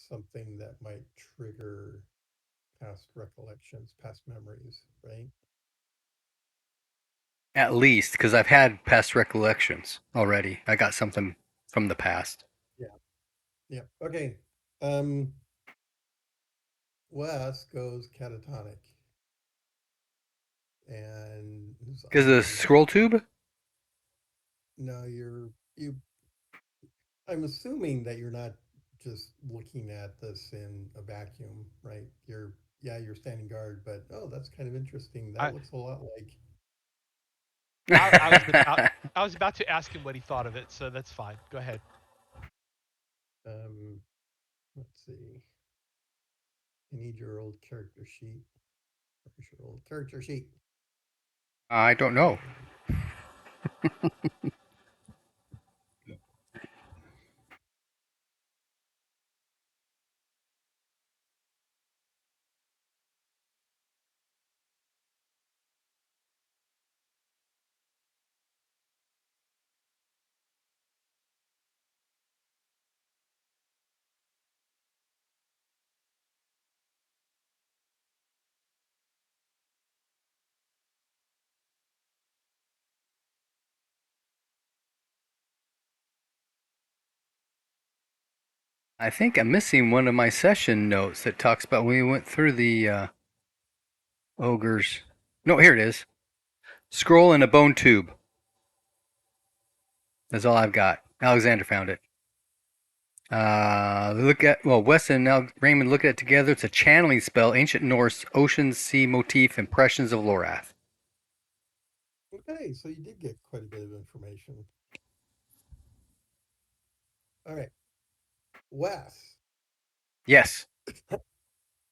something that might trigger past recollections, past memories, right? At least, because I've had past recollections already. I got something from the past. Yeah. Yeah. Okay. Um, Wes goes catatonic and his Because of the eyes. scroll tube? No, you. I'm assuming that you're not just looking at this in a vacuum, right? You're standing guard, but oh, that's kind of interesting. That I, looks a lot like. I was about I was about to ask him what he thought of it, so that's fine. Go ahead. Um, let's see. I need your old character sheet. Where's your old character sheet? I don't know. I think I'm missing one of my session notes that talks about when we went through the ogres. No, here it is. Scroll in a bone tube. That's all I've got. Alexander found it. Look at Wes and now Raymond look at it together. It's a channeling spell, ancient Norse, ocean sea motif, impressions of Lorath. Okay, so you did get quite a bit of information. All right, Wes, Yes.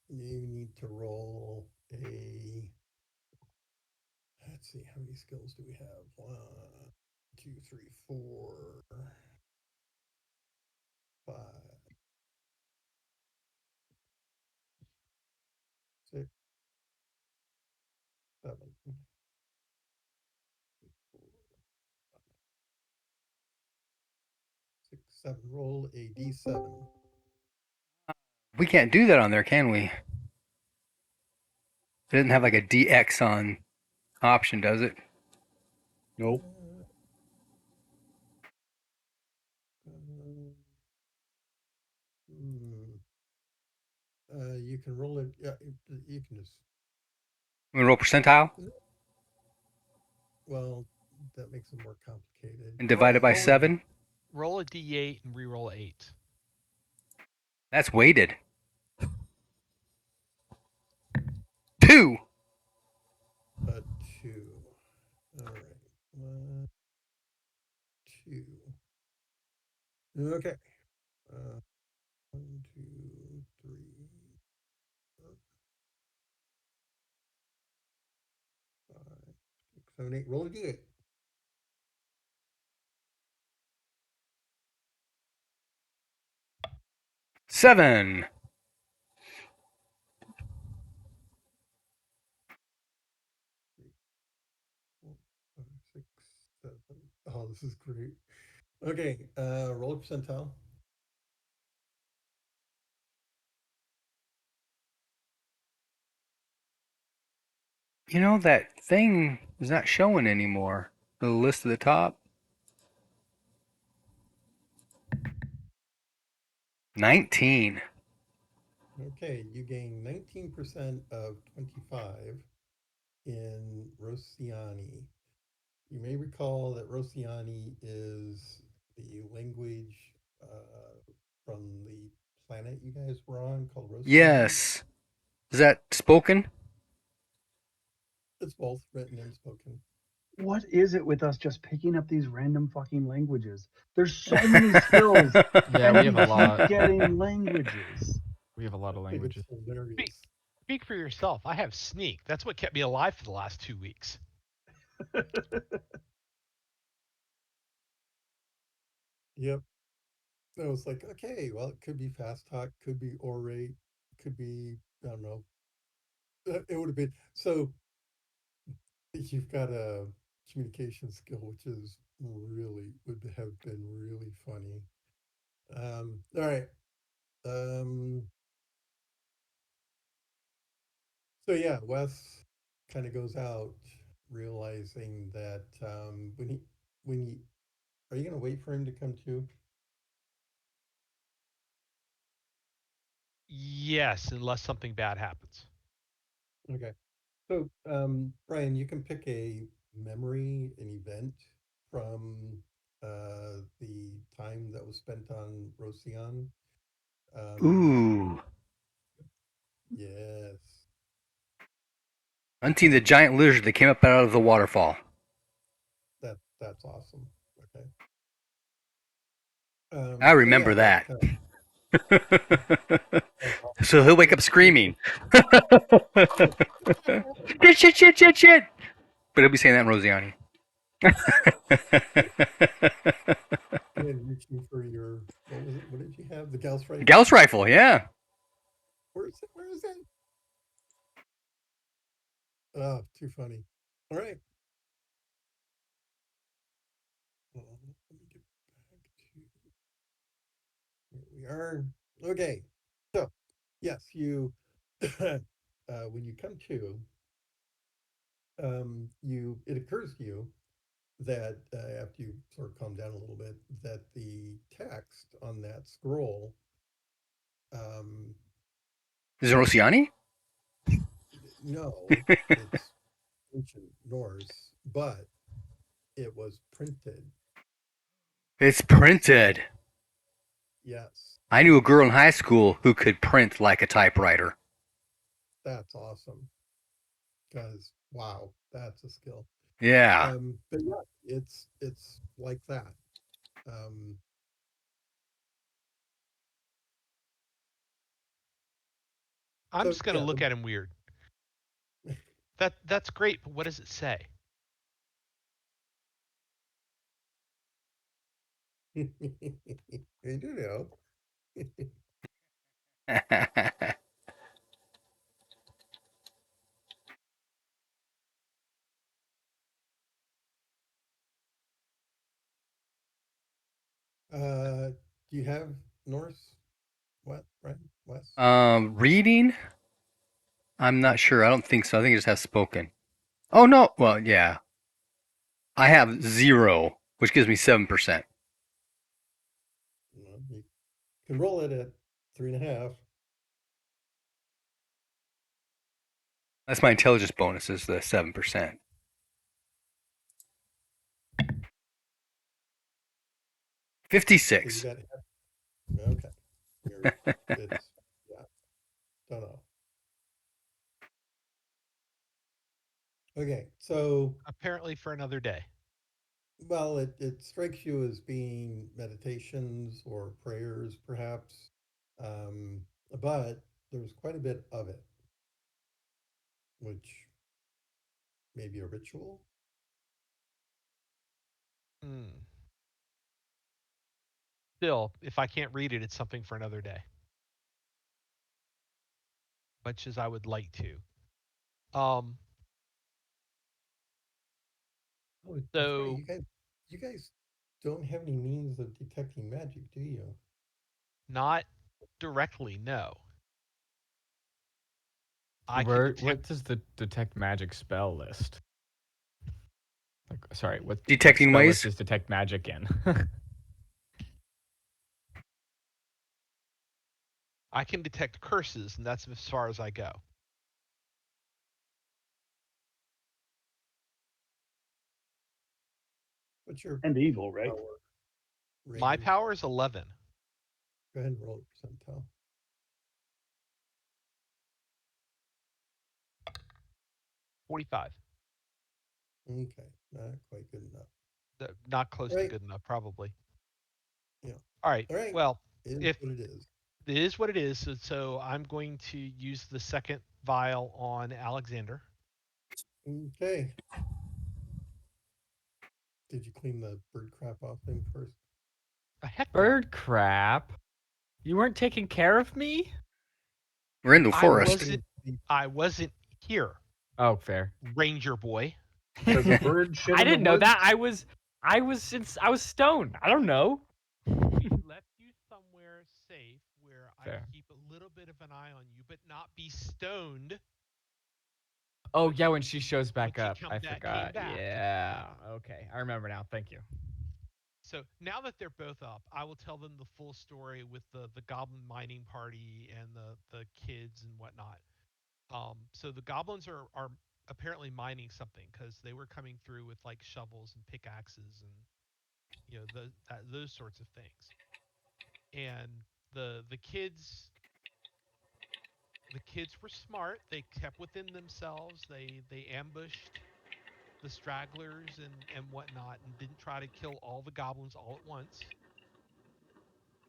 you need to roll a. Let's see, how many skills do we have? One, two, three, four, five, six, seven, six, seven. Roll a d7. We can't do that on there, can we? It doesn't have like a DX on option, does it? Nope. Uh, uh, hmm. You can roll it. Yeah, you can just. We roll percentile Well, that makes it more complicated. and Roll divide it by roll a 7. roll a d8 and re-roll 8. That's weighted. 2. A two. All right. One, two. Okay. Uh, one, two, three, four, five, 6, 7, 8. Roll a d8. 7. 3, 4, 5, 6, 7. Oh, this is great. Okay. Roll a percentile. You know, that thing is not showing anymore. The list at the top. 19. Okay. You gain 19% of 25 in Rossiani. You may recall that Rossiani is the language from the planet you guys were on called Rossiani. Yes. Is that spoken? It's both written and spoken. What is it with us just picking up these random fucking languages? There's so many skills, Yeah, and we we have a keep lot. getting languages. We have a lot I of think it's languages. Speak, hilarious. speak for yourself. I have sneak. That's what kept me alive for the last 2 weeks. Yep. I was like, okay, well, it could be fast talk, could be orate, could be, I don't know. It would have been so you've got a communication skill, which is would have been really funny. All right. So yeah, Wes kind of goes out realizing that when he are you going to wait for him to come to? Yes, unless something bad happens. Okay. So Brian, you can pick a memory, an event from the time that was spent on Roscion. Um, Ooh. yes, Hunting the giant lizard that came up out of the waterfall. that's awesome. Okay. I So yeah, remember that that. that's awesome. So he'll wake up screaming. Shit, shit, shit, shit, shit. But he'll be saying that in Rosiani. And reaching for your what was it? What did you have? The Gauss rifle? Gauss rifle, yeah. Where is it? Where is it? Oh, too funny. All right. Let me get back to where we are. Okay. So, yes, you, when you come to, it occurs to you that after you sort of calm down a little bit, that the text on that scroll, um, Is it Rosiani? no, it's ancient Norse, but it was printed. It's printed. Yes, I knew a girl in high school who could print like a typewriter. that's awesome. Because wow, that's a skill. Yeah. But yeah, it's like that. Um, I'm so just gonna yeah, look at him weird. That's great, but what does it say? I do know. Do you have Norse? What, right? West? Reading? I'm not sure. I don't think so. I think it just has spoken. Oh no. Well, yeah. I have 0, which gives me 7%. No, you can roll it at 3.5. That's my intelligence bonus is the 7%. So you 56. got okay. You're it's yeah. Don't know. Okay, so Apparently for another day. well, it strikes you as being meditations or prayers, perhaps, um, but there's quite a bit of it, which may be a ritual. Hmm. Still, if I can't read it, it's something for another day. Much as I would like to. Um. Oh, that's right. So You guys don't have any means of detecting magic, do you? not directly, no. I can Where detect. what does the detect magic spell list? Like, sorry, what Detecting spell list ways? is detect magic in? I can detect curses, and that's as far as I go. What's your And evil, right? power My rating? power is 11, Go ahead and roll a percentile. 45. Okay, not quite good enough. Not close All to right, good enough, probably. yeah. All right. All right, Well, it is if what it is. it is what it is, so I'm going to use the second vial on Alexander. Okay. Did you clean the bird crap off him first? Heck no. Bird crap. You weren't taking care of me? We're in the I Well, forest. wasn't. I wasn't here, Oh, fair. Ranger boy. Does a bird shit I in the didn't know woods? that. I was stoned. I don't know. We left you somewhere safe where I Fair. keep a little bit of an eye on you, but not be stoned. Oh yeah, when she shows back she up, I came forgot. back. Yeah. Okay, I remember now. Thank you. So now that they're both up, I will tell them the full story with the goblin mining party and the kids and whatnot. So the goblins are apparently mining something because they were coming through with like shovels and pickaxes and those sorts of things. And the kids were smart. They kept within themselves. They ambushed the stragglers and whatnot and didn't try to kill all the goblins all at once.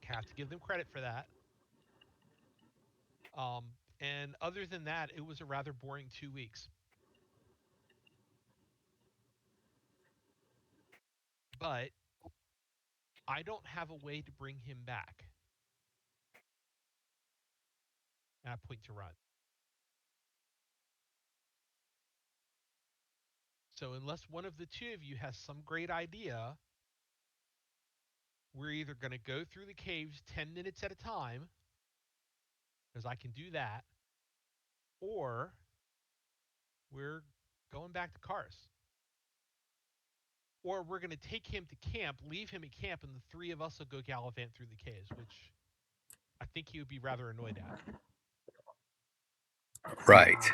Have to give them credit for that. Um, and other than that, it was a rather boring 2 weeks. But I don't have a way to bring him back. And I point to Run. So unless one of the two of you has some great idea, we're either going to go through the caves 10 minutes at a time, because I can do that, or we're going back to Cars. Or we're going to take him to camp, leave him at camp, and the three of us will go gallivant through the caves, which I think he would be rather annoyed at. Right.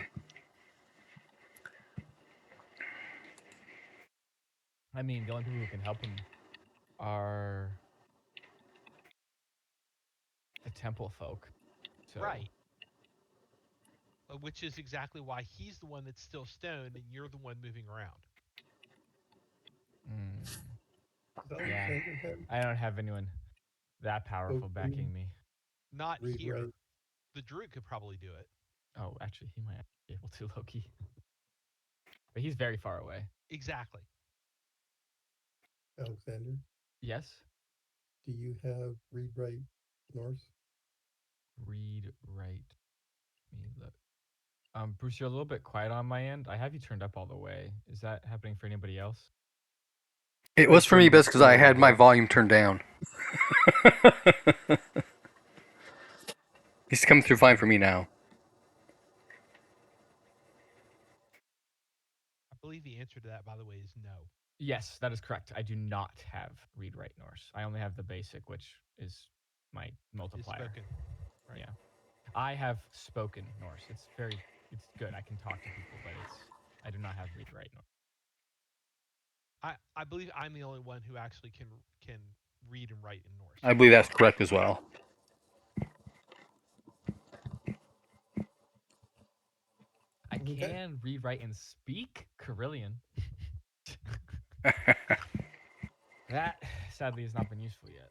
I mean, the only people who can help him are the temple folk. So. Right. Which is exactly why he's the one that's still stoned and you're the one moving around. Mm, Does yeah. Alexander have I don't have anyone that powerful backing spoken me. Not read here. write? The druid could probably do it. Oh, actually, he might be able to, Loki. But he's very far away. Exactly. Alexander, Yes? do you have read write Norse? Read, write, me look. Bruce, you're a little bit quiet on my end. I have you turned up all the way. Is that happening for anybody else? It was for me best because I had my volume turned down. He's coming through fine for me now. I believe the answer to that, by the way, is no. Yes, that is correct. I do not have read, write, Norse. I only have the basic, which is my multiplier. Is spoken. Right. Yeah. I have spoken Norse. It's good. I can talk to people, but I do not have read, write, Norse. I believe I'm the only one who actually can read and write in Norse. I believe that's correct as well. I Okay. can read, write, and speak Carillion. That sadly has not been useful yet,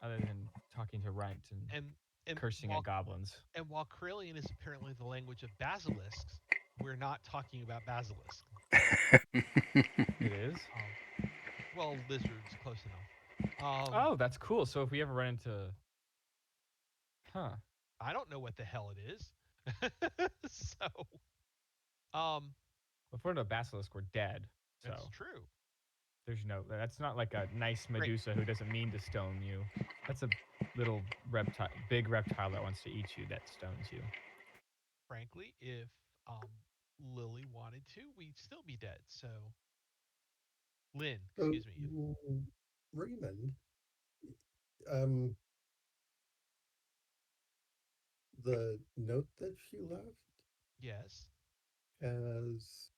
other than talking to Runt and cursing at goblins. And while Carillion is apparently the language of basilisks, we're not talking about basilisk. It is? Well, lizards, close enough. Oh, that's cool. So if we ever run into... Huh. I don't know what the hell it is. So, if we're into a basilisk, we're dead. So that's true. That's not like a nice Medusa who doesn't mean to stone you. That's a little big reptile that wants to eat you that stones you. Frankly, if Lily wanted to, we'd still be dead. So, Lynn, excuse me. Raymond, um, the note that she left Yes, has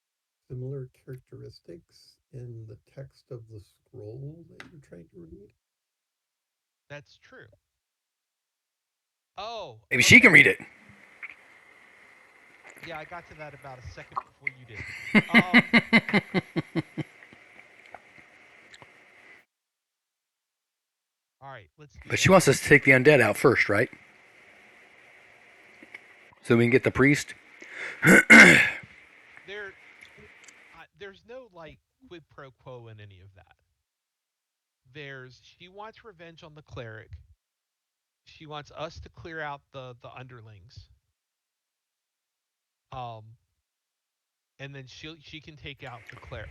similar characteristics in the text of the scroll that you're trying to read. that's true. Oh, Maybe she can read it. Yeah, I got to that about a second before you did. All right, let's do But this. she wants us to take the undead out first, right? So we can get the priest. There's no like quid pro quo in any of that. She wants revenge on the cleric. She wants us to clear out the underlings. And then she can take out the cleric.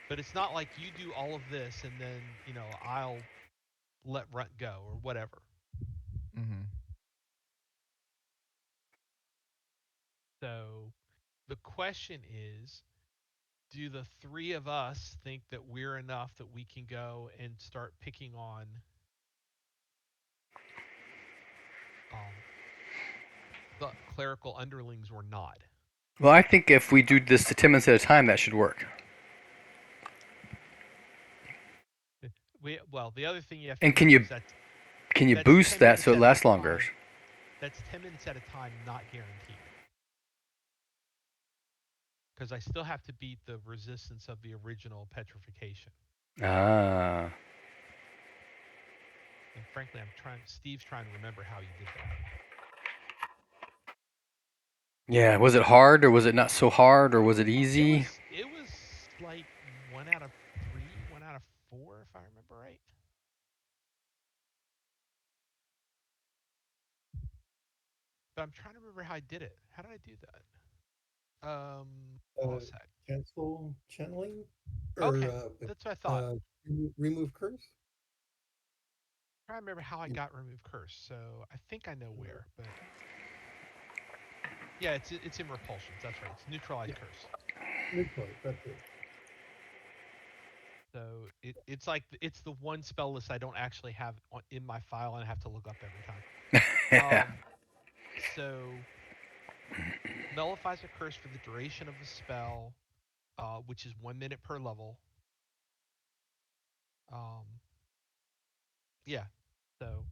But it's not like you do all of this and then I'll let Runt go or whatever. Mm-hmm. So the question is, do the three of us think that we're enough that we can go and start picking on um, the clerical underlings or not? Well, I think if we do this to 10 minutes at a time, that should work. The other thing you have to And remember is that can you that's boost 10 that so minutes it at a lasts longer? time. That's 10 minutes at a time, not guaranteed. Because I still have to beat the resistance of the original petrification. Ah. And frankly, Steve's trying to remember how he did that. Yeah, was it hard or was it not so hard or was it It easy? was it was like 1 out of 3, 1 out of 4, if I remember right. But I'm trying to remember how I did it. How did I do that? Hold on Uh, a sec. cancel channeling or Okay, that's what I thought. uh, remove curse. I'm trying to remember how I Yeah, got remove curse. So I think I know where, but yeah, it's in repulsions. That's right. It's neutralize yeah, curse. neutral. That's it. So it's like it's the one spell list I don't actually have in my file and I have to look up every time. So nullifies a curse for the duration of the spell, which is 1 minute per level. Um, yeah. So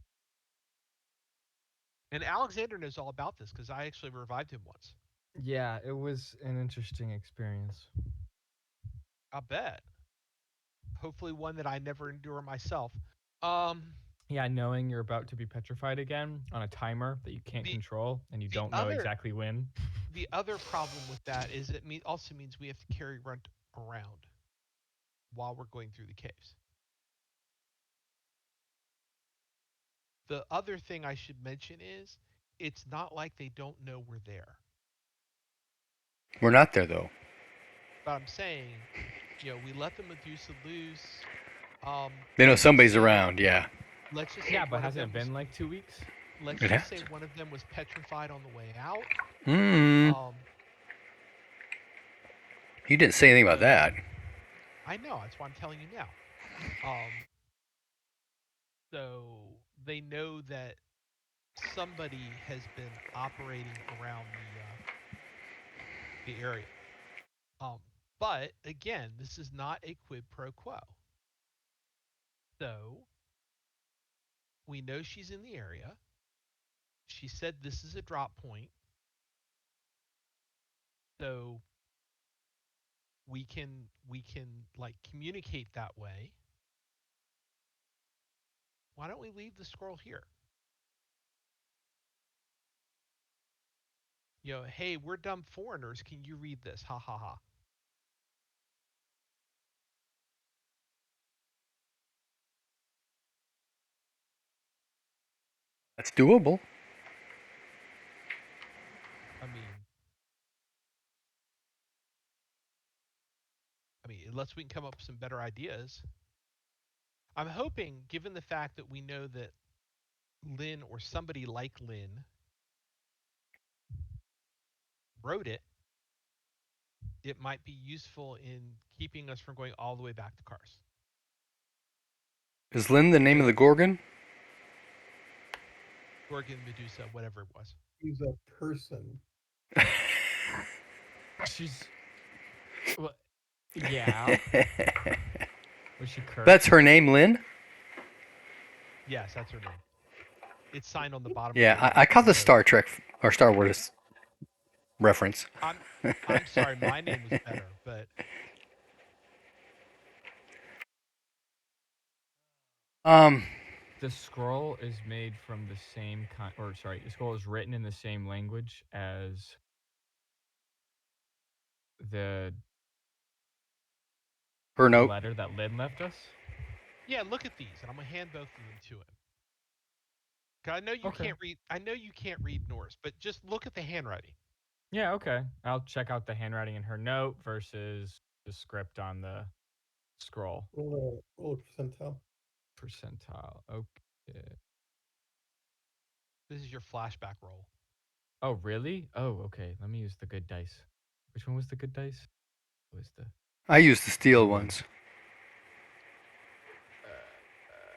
and Alexander knows all about this because I actually revived him once. Yeah, it was an interesting experience. I bet. Hopefully one that I never endure myself. Um, Yeah, knowing you're about to be petrified again on a timer that you can't the control and you the don't know other exactly when. the other problem with that is also means we have to carry Runt around while we're going through the caves. The other thing I should mention is it's not like they don't know we're there. We're not there though. But I'm saying, we let the Medusa loose. They know Let's just somebody's say around, yeah. Yeah, but one of hasn't them it was been like 2 weeks? let's It just has. say one of them was petrified on the way out. Hmm. Um, He didn't say anything about so that. I know that's why I'm telling you now. Um, so they know that somebody has been operating around the area. Um, but again, this is not a quid pro quo. So we know she's in the area. She said this is a drop point. So we can like communicate that way. Why don't we leave the scroll here? Hey, we're dumb foreigners. Can you read this? Ha ha ha. That's doable. I mean, unless we can come up with some better ideas. I'm hoping, given the fact that we know that Lynn or somebody like Lynn wrote it, it might be useful in keeping us from going all the way back to Kars. Is Lynn the name of the Gorgon? Gorgon, Medusa, whatever it was. He's a person. She's well, yeah. Was she That's cursed? her name, Lynn? Yes, that's her name. It's signed on the bottom of Yeah, the I caught the note. Star Trek or Star Wars reference. I'm I'm sorry, my name was better, but um, The scroll is made from the same kind, or sorry, the scroll is written in the same language as the her the note. letter that Lynn left us. yeah, look at these, and I'm gonna hand both of them to him. 'Cause Okay. I know you can't read Norse, but just look at the handwriting. Yeah, okay. I'll check out the handwriting in her note versus the script on the scroll. Roll a percentile. Percentile. Okay. This is your flashback roll. Oh, really? Oh, okay. Let me use the good dice. Which one was the good dice? What was the I use the steel blue one? ones,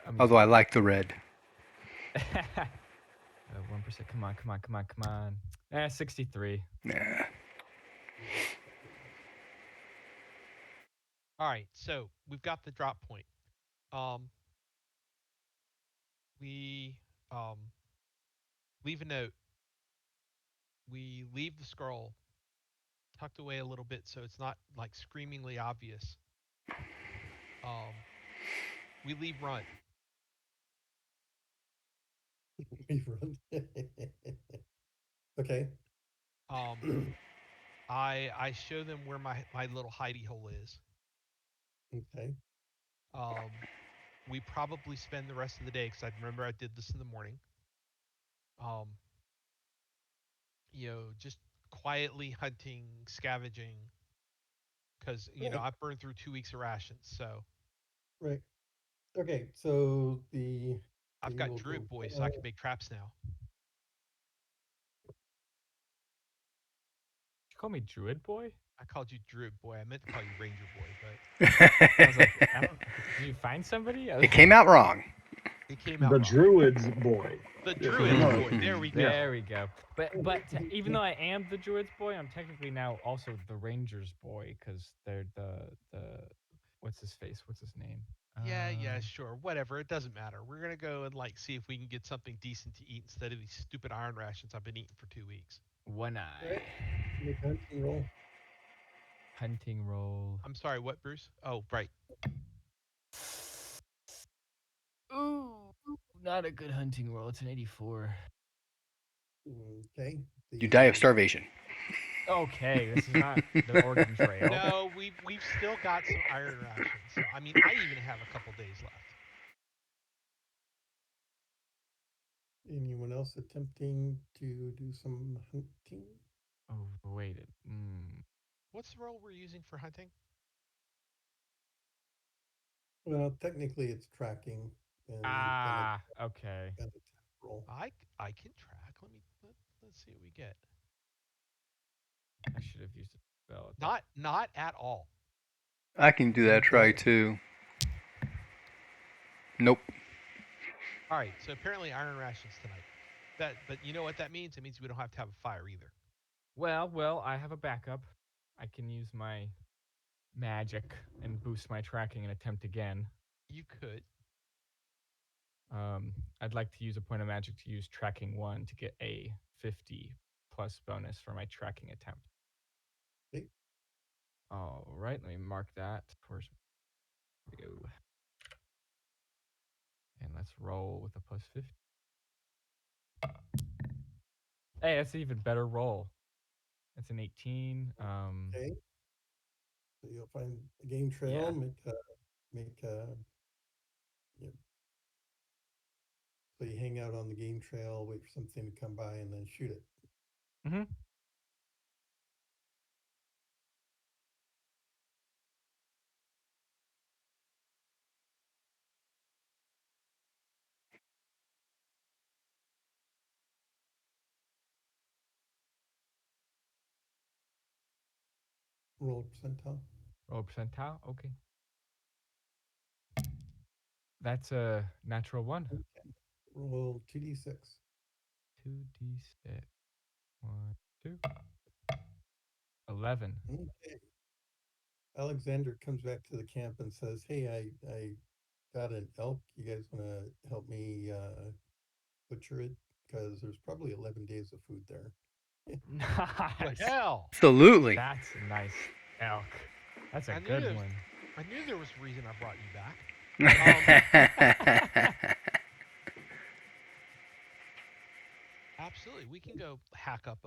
I'm although using I blue. like the red. 1%. Come on, come on, come on, come on. 63. Nah. All right, so we've got the drop point. Um, we um, leave a note. We leave the scroll tucked away a little bit so it's not like screamingly obvious. Um, we leave run. We've run. Okay. Um, I show them where my little hidey hole is. Okay. Um, we probably spend the rest of the day because I remember I did this in the morning. Um, just quietly hunting, scavenging, because Right. I've burned through 2 weeks of rations, so Right. Okay. So the I've day got will go druid boy, so I by. can make traps now. Did you call me Druid Boy? I called you druid boy. I meant to call you ranger boy, but I was like, I don't. Did you find somebody? It came out wrong. it came out The wrong. Druid's boy. The This is druid's another boy. thing. There we Yeah. go. There we go. But even though I am the Druid's boy, I'm technically now also the Ranger's boy because they're the what's his face? What's his name? Yeah, sure. Whatever. It doesn't matter. We're gonna go and see if we can get something decent to eat instead of these stupid iron rations I've been eating for 2 weeks. One Right. Eye Make a hunting roll. hunting roll. I'm sorry, what, Bruce? Oh, right. Ooh, not a good hunting roll. It's an 84. Okay. You die of The starvation. Okay, this is not the Oregon Trail. No, we've still got some iron rations. So I mean, I even have a couple days left. anyone else attempting to do some hunting? Overweighted. What's the roll we're using for hunting? Well, technically it's tracking, and then it's Ah, okay. got a tap roll. I can track. Let's see what we get. I should have used a spell at that. Not at all. I can do that try Okay. too. Nope. All right. So apparently iron rations tonight. But you know what that means? It means we don't have to have a fire either. Well, I have a backup. I can use my magic and boost my tracking and attempt again. You could. I'd like to use a point of magic to use tracking 1 to get a 50 plus bonus for my tracking attempt. Okay. All right, let me mark that. Of course, we go. And let's roll with a plus 50. Hey, that's an even better roll. That's an 18. Okay. So you'll find a game trail, Yeah. make a, yeah. So you hang out on the game trail, wait for something to come by, and then shoot it. Mm-hmm. Roll a percentile. Roll percentile. Okay. That's a natural 1. Okay. Roll 2d6. 2d6. 1, 2. 11. Okay. Alexander comes back to the camp and says, "Hey, I got an elk. You guys want to help me butcher it? Because there's probably 11 days of food there." The Nice. hell. Absolutely. That's a nice elk. That's a I knew good there was. one. I knew there was a reason I brought you back. Absolutely, we can go hack up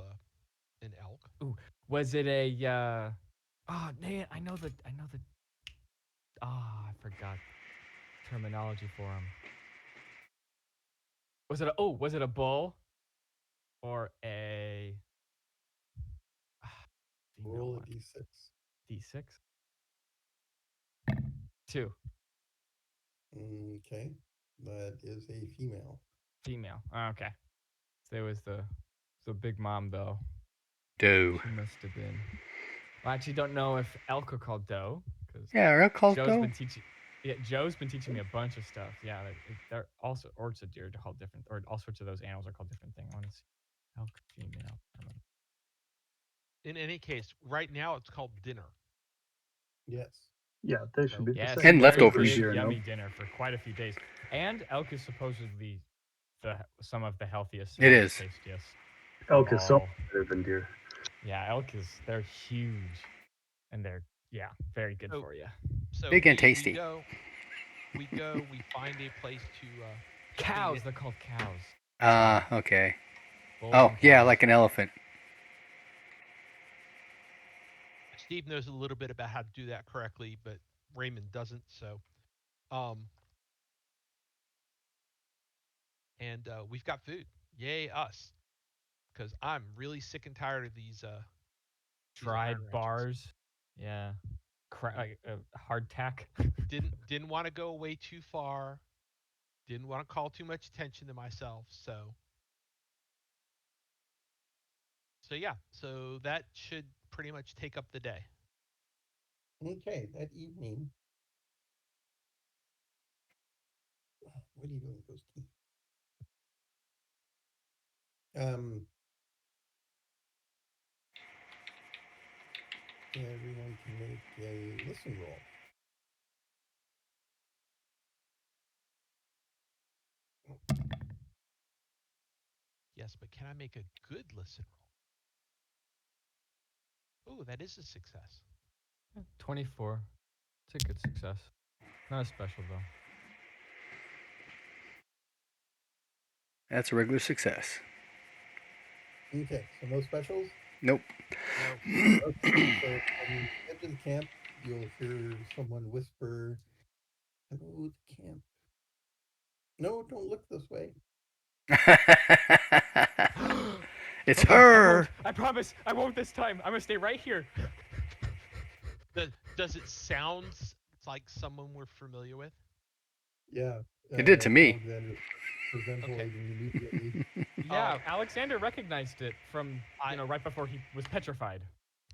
an elk. Ooh, was it a oh man, I know the I forgot terminology for him. Was it a bull or a female Roll a one? d6. D6? 2. Okay. That is a female. Female. Oh, okay. So there was the So Big Mom though, Doe. she must have been. Well, I actually don't know if elk are called doe because Yeah, are they called Joe's doe? been teaching. Yeah, Joe's been teaching me a bunch of stuff. Yeah, they're also sorts of deer are called different, or all sorts of those animals are called different things. I want to see elk female. In any case, right now it's called dinner. Yes. Yeah, they should So be the Yes, And same. very Good for the leftovers. big, deer, yummy no? dinner for quite a few days. And elk is supposedly some of the healthiest It and is. tastiest of Elk is so much all. better than deer. Yeah, elk is they're huge and they're yeah very good so for you. so Big and we tasty. go we find a place to clean Cows, it. they're called cows. Ah, okay. Bulls Oh, and yeah, cows. like an elephant. Steve knows a little bit about how to do that correctly, but Raymond doesn't. So, um, and we've got food. Yay us! Because I'm really sick and tired of these iron Tried ranches. bars. Yeah. Um, Like hardtack. didn't want to go way too far. Didn't want to call too much attention to myself. So yeah. So that should pretty much take up the day. Okay, that evening. What are you doing, Ghosty? Everyone can make a listen roll. Yes, but can I make a good listen roll? Oh, that is a success. 24. It's a good success. Not as special though. That's a regular success. Okay, so no specials? Nope. No. Okay, so when you get to the camp, you'll hear someone whisper, "Hello, the camp." No, don't look this way. It's Okay, I won't. her. I promise. I won't this time. I'm gonna stay right here. Does it sound like someone we're familiar with? Yeah, It did to me. Alexander Okay. hyperventilating immediately. Yeah, Alexander recognized it from I right before he was petrified.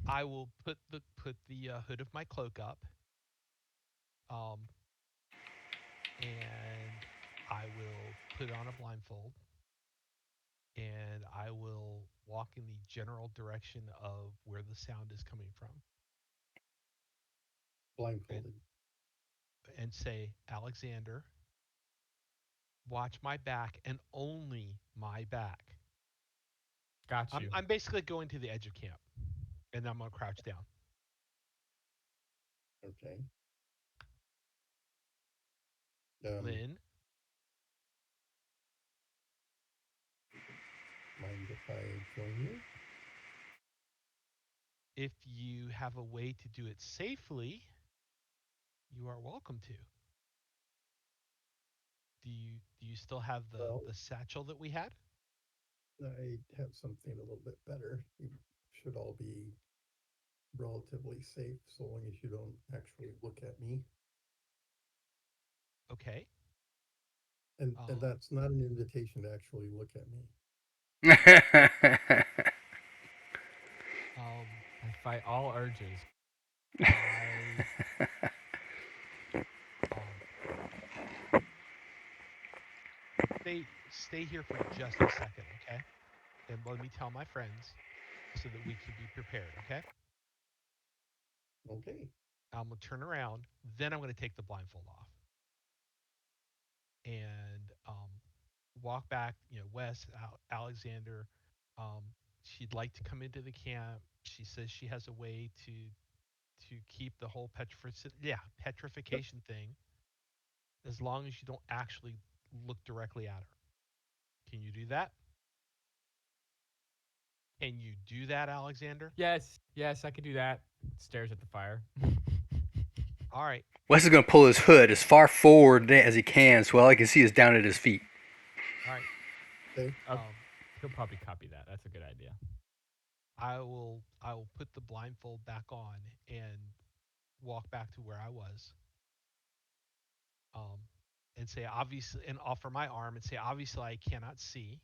I will put the hood of my cloak up, um, and I will put on a blindfold, and I will walk in the general direction of where the sound is coming from, and Blindfolded. say, Alexander, watch my back and only my back. Got I'm you. I'm basically going to the edge of camp, and I'm gonna crouch down. Okay. Um, Lynn, mind if I join you? if you have a way to do it safely, you are welcome to. Do you still have the Well, the satchel that we had? I have something a little bit better. You should all be relatively safe so long as you don't actually look at me. Okay. And Um, that's not an invitation to actually look at me. um, I fight all urges. I um, stay here for just a second, okay? And let me tell my friends so that we can be prepared, okay? Okay. I'm gonna turn around, then I'm gonna take the blindfold off and walk back. Wes, Alexander. Um, she'd like to come into the camp. She says she has a way to keep the whole Yep. petrification thing as long as you don't actually look directly at her. Can you do that? Can you do that, Alexander? Yes, yes, I can do that. Stares at the fire. All right. Wes is going to pull his hood as far forward as he can so all I can see is down at his feet. All right. Okay. Oh, Um, he'll probably copy that. That's a good idea. I will put the blindfold back on and walk back to where I was. Um, and say obviously, and offer my arm and say obviously I cannot see.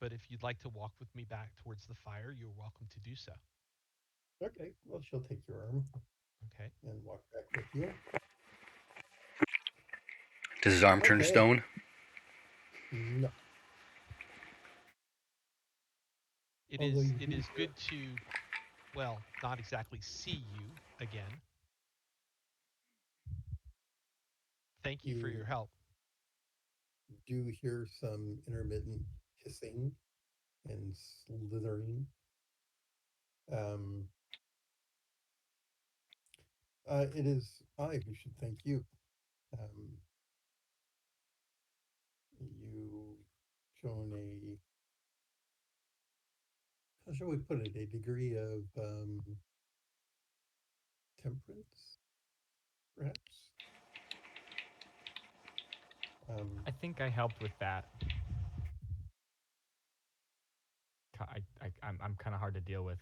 But if you'd like to walk with me back towards the fire, you're welcome to do so. Okay, well, she'll take your arm Okay. and walk back with you. Does his arm turn to Okay, stone? no. It Although is you it do is hear, good to, well, not exactly see you again. Thank you for you your help. do hear some intermittent hissing and slithering. Um, it is I who should thank you. Um, you shown a, how shall we put it, a degree of temperance, perhaps. Um, I think I helped with that. I'm kind of hard to deal with.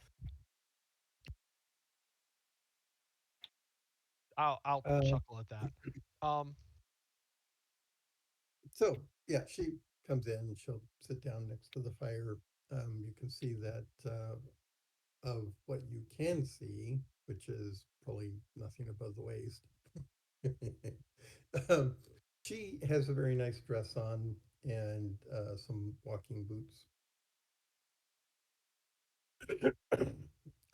I'll uh, chuckle at that. Um, so yeah, she comes in. She'll sit down next to the fire. You can see that of what you can see, which is probably nothing above the waist. um, she has a very nice dress on and some walking boots.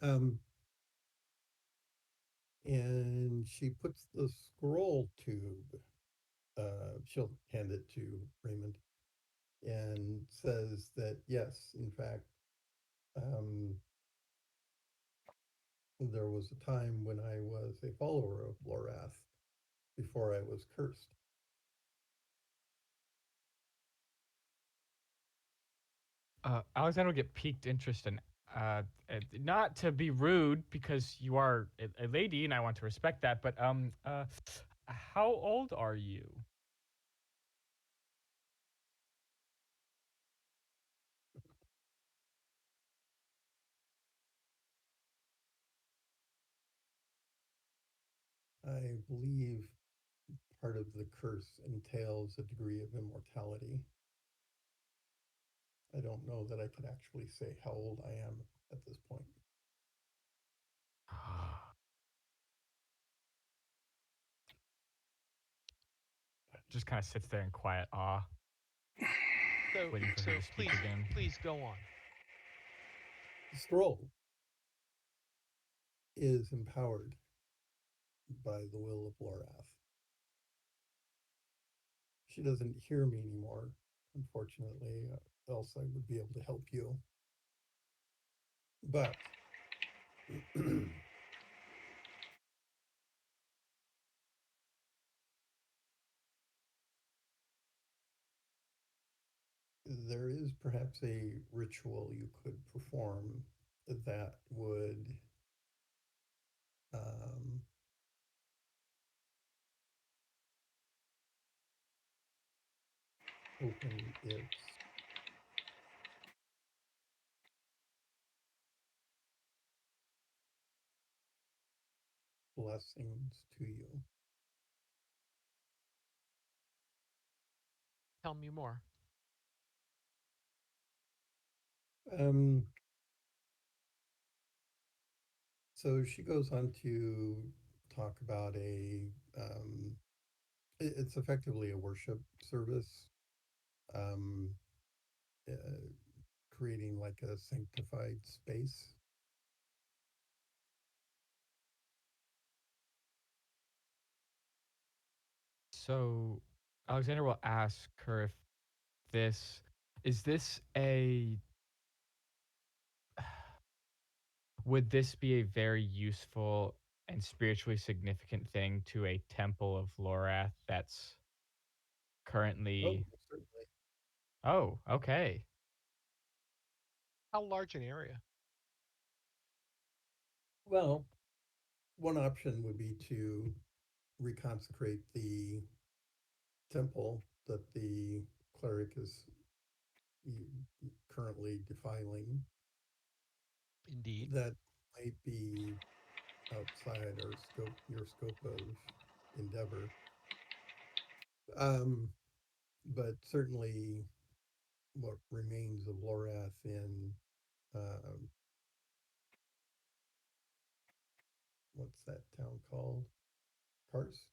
um, and she puts the scroll tube. She'll hand it to Raymond and says that yes, in fact, um, there was a time when I was a follower of Lorath before I was cursed. Alexander will get piqued interest in, not to be rude because you are a lady and I want to respect that, but how old are you? I believe part of the curse entails a degree of immortality. I don't know that I could actually say how old I am at this point. Just kind of sits there in quiet awe, so waiting for her to speak please again. go on. The scroll is empowered by the will of Lorath. She doesn't hear me anymore, unfortunately, else I would be able to help you. But there is perhaps a ritual you could perform that would um, open its blessings to you. Tell me more. Um, so she goes on to talk about it's effectively a worship service, um, uh, creating like a sanctified space. So Alexander will ask her if this is this a would this be a very useful and spiritually significant thing to a temple of Lorath that's Oh, currently. certainly. Oh, okay. How large an area? Well, one option would be to reconsecrate the temple that the cleric is currently defiling. Indeed. That might be outside your scope of endeavor. Um, but certainly what remains of Lorath in um, what's that town called? Kars?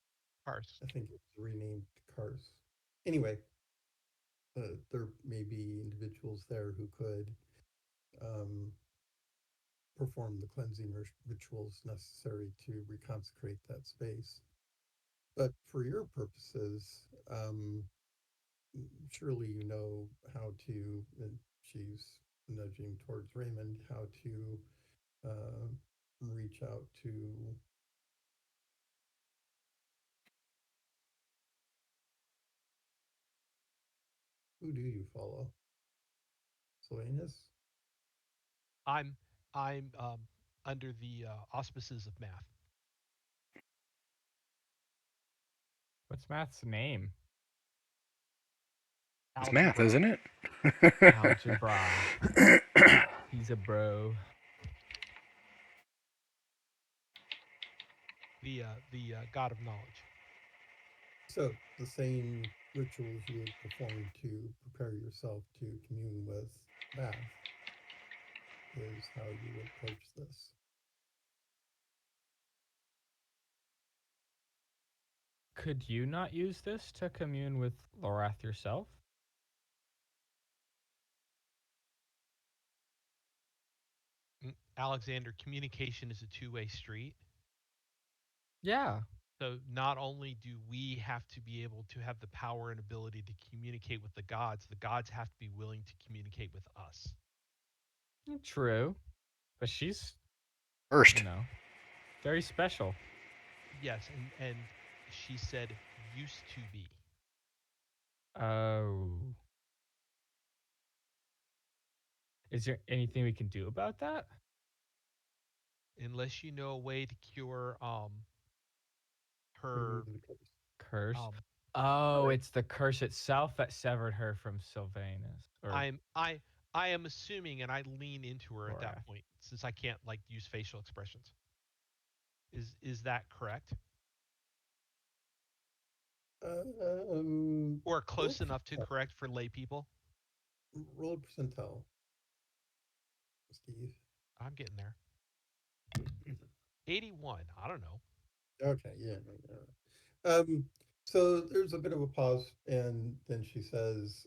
Parse. I think it was renamed Kars. Anyway, there may be individuals there who could um, perform the cleansing rituals necessary to reconsecrate that space. But for your purposes, surely you know how to, and she's nudging towards Raymond, how to uh, reach out to who do you follow? Sylvanus? I'm I'm under the auspices of math. What's Matt's name? It's math, Algebra. isn't it? Algebra. He's a bro. The god of knowledge. So the same rituals you would perform to prepare yourself to commune with Bath is how you would approach this. Could you not use this to commune with Lorath yourself? Alexander, communication is a two-way street. Yeah. So not only do we have to be able to have the power and ability to communicate with the gods have to be willing to communicate with us. True. But she's, you First. know, very special. Yes, and she said used to be. Oh. Is there anything we can do about that? Unless you know a way to cure her Remove the curse. Curse? um Oh, her it's the curse itself that severed her from Sylvanus or I'm I am assuming, and I lean into her at that Lorath. point since I can't like use facial expressions. Is that correct? Or Roll close enough to percentile. correct for lay people? Roll percentile, Steve. I'm getting there. 81. I don't know. Okay, yeah. Um, so there's a bit of a pause, and then she says,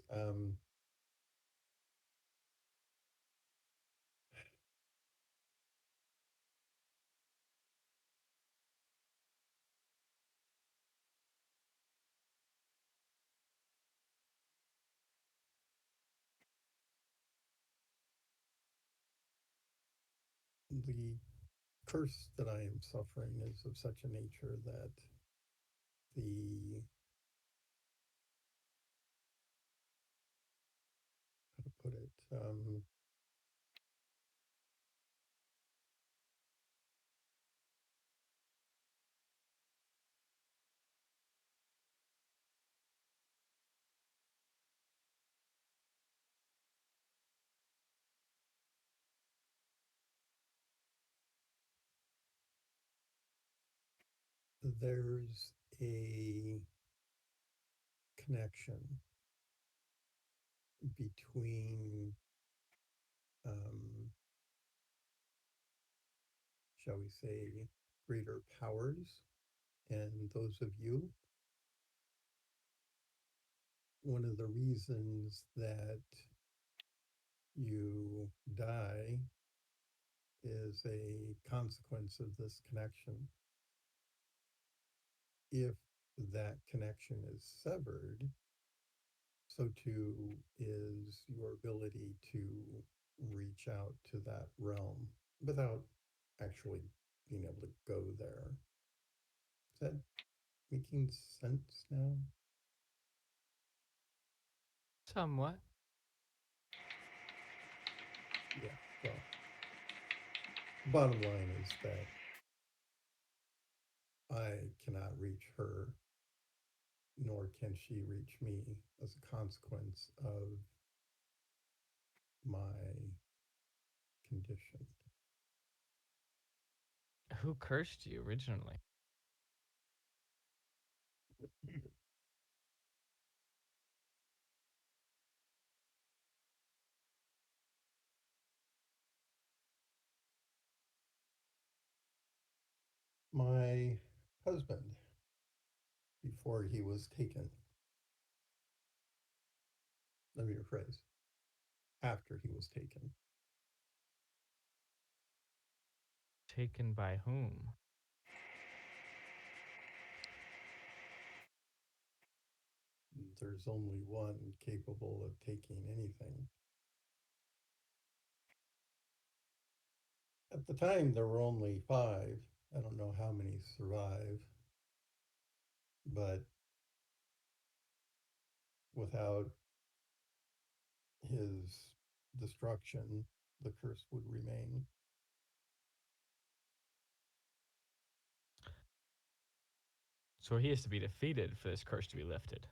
the curse that I am suffering is of such a nature that the, how to put it, there's a connection between, um, shall we say, greater powers and those of you. One of the reasons that you die is a consequence of this connection. If that connection is severed, so too is your ability to reach out to that realm without actually being able to go there. Is that making sense now? Somewhat. Yeah, well, bottom line is that I cannot reach her, nor can she reach me as a consequence of my condition. Who cursed you originally? My husband, before he was taken, let me rephrase, after he was taken. Taken by whom? There's only one capable of taking anything. At the time, there were only five. I don't know how many survive, but without his destruction, the curse would remain. So he has to be defeated for this curse to be lifted.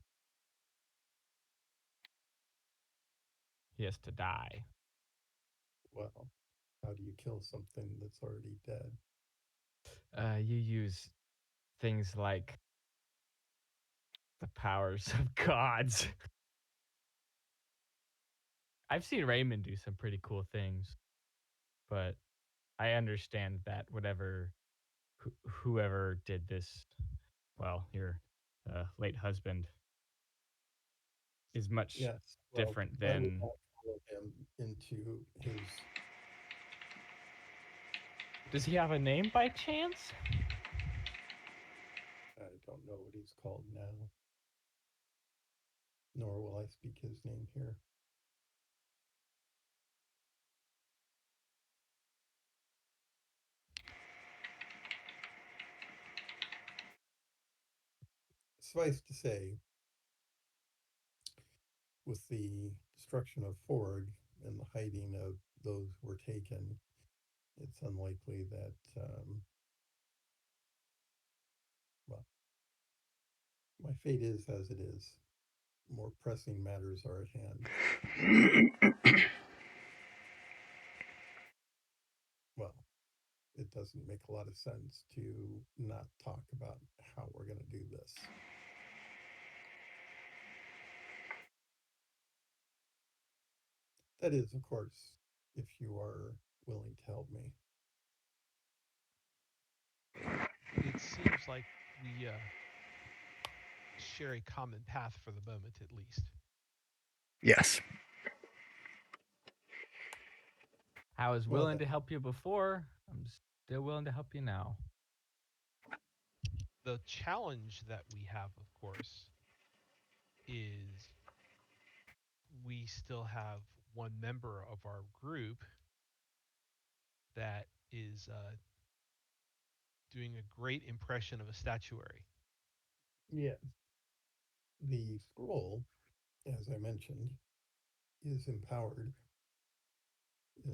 He has to die. Well, how do you kill something that's already dead? You use things like the powers of gods. I've seen Raymond do some pretty cool things, but I understand that whoever did this, well, your late husband, is much Yes, well, different I would than. not follow him into his. Does he have a name by chance? I don't know what he's called now, nor will I speak his name here. Suffice to say, with the destruction of Ford and the hiding of those who were taken, it's unlikely that, well, my fate is as it is. More pressing matters are at hand. Well, it doesn't make a lot of sense to not talk about how we're going to do this. That is, of course, if you are willing to help me. It seems like we share a common path for the moment, at least. Yes. I was Well, willing then, to help you before. I'm still willing to help you now. The challenge that we have, of course, is we still have one member of our group that is doing a great impression of a statuary. yes, the scroll, as I mentioned, is empowered.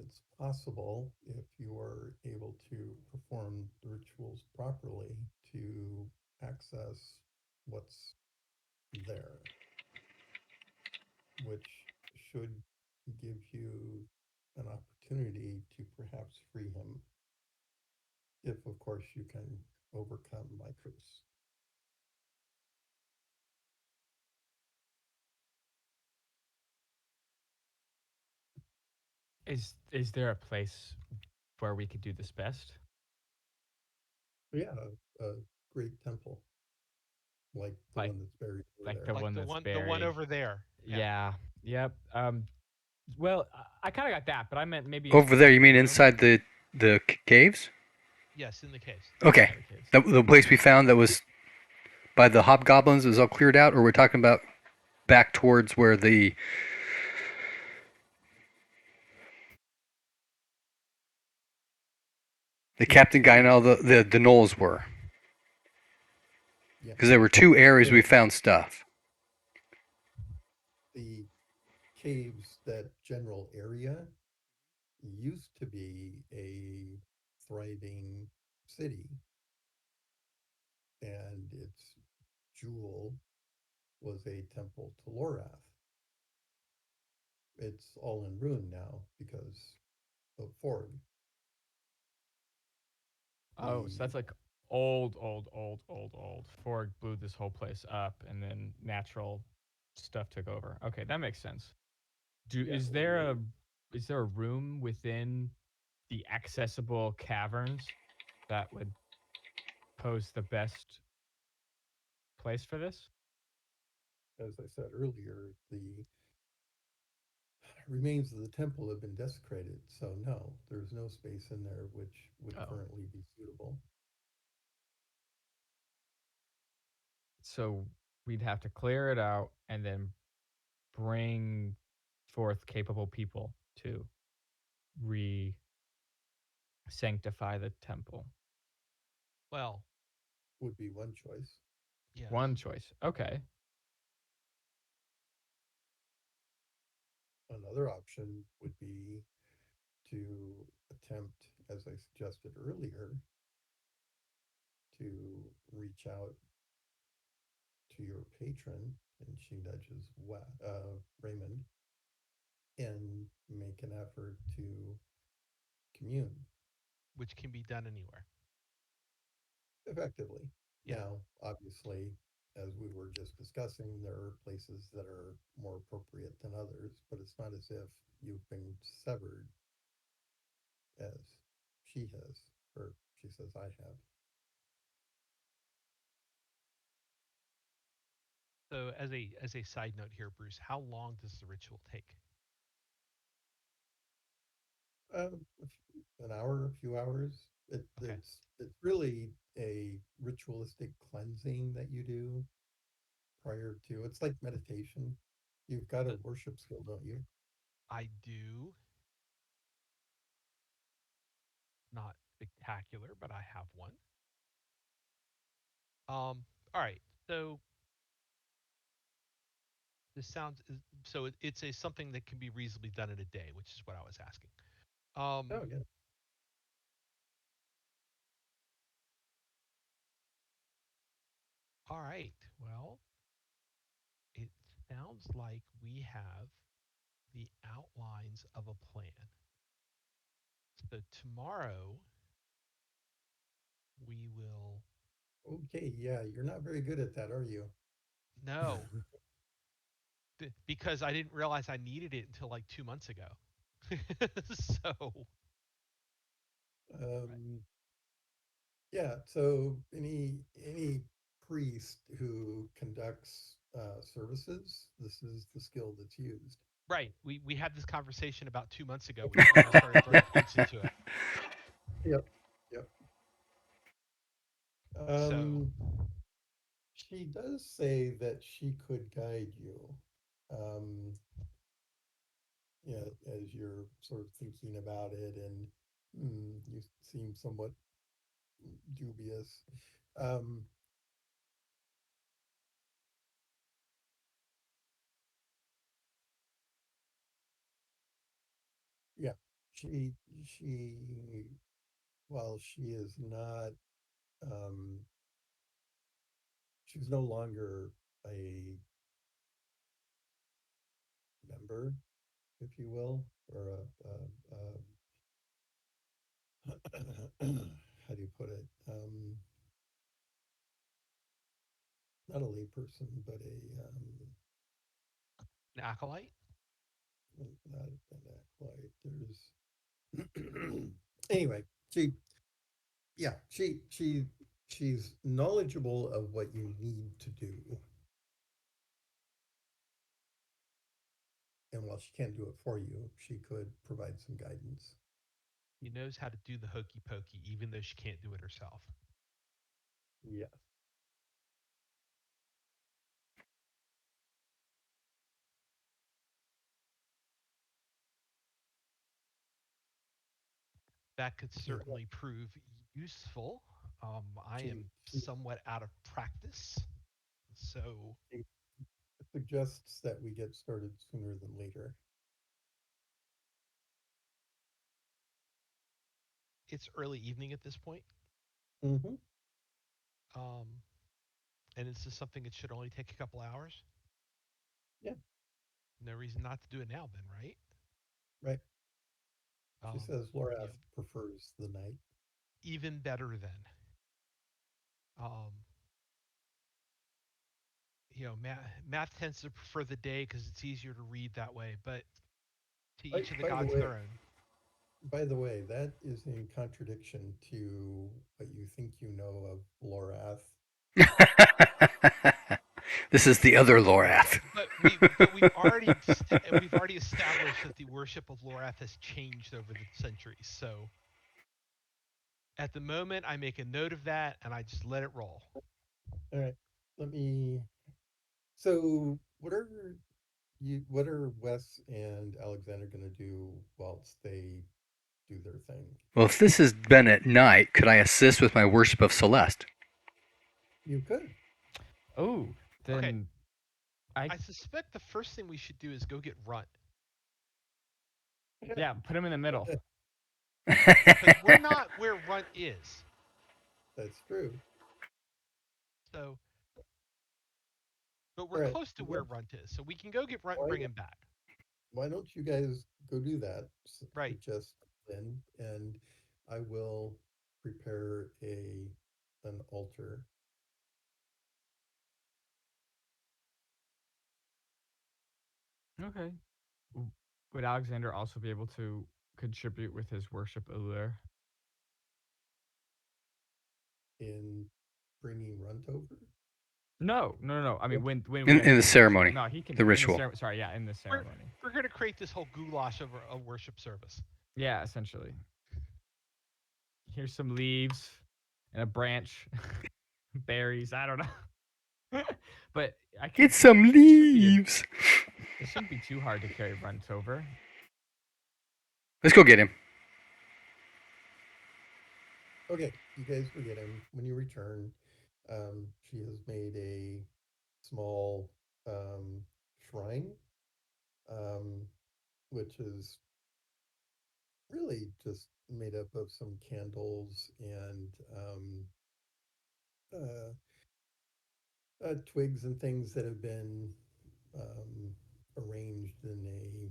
It's possible, if you are able to perform the rituals properly, to access what's there, which should give you an opportunity to perhaps free him, if, of course, you can overcome my curse. Is there a place where we could do this best? Yeah, a great temple, like the Like one that's buried over like the there. Like one that's the one buried. over there. Yeah. Yeah. Yep. Well, I kind of got that, but I meant maybe a Over there, you specific mean room. inside the caves? Yes, in the caves. Okay. Inside the case. The place we found that was by the hobgoblins is all cleared out, or we're talking about back towards where the The captain guy and cave, all the gnolls were? yeah. Because there were two areas we So found stuff. the caves, that general area, used to be a thriving city, and its jewel was a temple to Lorath. It's all in ruin now because of Ford. Oh, so The that's like old. Ford blew this whole place up, and then natural stuff took over. Okay, that makes sense. Do Yeah, is there a room within the accessible caverns that would suppose the best place for this? As I said earlier, the remains of the temple have been desecrated, so no, there's no space in there which would Oh, currently be suitable. so we'd have to clear it out and then bring forth capable people to re sanctify the temple. Well, Would be one choice. yes. One choice. Okay. Another option would be to attempt, as I suggested earlier, to reach out to your patron, and she nudges Raymond, and make an effort to commune Which can be done anywhere. effectively. Yeah. Now, obviously, as we were just discussing, there are places that are more appropriate than others, but it's not as if you've been severed as she has, or she says I have. So as a side note here, Bruce, how long does the ritual take? An hour, a few hours. Okay. It's really a ritualistic cleansing that you do prior to. It's like meditation. You've got a So worship skill, don't you? I do, not spectacular, but I have one. All right. So this sounds so it's a something that can be reasonably done in a day, which is what I was asking. Oh yeah. All right. Well, it sounds like we have the outlines of a plan. So tomorrow we will. Okay, yeah. You're not very good at that, are you? No, because I didn't realize I needed it until like 2 months ago. So right. um, yeah. So any priest who conducts services, this is the skill that's used. Right. We had this conversation about 2 months ago when we started throwing points into it. Yep. Yep. So Um, she does say that she could guide you. Um, yeah, as you're sort of thinking about it, and you seem somewhat dubious. Um, yeah, she she while she is not um, she's no longer a member, if you will, or how do you put it? Not a layperson, but an acolyte. not an acolyte. There's anyway. She yeah she's knowledgeable of what you need to do, and while she can't do it for you, she could provide some guidance. She knows how to do the hokey pokey, even though she can't do it herself. Yes. That could Yeah. certainly prove useful. I she am she, somewhat out of practice, so she suggests that we get started sooner than later. it's early evening at this point. Mm-hmm. Um, and it's just something that should only take a couple hours. Yeah. No reason not to do it now, then, right? Right. She Um, says you Lorath know, prefers the night. even better then. Um, math tends to prefer the day because it's easier to read that way. But to each of the By the gods way, their own. by the way, that is in contradiction to what you think you know of Lorath. This is the other Lorath. we've already established that the worship of Lorath has changed over the centuries. So at the moment, I make a note of that and I just let it roll. All right, let me. So, what are Wes and Alexander going to do whilst they do their thing? Well, if this has been at night, could I assist with my worship of Celeste? You could. Oh, Okay, then I I suspect the first thing we should do is go get Runt yeah, put him in the middle. because we're not where Runt is. That's true. So, but we're All right. close to where Runt is, so we can go get Runt and Why bring him back. why don't you guys go do that? Right. Just then, and I will prepare a an altar. Okay. Would Alexander also be able to contribute with his worship allure? In bringing Runt over. No, no, no, no. I Yeah. mean, when we In the enter the ritual. ceremony, No, he can the in the ritual. ceremony. Sorry, yeah, in the We're ceremony. we're going to create this whole goulash of a worship service. Yeah, essentially. Here's some leaves and a branch, berries. I don't know, but I Get can. some It shouldn't be a. leaves. It shouldn't be too hard to carry runt over. Let's go get him. Okay, you guys will get him when you return. She has made a small shrine, um, which is really just made up of some candles and uh, twigs and things that have been um, arranged in a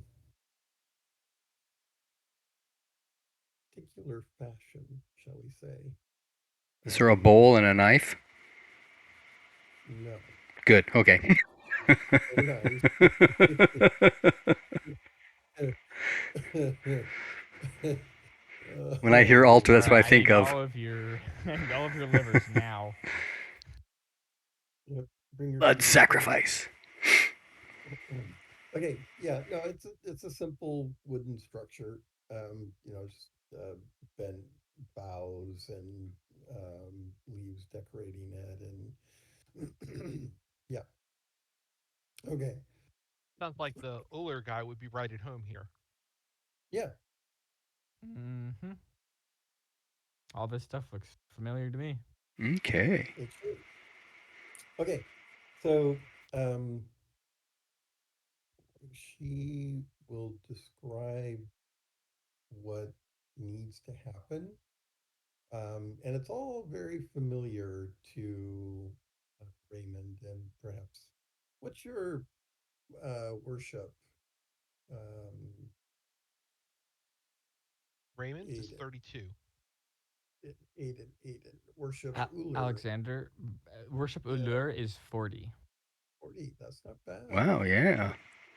particular fashion, shall we say. Is there a Um, bowl and a knife? no, Good. Okay. no knives. When I hear altar, All that's what right, I I think need of. all of your all of your livers now. Yep, bring your Blood food. sacrifice. Okay, yeah, no, it's a simple wooden structure. Just bent boughs and leaves decorating it, and yeah, okay, Sounds like the Uller guy would be right at home here. yeah, Hmm. All this stuff looks familiar to me. Okay. it should. Okay, so um, she will describe what needs to happen. And it's all very familiar to Raymond and perhaps what's your worship, um, Raymond's is Aiden, 32. Aiden, worship Uller, Alexander, worship yeah, allure is 40. 40. That's not bad. Wow. Yeah.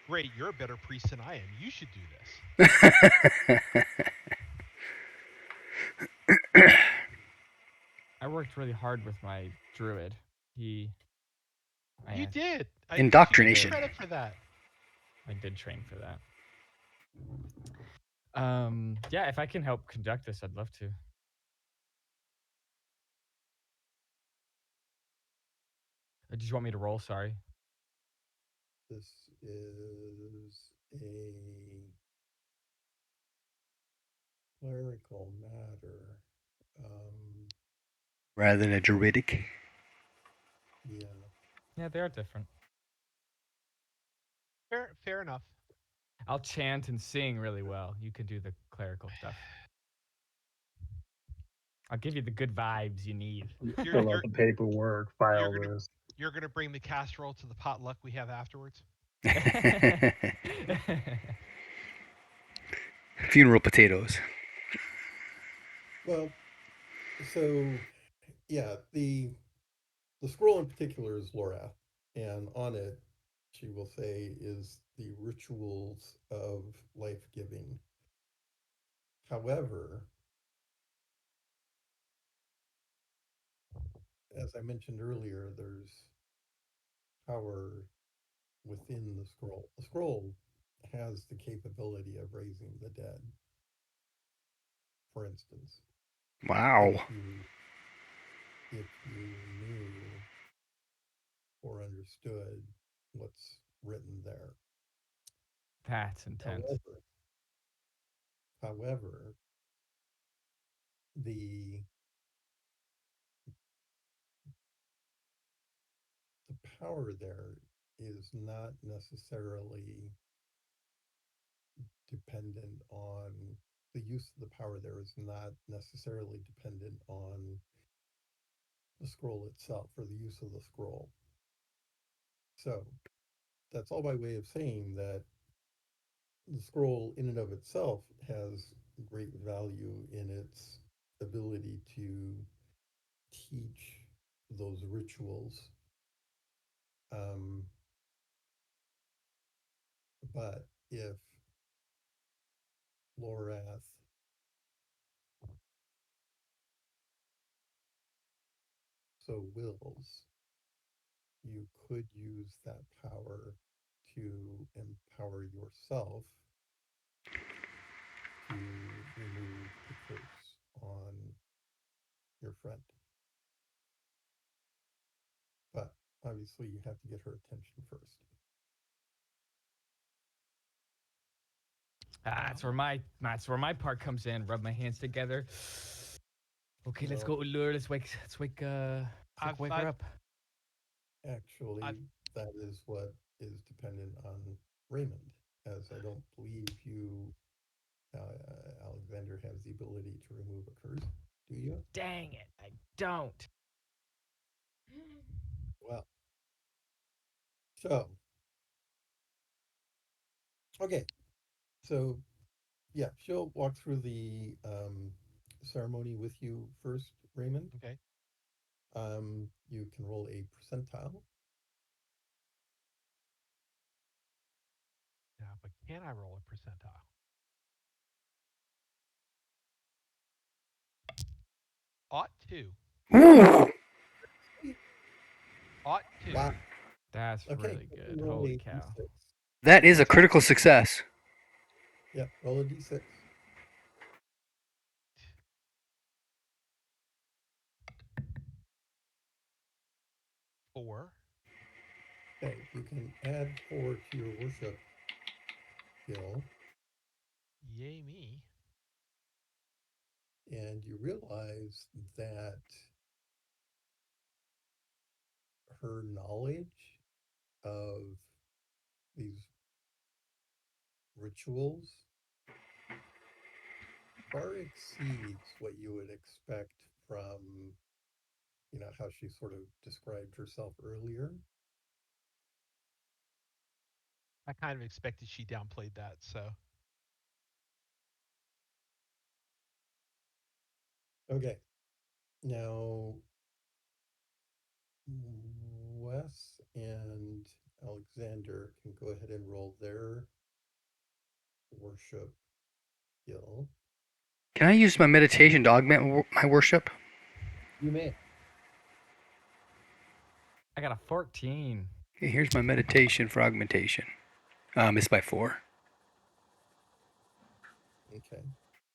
Great, you're a better priest than I am. You should do this. I worked really hard with my druid. He, You I, did. You should I give me did. Indoctrination. credit for that. I did train for that. Yeah, if I can help conduct this, I'd love to. Did you want me to roll? Sorry. This is a clerical matter. Um, Rather than a druidic. yeah. Yeah, they are different. Fair enough. I'll chant and sing really well. You can do the clerical stuff. I'll give you the good vibes you need. You're Fill out you're the paperwork, you're file gonna this. you're gonna bring the casserole to the potluck we have afterwards. Funeral potatoes. Well, so yeah, the scroll in particular is Lorath, and on it, she will say, is the rituals of life giving. However, as I mentioned earlier, there's power within the scroll. The scroll has the capability of raising the dead, for instance, if Wow. you knew or understood what's written there. That's intense. However, however, the the power there is not necessarily dependent on the use of the power there is not necessarily dependent on the scroll itself or the use of the scroll. So that's all by way of saying that the scroll in and of itself has great value in its ability to teach those rituals. Um, but if Lorath so wills, you could use that power to empower yourself to remove the curse on your friend. But obviously, you have to get her attention first. Well, That's where my part comes in. Rub my hands together. Okay, let's Well, go, Ulur. Let's wake her I've up. I've actually, that is what is dependent on Raymond, as I don't believe Alexander, has the ability to remove a curse. Do you? Dang it, I don't. Well, so, okay. So, yeah, she'll walk through the ceremony with you first, Raymond. okay. You can roll a percentile. Yeah, but can I roll a percentile? Ought to. Ooh, Ought to. Wow. That's Okay, really go ahead good. and roll Holy a cow. d6. that is a critical success. Yeah, roll a d6. 4. Okay, you can add 4 to your worship skill, Yay me. and you realize that her knowledge of these rituals far exceeds what you would expect from, how she sort of described herself earlier. I kind of expected she downplayed that, so Okay, now Wes and Alexander can go ahead and roll their worship skill. Can I use my meditation to augment my worship? You may. I got a 14. Okay, here's my meditation for augmentation. It's by 4 Okay.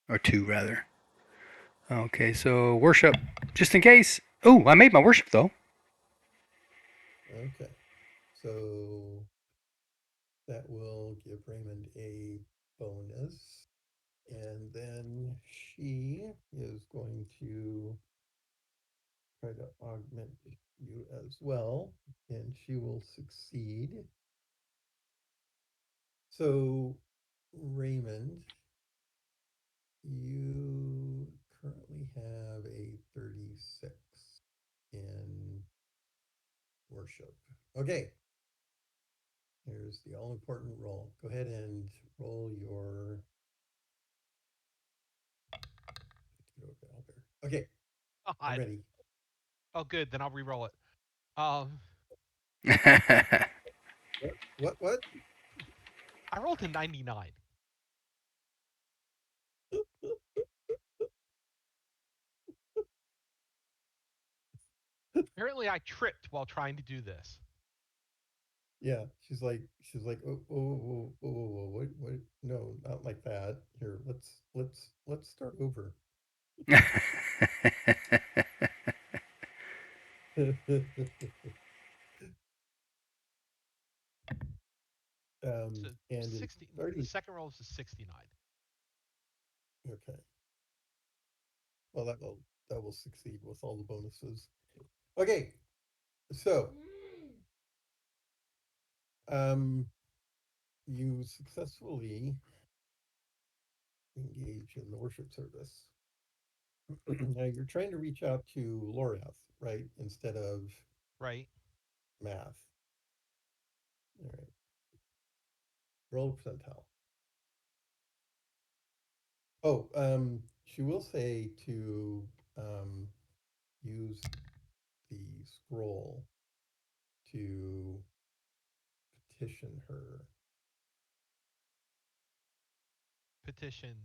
or 2 rather. Okay, so worship, just in case. Oh, I made my worship though. Okay. So that will give Raymond a bonus. And then she is going to try to augment you as well. And she will succeed. So, Raymond, you currently have a 36 in worship. Okay, here's the all important roll. Go ahead and roll your. Okay, I'm God. ready. Oh, good. Then I'll re-roll it. 10. What? I rolled a 99. Apparently, I tripped while trying to do this. Yeah, she's like, oh, what? No, not like that. Here, let's start over. So And in 60. The starting, second roll is a 69. okay, well that will succeed with all the bonuses. Okay, so um, you successfully engage in the worship service. Now you're trying to reach out to Lorath, right? Instead of Right. math. All right. Roll a percentile. Oh, she will say to um, use the scroll to petition her. Petition.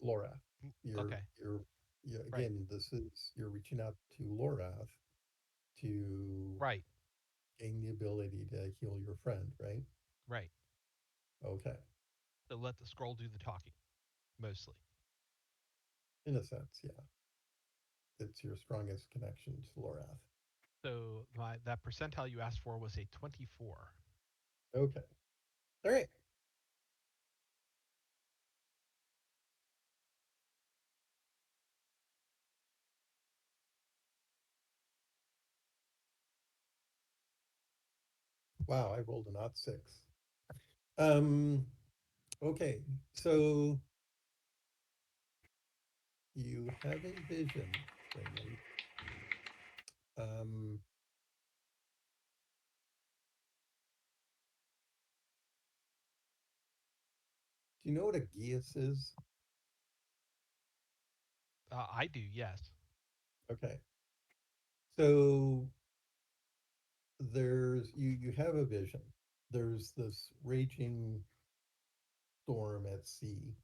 Laura. You're Okay. you're yeah, Right. again, this is you're reaching out to Lorath to Right. gain the ability to heal your friend, right? Right. Okay. So let the scroll do the talking, mostly. In a sense, yeah. It's your strongest connection to Lorath. So that percentile you asked for was a 24. Okay. All right. Wow, I rolled an odd six. Um, okay. So you have a vision, Raymond. Um, do you know what a geas is? I do, yes. Okay. So you have a vision. There's this raging storm at sea,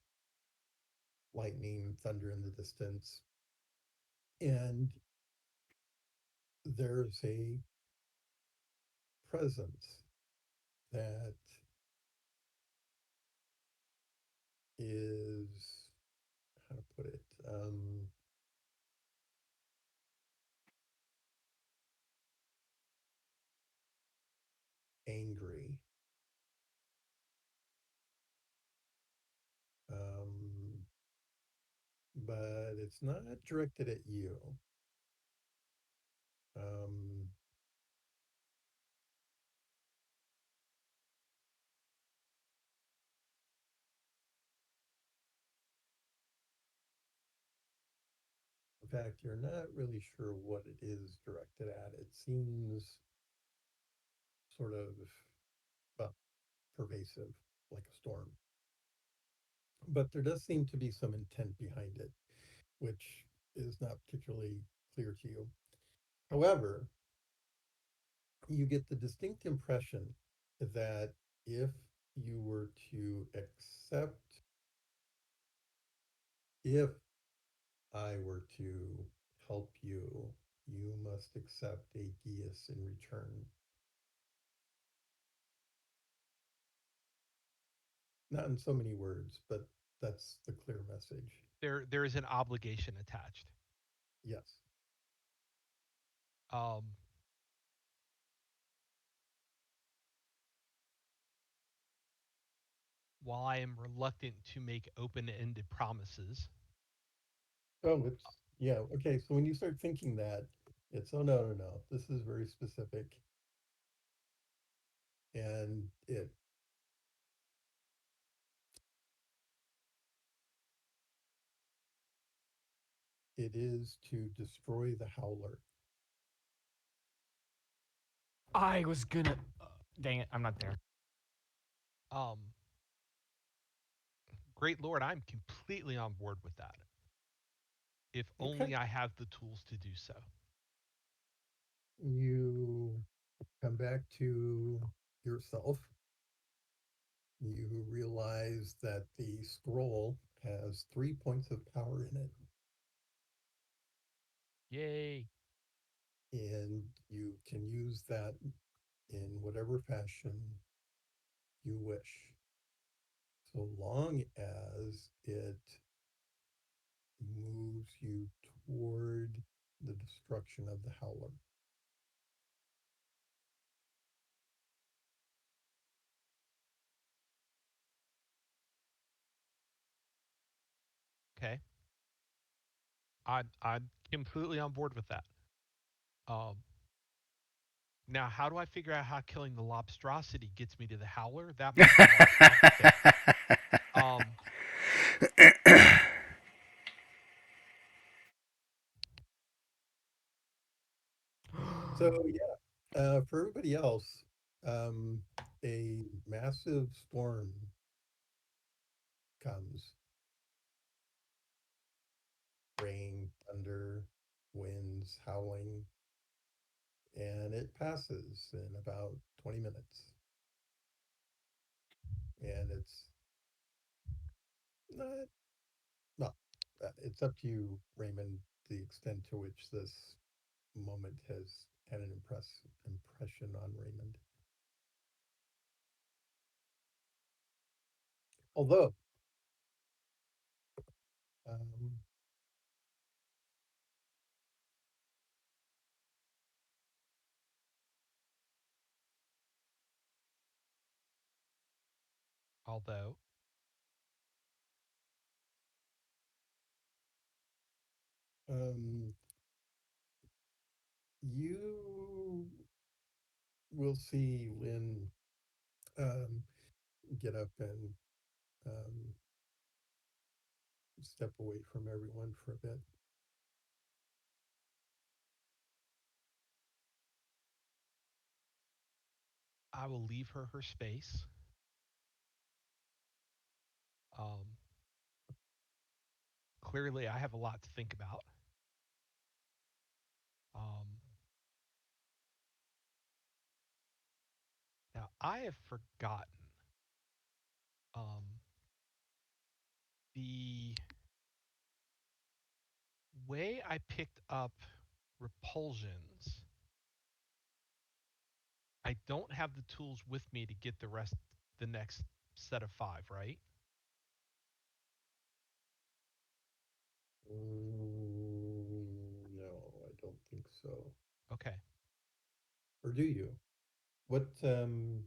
lightning, thunder in the distance, and there's a presence that is, how to put it, angry. Um, but it's not directed at you. Um, in fact, you're not really sure what it is directed at. It seems sort of, well, pervasive, like a storm. But there does seem to be some intent behind it, which is not particularly clear to you. However, you get the distinct impression that if you were to accept, if I were to help you, you must accept a geas in return. Not in so many words, but that's the clear message. There is an obligation attached. Yes. Um, while I am reluctant to make open-ended promises, Oh, it's, yeah. Okay. So when you start thinking that, it's, oh, no, no, no. This is very specific. And it is to destroy the Howler. I was gonna. Dang it, I'm not there. um, great lord, I'm completely on board with that. If Okay. only I have the tools to do so. You come back to yourself. You realize that the scroll has 3 points of power in it. Yay. and you can use that in whatever fashion you wish, so long as it moves you toward the destruction of the howler. Okay. I'm completely on board with that. Um, Now, how do I figure out how killing the lobstrosity gets me to the howler? That might be hard. I have to think. Um, So yeah, for everybody else, a massive storm comes, rain, thunder, winds, howling, and it passes in about 20 minutes. And it's not, well, it's up to you, Raymond, the extent to which this moment has had an impression on Raymond. Although, um, although, um, you will see Lynn um, get up and um, step away from everyone for a bit. I will leave her her space. Um, Clearly, I have a lot to think about. Um, Now, I have forgotten um, the way I picked up repulsions. I don't have the tools with me to get the next set of five, right? No, I don't think so. Okay. Or do you? What? I'm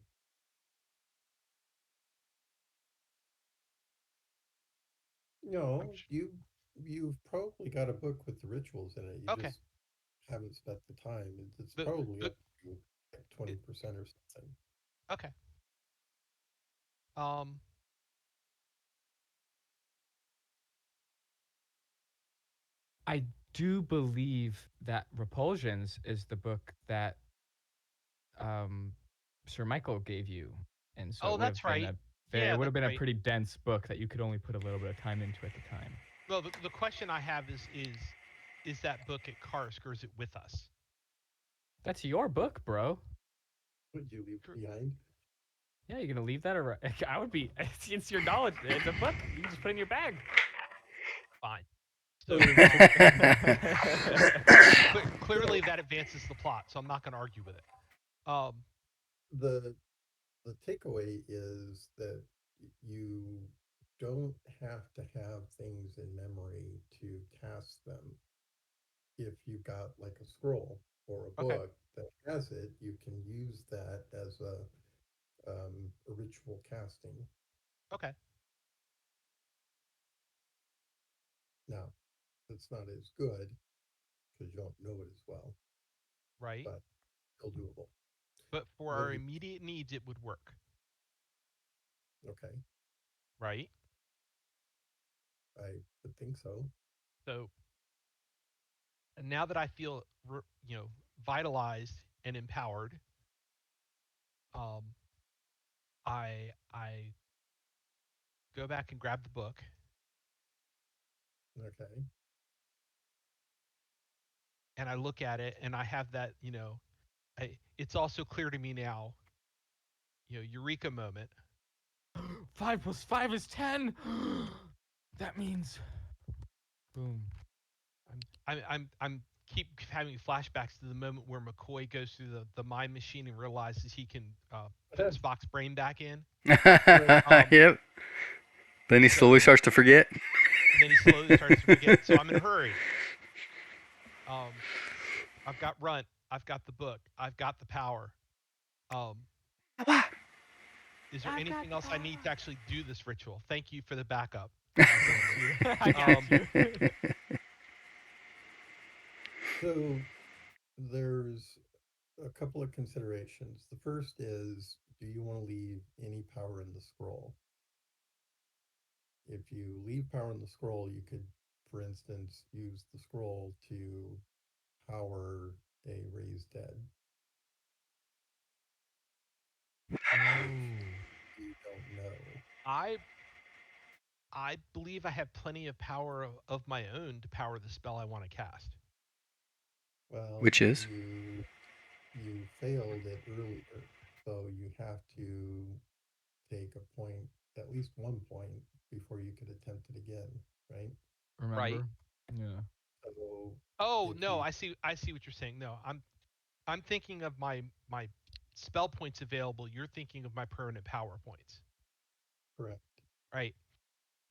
No, you've probably got a book with the rituals in it. You okay. just haven't spent the time. It's The probably the up to like it, 20% or something. okay. Um, I do believe that Repulsions is the book that um, Sir Michael gave you, and so it oh, would have that's been right. a Yeah, it would have that's been a right. pretty dense book that you could only put a little bit of time into at the time. Well, the question I have is that book at Karsk or is it with us? That's your book, bro. Would you leave True. behind? Yeah, you're gonna leave that around. I would be. It's your knowledge. It's a book. You can just put it in your bag. Fine. So, So clearly that advances the plot, so I'm not going to argue with it. Um, the the takeaway is that you don't have to have things in memory to cast them. If you've got like a scroll or a okay. book that has it, you can use that as a ritual casting. Okay. Now, it's not as good because you don't know it as well, Right. but still doable. But for What our do you? immediate needs, it would work. Okay, Right. I would think so. So now that I feel, vitalized and empowered, um, I go back and grab the book Okay, and I look at it and I have that, it's also clear to me now, eureka moment. 5 + 5 is 10. That means boom. I'm keep having flashbacks to the moment where McCoy goes through the mind machine and realizes he can put Ahead. Spock's brain back in. Right. Yep. Then he slowly So starts to forget. and then he slowly starts to forget. So I'm in a hurry. Um, I've got Runt. I've got the book. I've got the power. Um, is there I've got anything the else I power. need to actually do this ritual? Thank you for the backup, Thank Alexander. you. I got Um, you. So there's a couple of considerations. The first is, do you want to leave any power in the scroll? If you leave power in the scroll, you could, for instance, use the scroll to power a raised dead. If Oh. you don't know, I I believe I have plenty of power of my own to power the spell I want to cast. well, Which is? you failed it earlier, so you have to take a point, at least 1 point, before you could attempt it again, right? Right? Remember? Yeah. So Oh if no, you I see what you're saying. No, I'm thinking of my spell points available. You're thinking of my permanent power points. correct, Right.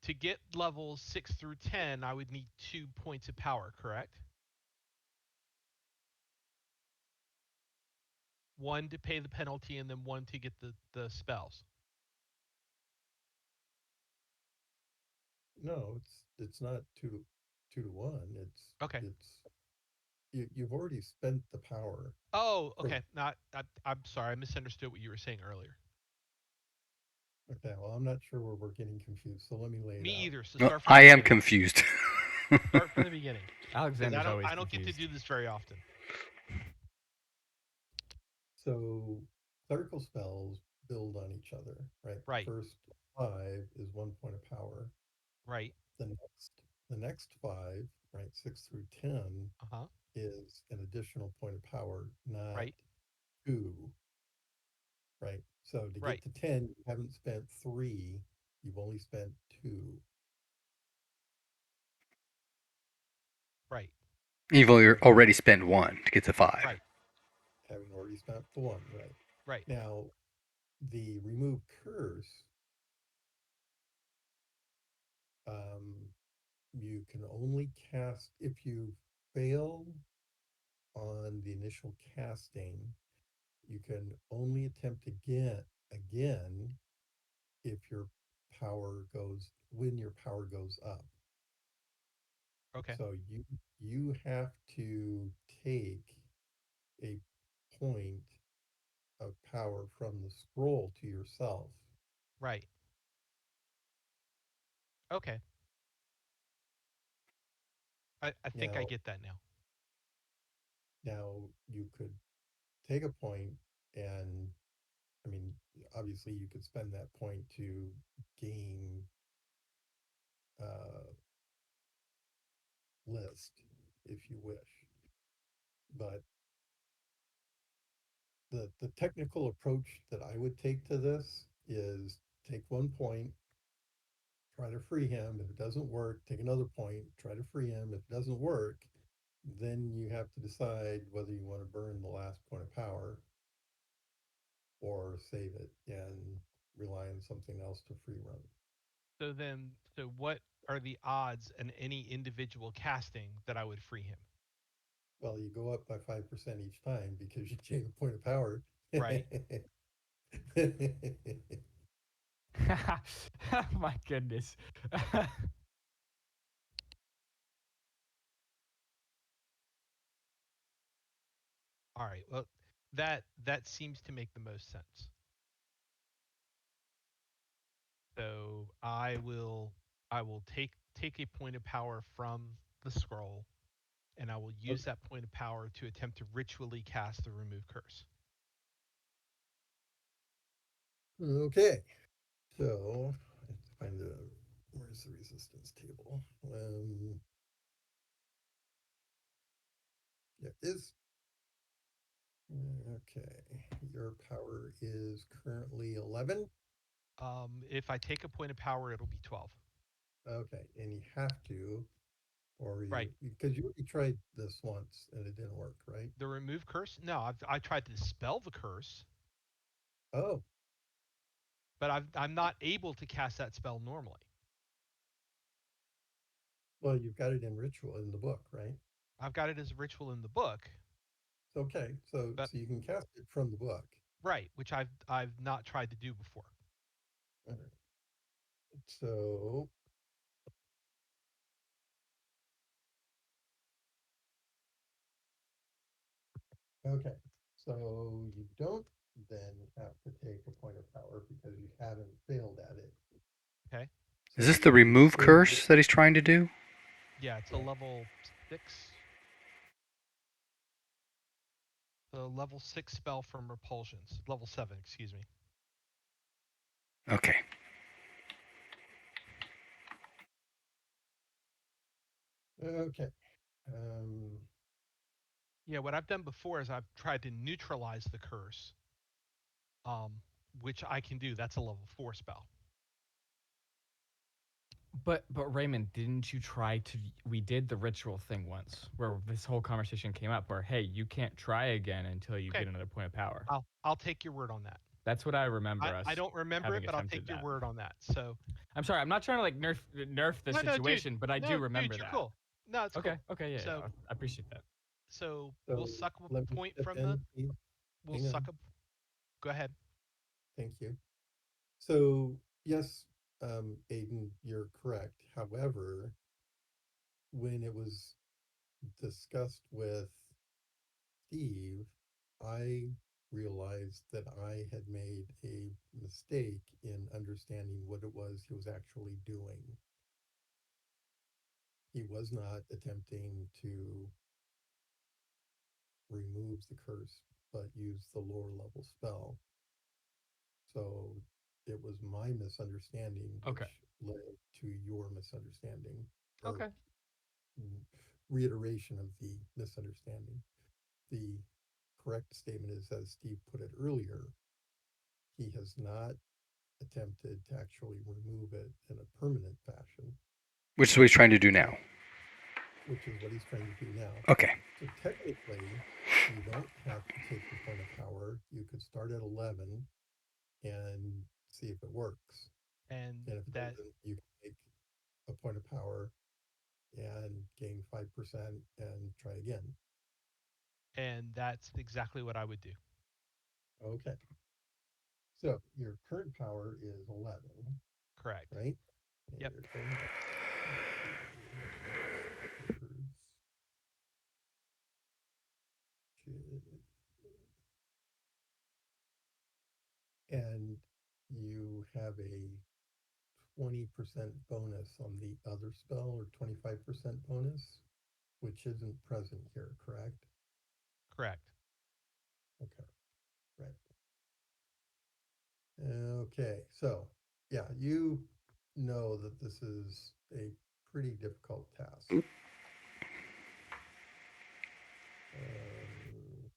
To get levels 6 through 10, I would need 2 points of power, correct? One to pay the penalty and then one to get the spells. no, it's not 2 to 1. Okay. It's you've already spent the power Oh, for. okay. Not I'm sorry. I misunderstood what you were saying earlier. Okay, well, I'm not sure where we're getting confused, so let me lay it Me out. either. So Well, start from I the am beginning. confused. Start from the beginning because Alexander's always I don't get to confused. do this very often. So clerical spells build on each other, right? The Right. first five is 1 point of power. Right. The next five, right, 6 through 10, Uh-huh. is an additional point of power, not Right. two, right? So to get Right. to 10, you haven't spent three, you've only spent two. Right. You've Okay, already spent one to get to five. Right. having already spent the one, right? Right. Now, the remove curse, um, you can only cast if you fail on the initial casting. You can only attempt again if your power goes when your power goes up. Okay. So you have to take a point of power from the scroll to yourself. Right. Okay. I think I Now get that now. now you could take a point and I mean obviously you could spend that point to gain uh, list if you wish. But the technical approach that I would take to this is take 1 point, try to free him. If it doesn't work, take another point, try to free him. If it doesn't work, then you have to decide whether you want to burn the last point of power or save it and rely on something else to free run. So what are the odds in any individual casting that I would free him? Well, you go up by 5% each time because you gain a point of power. Right. My goodness. All right. Well, that seems to make the most sense. So I will take a point of power from the scroll, and I will use that point of power to attempt to ritually cast the remove curse. Okay, so I have to find the where's the resistance table? Yeah, is okay. Your power is currently 11. If I take a point of power, it'll be 12. Okay, and you have to or Right. because you already tried this once and it didn't work, right? The remove curse? No, I tried to dispel the curse, Oh, but I'm not able to cast that spell normally. well, you've got it in ritual in the book, right? I've got it as a ritual in the book, Okay, so but you can cast it from the book. right, which I've not tried to do before. All right. So okay, so you don't then have to take a point of power because you haven't failed at it. Okay. Is So this the you remove still curse that he's trying to do? Yeah, it's a yeah. level 6. The level 6 spell from repulsions. Level 7, excuse me. Okay. Okay. Um, Yeah, what I've done before is I've tried to neutralize the curse, um, which I can do. That's a level 4 spell. But Raymond, didn't you try to? We did the ritual thing once, where this whole conversation came up, where hey, you can't try again until you Okay, get another point of power. I'll take your word on that. That's what I remember I us don't remember having it, but I'll attempted take your that. word on that. So I'm sorry, I'm not trying to like nerf the no, dude, situation, but I do no, dude, remember you're that. cool. No, it's Okay, cool. okay, yeah, So I appreciate that. we'll so suck up let a me point step from the. in, please. We'll Hang on. suck up. Go ahead. Thank you. So yes, Aiden, you're correct. However, when it was discussed with Steve, I realized that I had made a mistake in understanding what it was he was actually doing. He was not attempting to remove the curse, but use the lower level spell. So it was my misunderstanding, Okay, which led to your misunderstanding or okay, reiteration of the misunderstanding. The correct statement is, as Steve put it earlier, he has not attempted to actually remove it in a permanent fashion, Which is what he's trying to do now. and which is what he's trying to do now. Okay. So technically, you don't have to take the point of power. You could start at 11 and see if it works. And And if it that doesn't, you can take a point of power and gain 5% and try again. that's exactly what I would do. Okay. So your current power is 11, Correct. right? And Yep. you're going back. Let's see what it is. And you have a 20% bonus on the other spell or 25% bonus, which isn't present here, correct? Correct. Okay, right. Okay, so yeah, you know that this is a pretty difficult task. Um,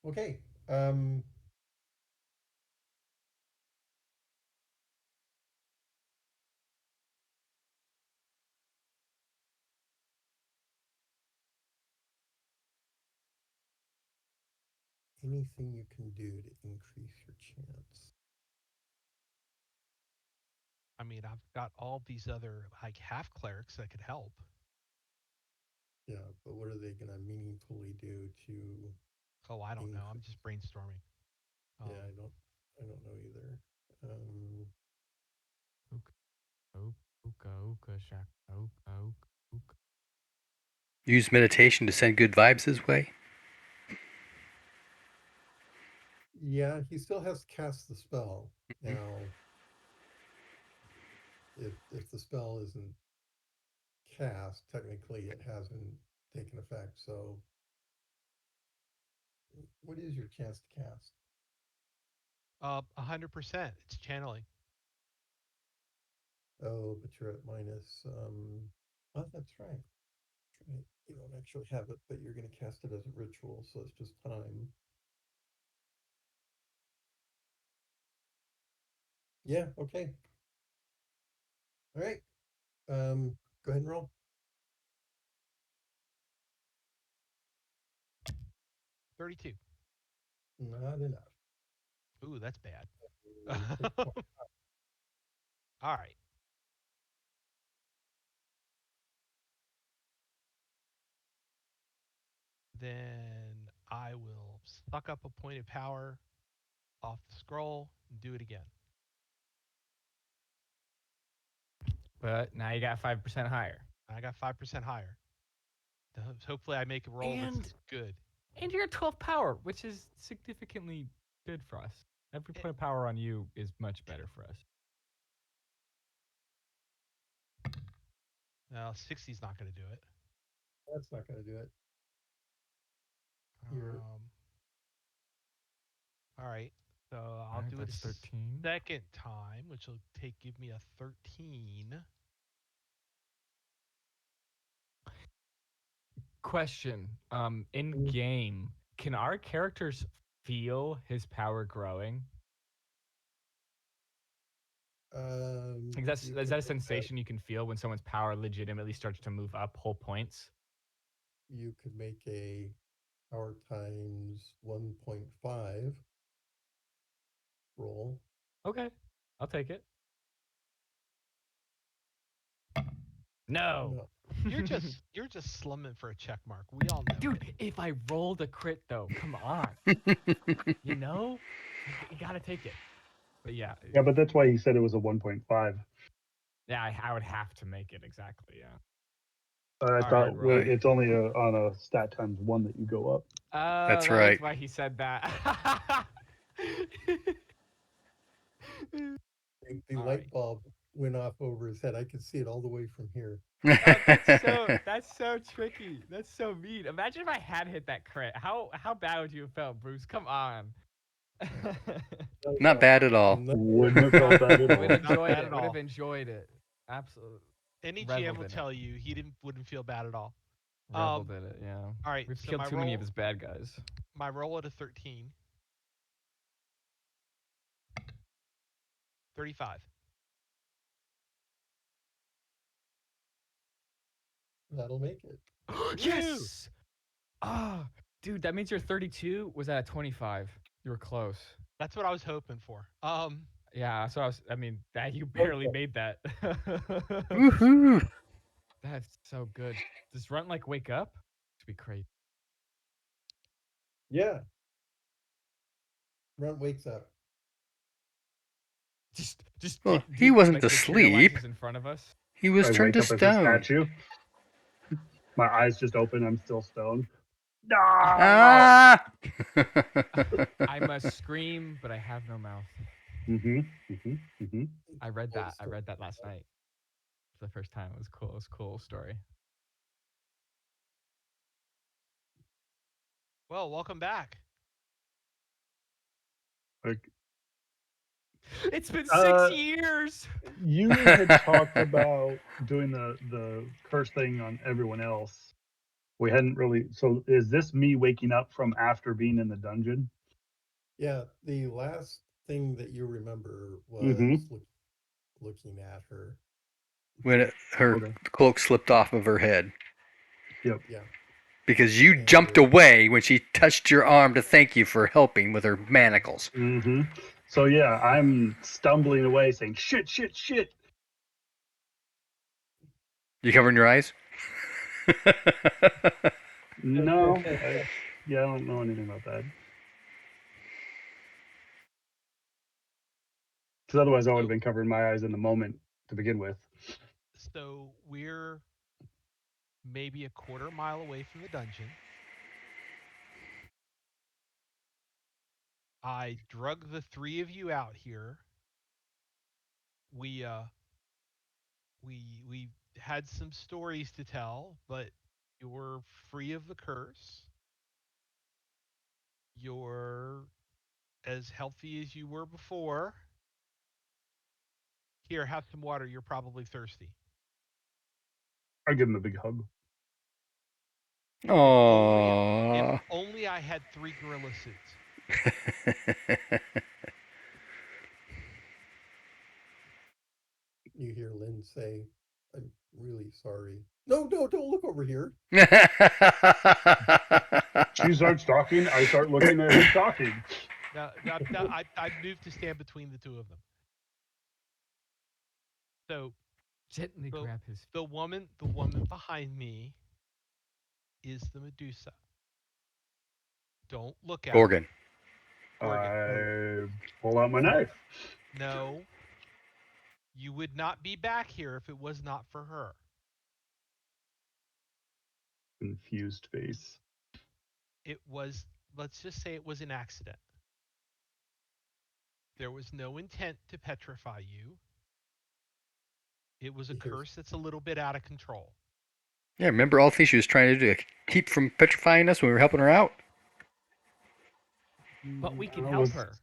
okay, anything you can do to increase your chance. I mean, I've got all these other like half clerics that could help. Yeah, but what are they going to meaningfully do to Oh, I don't know. I'm increase? just brainstorming. Yeah, Um, I don't know either. Um, Ooka ooka shaka ooka ooka ooka. Use meditation to send good vibes his way. yeah, he still has to cast the spell. Mhm. Now, if the spell isn't cast, technically it hasn't taken effect. So, what is your chance to cast? 100%. It's channeling. Oh, but you're at minus. Oh, that's right. Right. You don't don't actually have it, but you're going to cast it as a ritual, so it's just time. Yeah, okay. All right. Go ahead and roll. 32. Not enough. Ooh, that's bad. Take All right. Then I will suck up a point of power off the scroll and do it again. But now you got 5% higher. I got 5% higher. Hopefully, I make a roll that's And good. and you're at 12 power, which is significantly good for us. Every It, point of power on you is much better for us. well, 60's not going to do it. That's not going to do it. You're Um, all right. So All I'll right, do it that's a 13. second time, which will give me a 13. Question. In game, can our characters feel his power growing? Like you is could that a make that. sensation you can feel when someone's power legitimately starts to move up whole points? You could make a power times 1.5 roll. Okay, I'll take it. No. No, You're just slumming for a check mark. We all know Dude, it. if I rolled a crit though, come on. You know? You gotta take it. But yeah, Yeah, but that's why he said it was a 1.5. yeah, I would have to make it exactly, yeah. I All right. thought right. it's only on a stat times 1 that you go up. Oh, That's that is right. why he said that. the All light right. bulb went off over his head. I could see it all the way from here. Oh, that's so tricky. That's so mean. Imagine if I had hit that crit. How bad would you have felt, Bruce? Come on. No, Not no, bad at all. no, Wouldn't have felt bad at Would all. Not enjoyed bad it. at Would have all. enjoyed it. Absolutely. Any GM Reveled will in it. tell you he wouldn't feel bad at all. Reveled in it, yeah. All right. We've So killed too many of his bad guys. my roll at a 13. 35. that'll make it. Woo! Yes! Ah, dude, that means you're 32 was at 25. You were close. That's what I was hoping for. Yeah, so I mean, that you barely Okay. made that. Woohoo! That's so good. Does Runt like wake up? To be crazy. Yeah. Runt wakes up. Just Well, he dude wasn't like asleep. materializes in front of us. He was I turned wake to up as a stone. statue. My eyes just open. I'm still stoned. No! Ah! I must scream, but I have no mouth. Mm-hmm. Mm-hmm. Mm-hmm. I read Old that. I story. read that last night for the first time. It was cool. It was a cool story. well, welcome back. Like, It's been uh, 6 years. you had talked about doing the curse thing on everyone else. We hadn't really. So, is this me waking up from after being in the dungeon? Yeah, the last thing that you remember Mm-hmm. was looking at her. when her Okay. cloak slipped off of her head. Yep. Yeah, Because you and jumped away when she touched your arm to thank you for helping with her manacles. Mm-hmm. So yeah, I'm stumbling away, saying "shit, shit, shit." You covering your eyes? No, yeah, I don't know anything about that. Because otherwise, I would have So, been covering my eyes in the moment to begin with. so we're maybe a quarter mile away from the dungeon. I drug the three of you out here. We uh we had some stories to tell, but you're free of the curse. You're as healthy as you were before. Here, have some water. You're probably thirsty. I give him a big hug. If Oh. only I had 3 gorilla suits. You hear Lynn say, I'm really sorry. No, no, don't look over here. She starts talking. I start looking at who's talking. Now I moved to stand between the two of them. So Gently the grab his. the woman behind me is the Medusa. Don't look at her. Gorgon. Gorgon. Oh, I pull out my oh, knife. No, you would not be back here if it was not for her. Confused face. It was, let's just say it was an accident. There was no intent to petrify you. It was a he hears, curse that's a little bit out of control. Yeah, remember all the things she was trying to do to keep from petrifying us when we were helping her out? But we can I help was. her.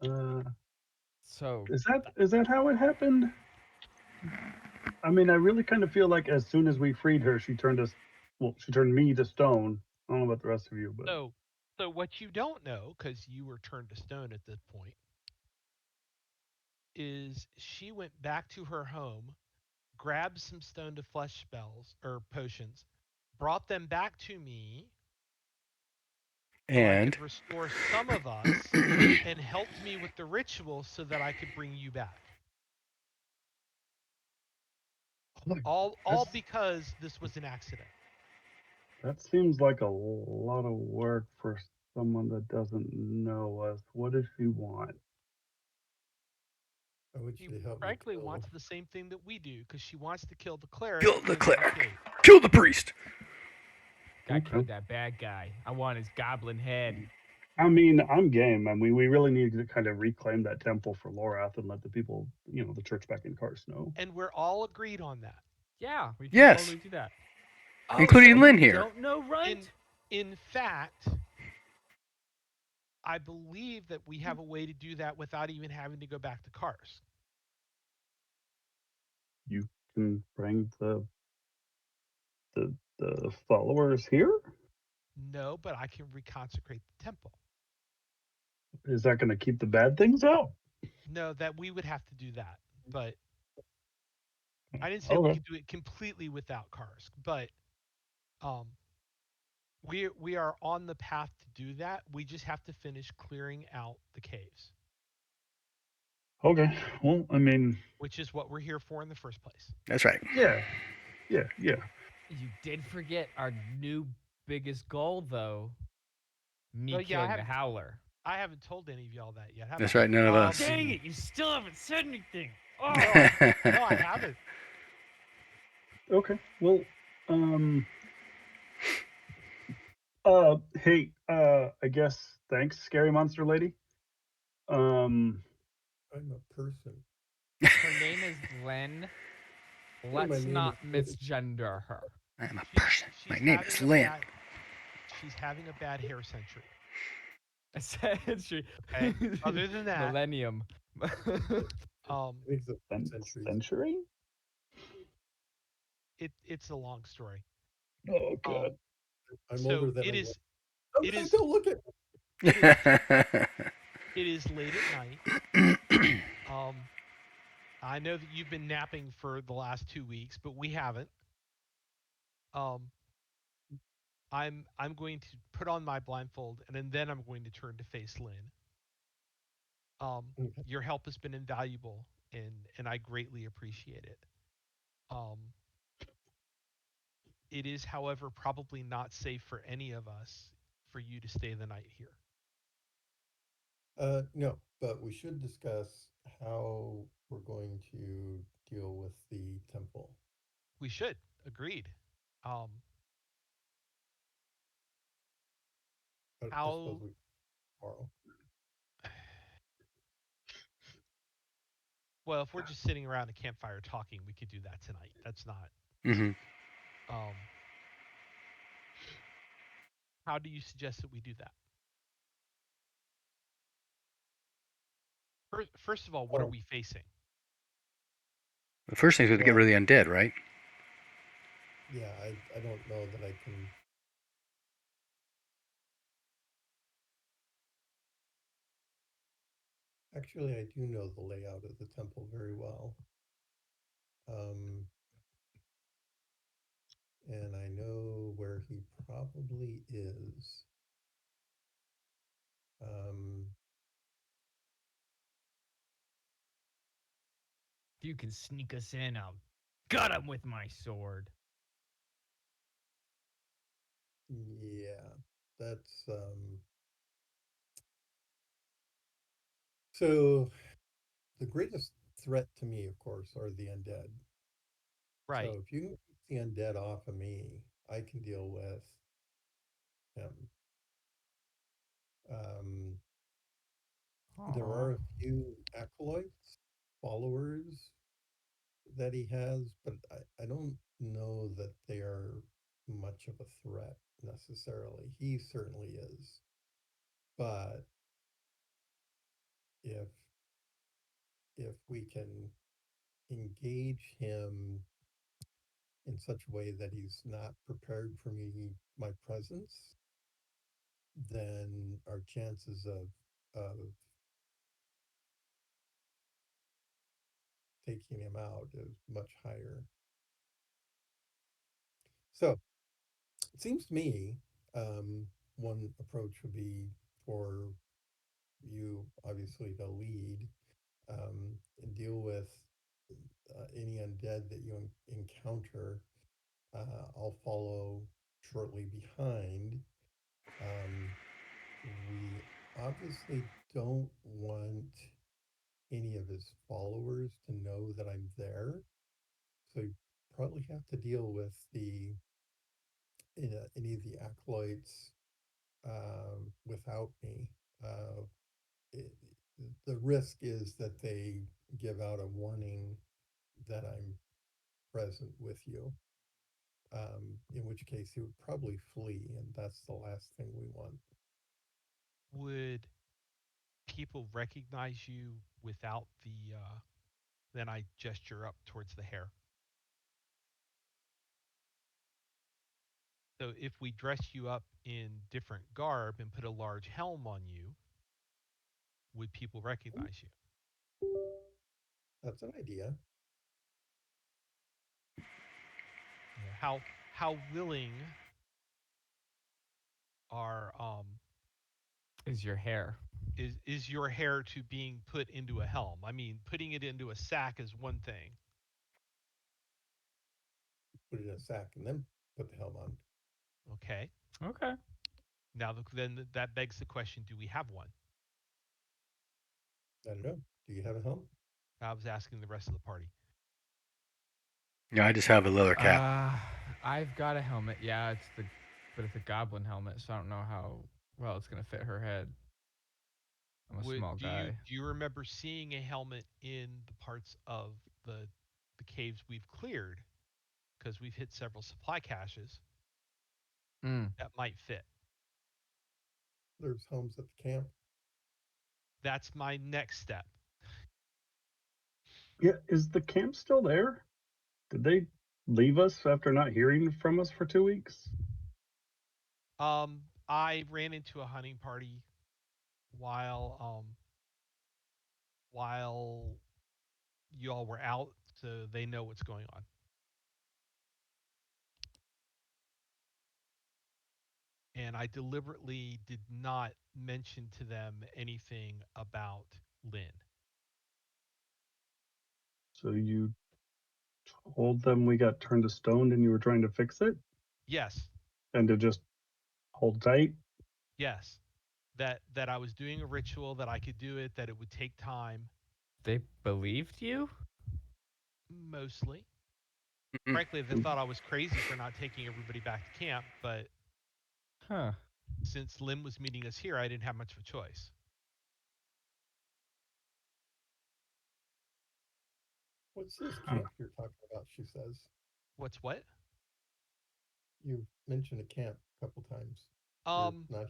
Uh, So is that how it happened? I mean, I really kind of feel like as soon as we freed her, she turned us. Well, she turned me to stone. I don't know about the rest of you, but So, so what you don't know, because you were turned to stone at this point, is she went back to her home, grabbed some stone to flesh spells or potions, brought them back to me so I And could restore some of us, and helped me with the ritual so that I could bring you back. All that's because this was an accident. that seems like a lot of work for someone that doesn't know us. What does she want? I want She you to help me frankly kill. wants the same thing that we do because she wants to kill the cleric kill that the lives in the cleric. cave. Kill the priest. I Okay. killed that bad guy. I want his goblin head. I mean, I'm game. I mean, we really need to kind of reclaim that temple for Lorath and let the people, the church back in Kars know. And we're all agreed on that. Yeah, we can Yes, totally do that. Oh, so including you Lynn here. don't know In Runt? in fact, I believe that we have a way to do that without even having to go back to Kars. You can bring the followers here. No, but I can reconsecrate the temple. Is that going to keep the bad things out? No, that we would have to do that. But I didn't say we Okay. could do it completely without Kars. But um, we are on the path to do that. We just have to finish clearing out the caves, Okay. Well, I mean, which is what we're here for in the first place. That's right. yeah, yeah. You did forget our new biggest goal, though. Me Well, yeah, killing the Howler. I haven't told any of y'all that yet, have That's I? right. None of us. Dang it! You still haven't said anything. Oh, No, I haven't. Okay. Well, um, hey, I guess thanks, scary monster lady. Um, I'm a person. her name is Len. Yeah, my Let's name not is Lynn. misgender her. I'm a She's person. My she's name having is a Lynn. bad she's having a bad hair century. I said she. Okay. Other than that, Millennium. um, I think it's a centuries. century. it's a long story. Oh Um, God. I'm older so than it I was. is it Okay, is don't look at me. it is it is late at night. Um, I know that you've been napping for the last 2 weeks, but we haven't. Um, I'm going to put on my blindfold, and then I'm going to turn to face Lynn. Um, Okay. your help has been invaluable, and I greatly appreciate it. Um, it is, however, probably not safe for any of us for you to stay the night here. No, but we should discuss how we're going to deal with the temple. We should. Agreed. Um, I suppose how? we tomorrow. Well, if we're just sitting around a campfire talking, we could do that tonight. That's not. hmm Um, how do you suggest that we do that? First of all, what are Oh, we facing? The first thing is we have to get well, rid of the undead, right? yeah, I don't know that I can. Actually, I do know the layout of the temple very well. Um, and I know where he probably is. Um, If you can sneak us in, I'll gut him with my sword. yeah, that's so the greatest threat to me, of course, are the undead. Right. So if you can keep the undead off of me, I can deal with him. Um, there Aw. are a few acolytes, followers that he has, but I don't know that they are much of a threat necessarily. He certainly is. But if we can engage him in such a way that he's not prepared for my presence, then our chances of taking him out is much higher. So it seems to me one approach would be for you obviously to lead and deal with any undead that you encounter. I'll follow shortly behind. Um, we obviously don't want any of his followers to know that I'm there. So you probably have to deal with any of the acolytes without me. Uh, it, the risk is that they give out a warning that I'm present with you, in which case he would probably flee, and that's the last thing we want. Would people recognize you without the then I gesture up towards the hair. So if we dress you up in different garb and put a large helm on you, would people recognize you? That's an idea. Yeah. How willing are Is your hair? is your hair to being put into a helm? I mean, putting it into a sack is one thing. Put it in a sack and then put the helm on. Okay. Okay. Now then that begs the question: do we have one? I don't know. Do you have a helm? I was asking the rest of the party. Yeah, I just have a leather cap. Uh, I've got a helmet. Yeah, but it's a goblin helmet, so I don't know how well it's gonna fit her head. I'm a Would small do you guy. do you remember seeing a helmet in the parts of the caves we've cleared? Because we've hit several supply caches Mm. that might fit. There's helms at the camp. That's my next step. Yeah, is the camp still there? Did they leave us after not hearing from us for 2 weeks? I ran into a hunting party while while y'all were out, so they know what's going on. And I deliberately did not mention to them anything about Lynn. So you told them we got turned to stone and you were trying to fix it Yes, and to just hold tight? yes, that I was doing a ritual, that I could do it, that it would take time, They believed you? mostly. Mm. Frankly, they thought I was crazy for not taking everybody back to camp, but Huh. since Lynn was meeting us here, I didn't have much of a choice. What's this Huh. camp you're talking about? She says. What's what? You've mentioned a camp a couple times. You're Um, not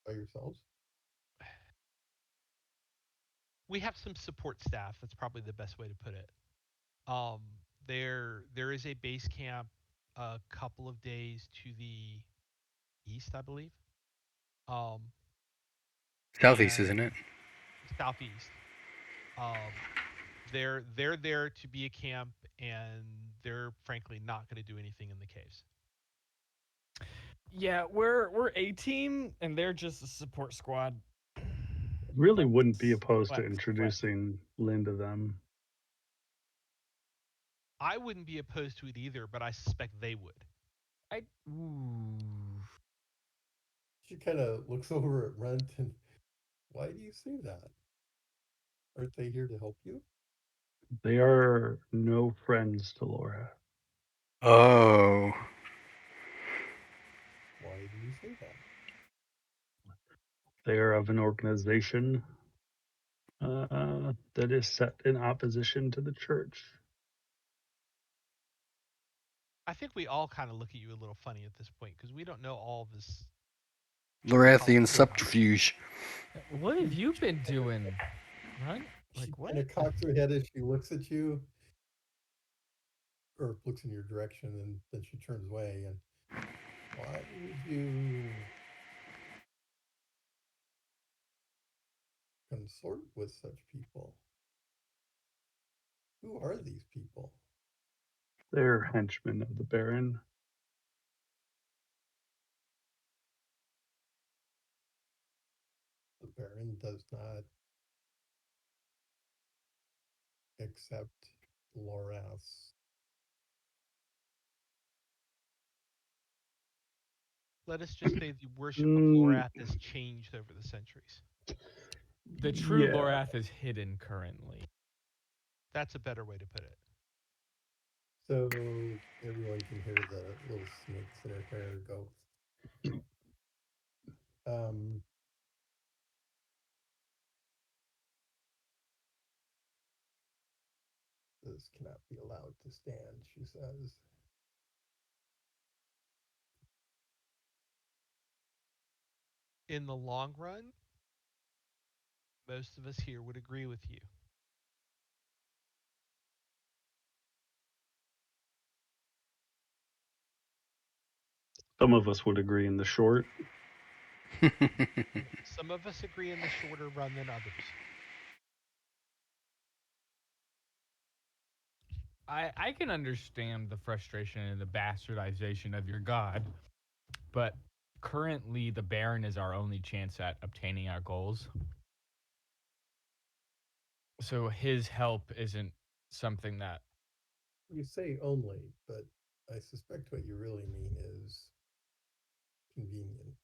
by yourselves? we have some support staff. That's probably the best way to put it. Um, there is a base camp a couple of days to the east, I believe. Um, Southeast, and isn't it? southeast. Um, they're there to be a camp, and they're frankly not going to do anything in the caves. Yeah, we're a team, and they're just a support squad. Really wouldn't be Flex, opposed to flex, flex. introducing Lynn to them. I wouldn't be opposed to it either, but I suspect they would. I ooh. She kind of looks over at Rent and, why do you say that? Aren't they here to help you? They are no friends to Laura. Oh. Why do you say that? They are of an organization that is set in opposition to the church. I think we all kind of look at you a little funny at this point because we don't know all this Lorathian politics. subterfuge. What have you been doing, right? She Like kind what? of cocks her head as she looks at you, or looks in your direction, and then she turns away. And why would you consort with such people? Who are these people? They're henchmen of the Baron. The Baron does not accept Lorath's. Let us just say the worship of Mm, Lorath has changed over the centuries. The true yeah, Lorath is hidden currently. That's a better way to put it. So everyone can hear the little snakes in her hair go. Um, this cannot be allowed to stand, she says. In the long run, most of us here would agree with you. some of us would agree in the short. Some of us agree in the shorter run than others. I can understand the frustration and the bastardization of your god, but currently the Baron is our only chance at obtaining our goals. So his help isn't something that You say only, but I suspect what you really mean is convenient.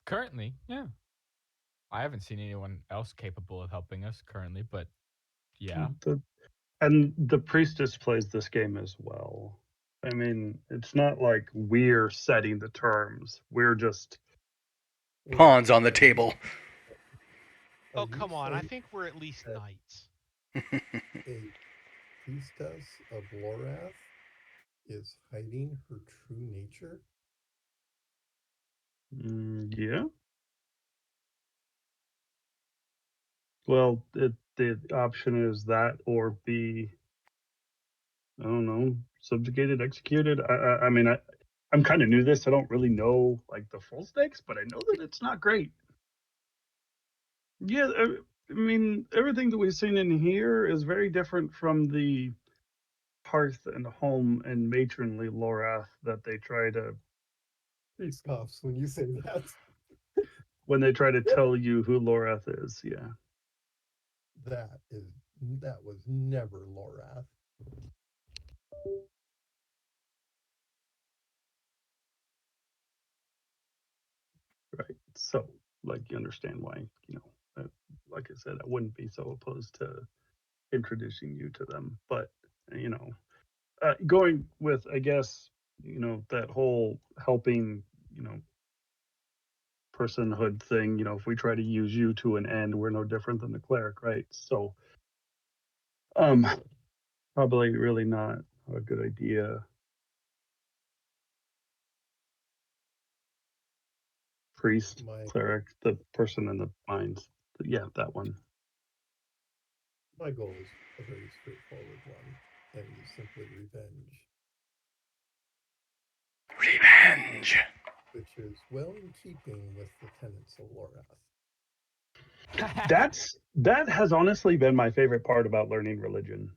currently, yeah. I haven't seen anyone else capable of helping us currently, but yeah. The, and the priestess plays this game as well. I mean, it's not like we're setting the terms. We're just Wait, Pawns on the are you table. Oh, are you come on. I saying think we're at least that knights. a priestess of Lorath is hiding her true nature? yeah. Well, the option is that or be, I don't know, subjugated, executed. I mean, I'm kind of new to this. I don't really know like the full stakes, but I know that it's not great. Yeah, I mean, everything that we've seen in here is very different from the hearth and home and matronly Lorath that they try to He scoffs when you say that. when they try to tell you who Lorath is. Yeah, That is that was never Lorath. right. So, like, you understand why, like I said, I wouldn't be so opposed to introducing you to them. But, you know, going with, I guess, that whole helping, you know, personhood thing, if we try to use you to an end, we're no different than the cleric, right? So, um, probably really not a good idea. Priest, My cleric, the person in the mines. Yeah, that one. my goal is a very straightforward one. and is simply revenge, Revenge. which is well in keeping with the tenets of Lorath. That has honestly been my favorite part about learning religion.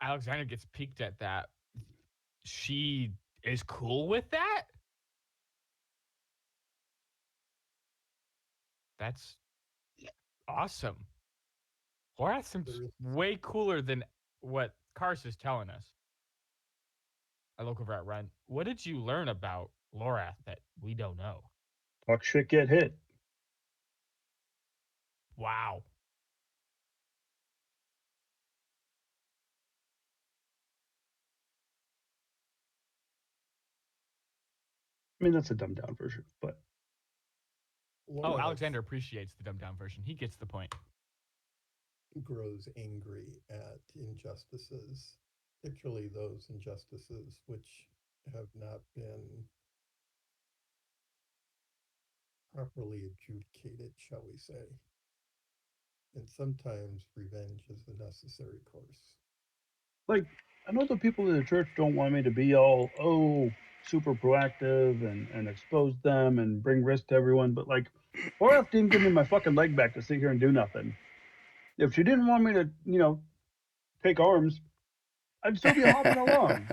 Alexander gets peeked at that. She is cool with that? That's awesome. Lorath seems There is way cooler than what Kars is telling us. I look over at Ren. What did you learn about Lorath that we don't know? Talk shit, get hit. Wow. I mean, that's a dumbed down version, but Oh, Lorath Alexander appreciates the dumbed down version. He gets the point. grows angry at injustices, particularly those injustices which have not been properly adjudicated, shall we say. And sometimes revenge is the necessary course. like I know the people in the church don't want me to be all super proactive and expose them and bring risk to everyone, but like Oreth didn't give me my fucking leg back to sit here and do nothing. If she didn't want me to, take arms, I'd still be hopping along.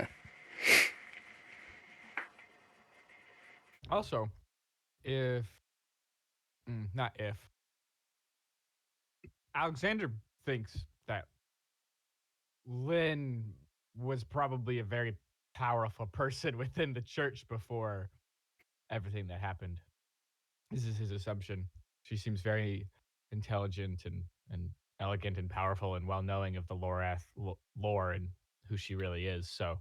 Also, if not if Alexander thinks that Lynn was probably a very powerful person within the church before everything that happened. This is his assumption. She seems very intelligent and elegant and powerful and well knowing of the Lorath lore and who she really is. So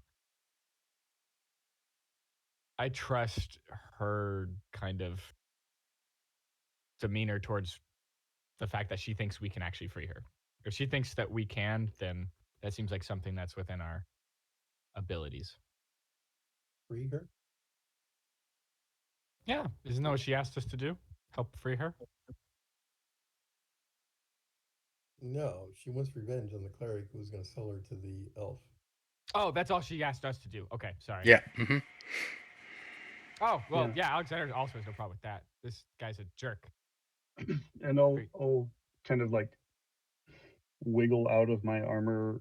I trust her kind of demeanor towards the fact that she thinks we can actually free her. If she thinks that we can, then that seems like something that's within our abilities. Free her? Yeah, isn't that what she asked us to do? Help free her? No, she wants revenge on the cleric who was going to sell her to the elf. Oh, that's all she asked us to do. Okay, sorry. Yeah. Mm-hmm. Oh, well, Yeah, yeah, Alexander also has no problem with that. This guy's a jerk. and I'll Great. I'll kind of like wiggle out of my armor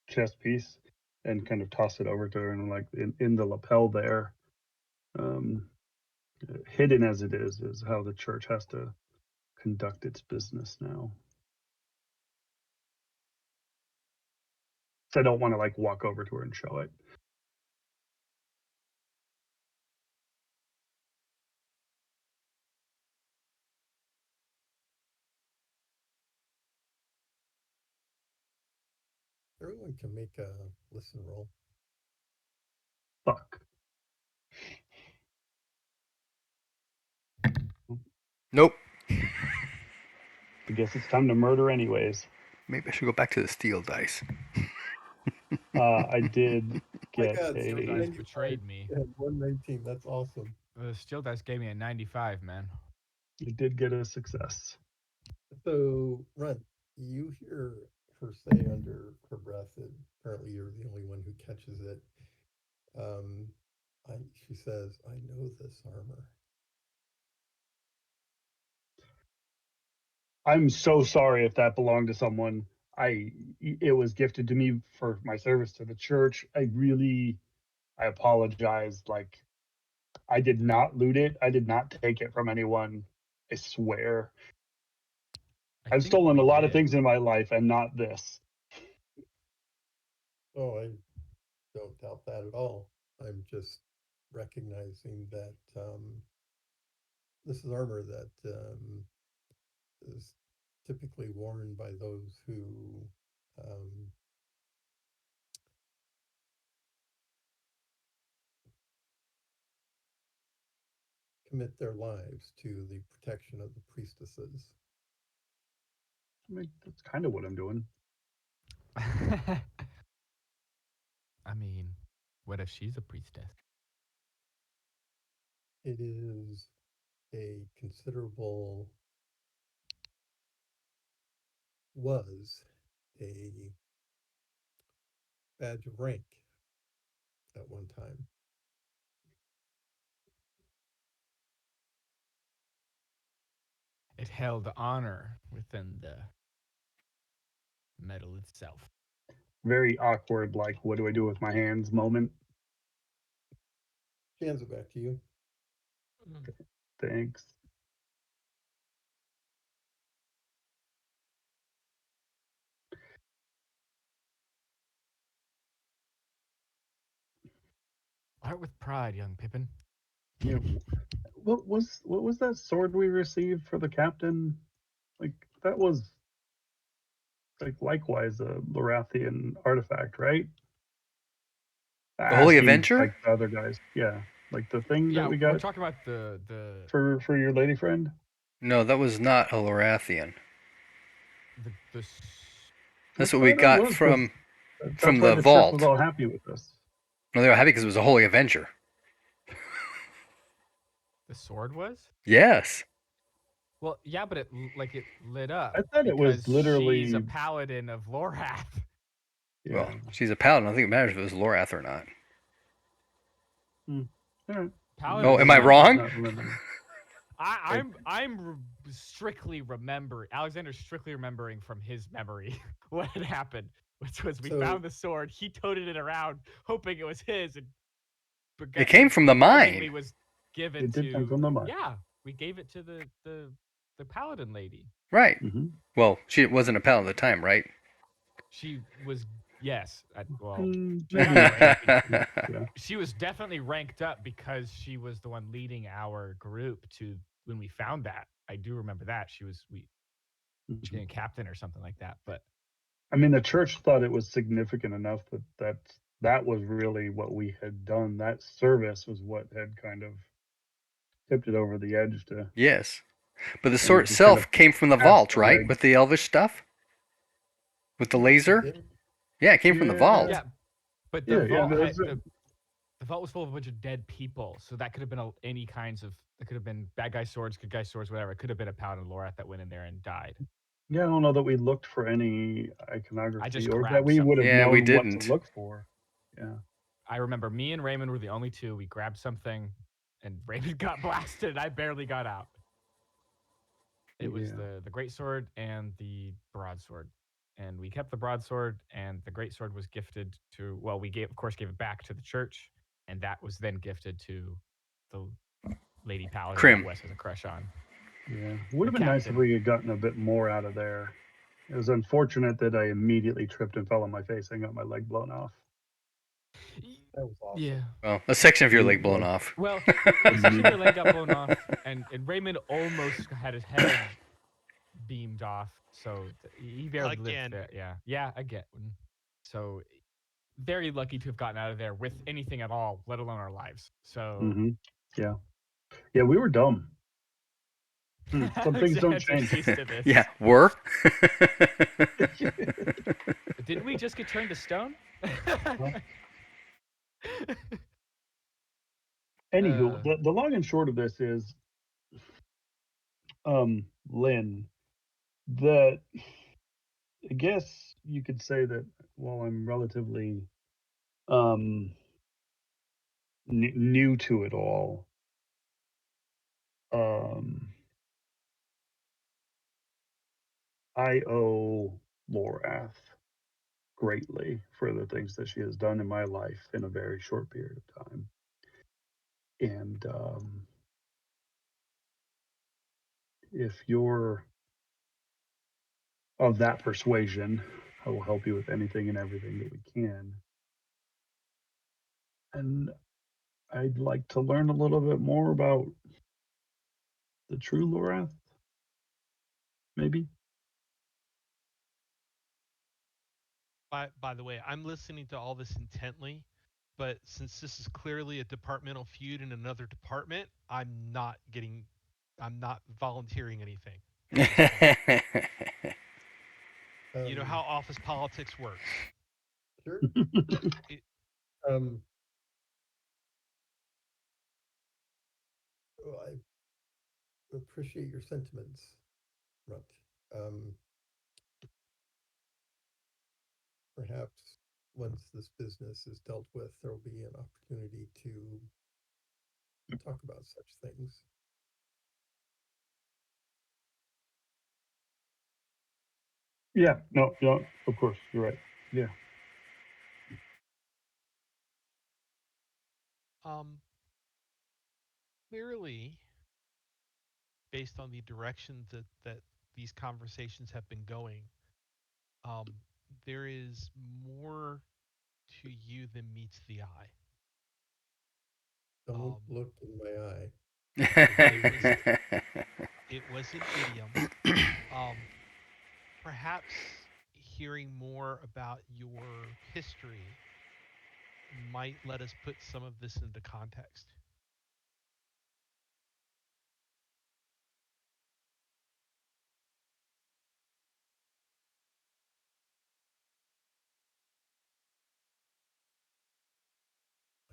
chest piece and kind of toss it over to her, and like in the lapel there, um, hidden as it is how the church has to conduct its business now. So I don't want to like walk over to her and show it. Everyone can make a listen roll. Fuck. Nope. I guess it's time to murder anyways. Maybe I should go back to the steel dice. I did My get God, Steel a dice 95 betrayed me. and 119. That's awesome. The steel dice gave me a 95, man. I did get a success. So, Runt, you hear her say under her breath, and apparently you're the only one who catches it. Um, she says, I know this armor. I'm so sorry if that belonged to someone. It was gifted to me for my service to the church. I apologize. Like I did not loot it. I did not take it from anyone. I swear. I I've think stolen a we lot of did. things in my life and not this. Oh, I don't doubt that at all. I'm just recognizing that this is armor that is typically worn by those who um, commit their lives to the protection of the priestesses. I mean, that's kind of what I'm doing. I mean, what if she's a priestess? It is a considerable was a badge of rank at one time. It held honor within the medal itself. Very awkward, like, what do I do with my hands moment. She hands it back to you. Thanks. Art with pride, young Pippin. Yeah. What was that sword we received for the captain? Like that was like likewise a Lorathian artifact, right? The Holy Asking Avenger? like the other guys, yeah, like the thing that Yeah, we we're got talking about the for your lady friend. No, that was not a Lorathian. the I That's what we thought it got was because from that's why the the church was vault. all happy with us. No, they were happy because it was a Holy Avenger. the sword was. Yes. Well, yeah, but it lit up I thought it was because she's a literally, paladin of Lorath. Well, yeah. she's a paladin. I don't think it matters if it was Lorath or not. Hmm. All right. Oh, Paladins am I Maybe I'm never. just wrong? not remembering. I, Like, I'm I'm re- strictly remember Alexander's strictly remembering from his memory what had happened, which was we So found the sword, he toted it around, hoping it was his, and It came from the begrudgingly mine. was given it did come to from the mind. yeah, we gave it to the paladin lady. Right. Mm-hmm. Well, she wasn't a paladin at the time, right? She was yes, well, she got Maybe the not. rank. Yeah. She was definitely ranked up because she was the one leading our group to when we found that. I do remember that she Mhm. became captain or something like that. But I mean, the church thought it was significant enough that was really what we had done. That service was what had kind of tipped it over the edge to, Yes. But the sword and we kind of itself came from the passed vault, the right? With legs. the elvish stuff? With the yes, it laser? did. Yeah, it came from the Yeah, vault. yeah, but the yeah. vault had There's the vault was full of a bunch of dead people, so that could have been any kinds of. It could have been bad guy swords, good guy swords, whatever. It could have been a paladin Lorath that went in there and died. yeah. I don't know that we looked for any I iconography just or that grabbed we would have something. Yeah, we known what to didn't. look for. Yeah, I remember me and Raymond were the only two. We grabbed something, and Raymond got blasted, and I barely got out. It was yeah. the great sword and the broadsword, and we kept the broadsword, and the great sword was gifted to. Well, we gave, of course, gave it back to the church, and that was then gifted to the lady paladin that Crim. Wes has a crush on, Yeah. Would the have been nice if captain. we had gotten a bit more out of there. It was unfortunate that I immediately tripped and fell on my face and got my leg blown off. That was awesome. Yeah. Well, a section of your leg blown Like off. Well, a section of your immediately. leg got blown off, and Raymond almost had his head beamed off, so he barely lived Again. there. Yeah, yeah, I get. So very lucky to have gotten out of there with anything at all, let alone our lives. So Hmm. Yeah. Yeah. We were dumb. Some things don't Alexander's change. used to Yeah, this. were? Didn't we just get turned to stone? Well, anywho, uh, the long and short of this is, Lynn, that I guess you could say that while I'm relatively um new to it all, um, I owe Lorath greatly for the things that she has done in my life in a very short period of time. And if you're of that persuasion, I will help you with anything and everything that we can. And I'd like to learn a little bit more about the true Lorath, maybe. By the way, I'm listening to all this intently, but since this is clearly a departmental feud in another department, I'm not volunteering anything at this point. You know Um, how office politics works. sure. It, Um, well, I appreciate your sentiments, Runt. Um, perhaps once this business is dealt with, there will be an opportunity to talk about such things. Yeah, no, yeah, of course, you're right. Yeah. Um, Clearly, based on the direction that these conversations have been going, um, there is more to you than meets the eye. Don't Um, look in my eye. I it tell you was this. it was an idiom. Um, Perhaps hearing more about your history might let us put some of this into context.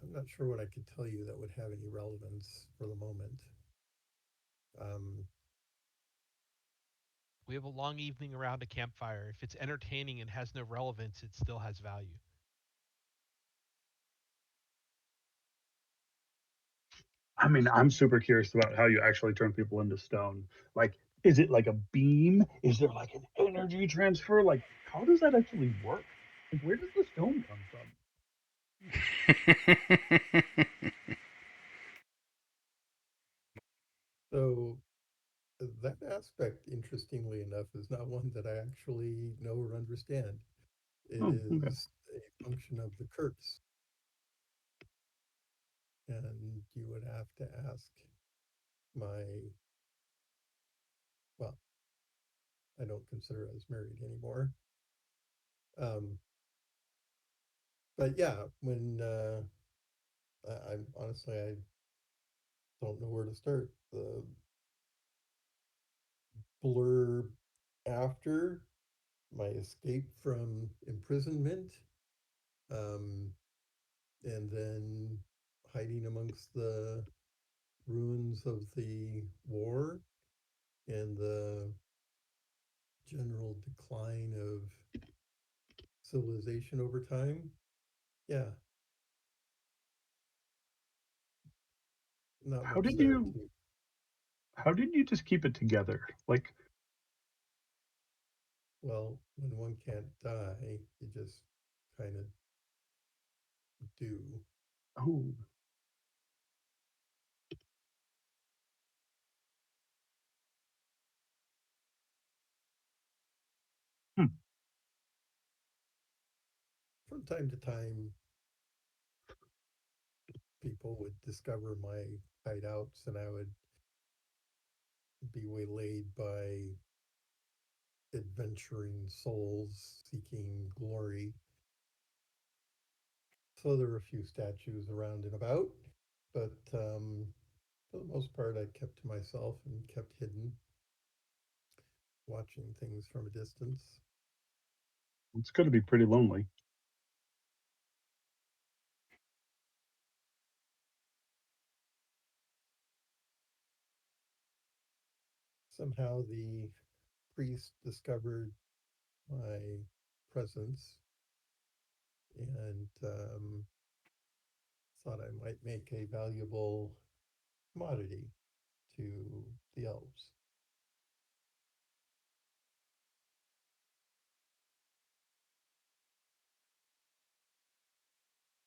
I'm not sure what I could tell you that would have any relevance for the moment. Um, We have a long evening around a campfire. If it's entertaining and has no relevance, it still has value. I mean, I'm super curious about how you actually turn people into stone. Like, is it like a beam? Is there like an energy transfer? Like, how does that actually work? Like, where does the stone come from? so that aspect, interestingly enough, is not one that I actually know or understand. It Oh, okay. is a function of the curse, and you would have to ask my, well, I don't consider us married anymore. Um, but yeah, when I'm honestly, I don't know where to start. The blurb after my escape from imprisonment, um, and then hiding amongst the ruins of the war and the general decline of civilization over time. Yeah, not How much did there you to, how did you just keep it together? Like, well, when one can't die, you just kind of do. oh, hmm, From time to time, people would discover my hideouts and I would be waylaid by adventuring souls seeking glory. So there were a few statues around and about, but for the most part, I kept to myself and kept hidden, watching things from a distance. it's going to be pretty lonely. Somehow the priest discovered my presence and thought I might make a valuable commodity to the elves.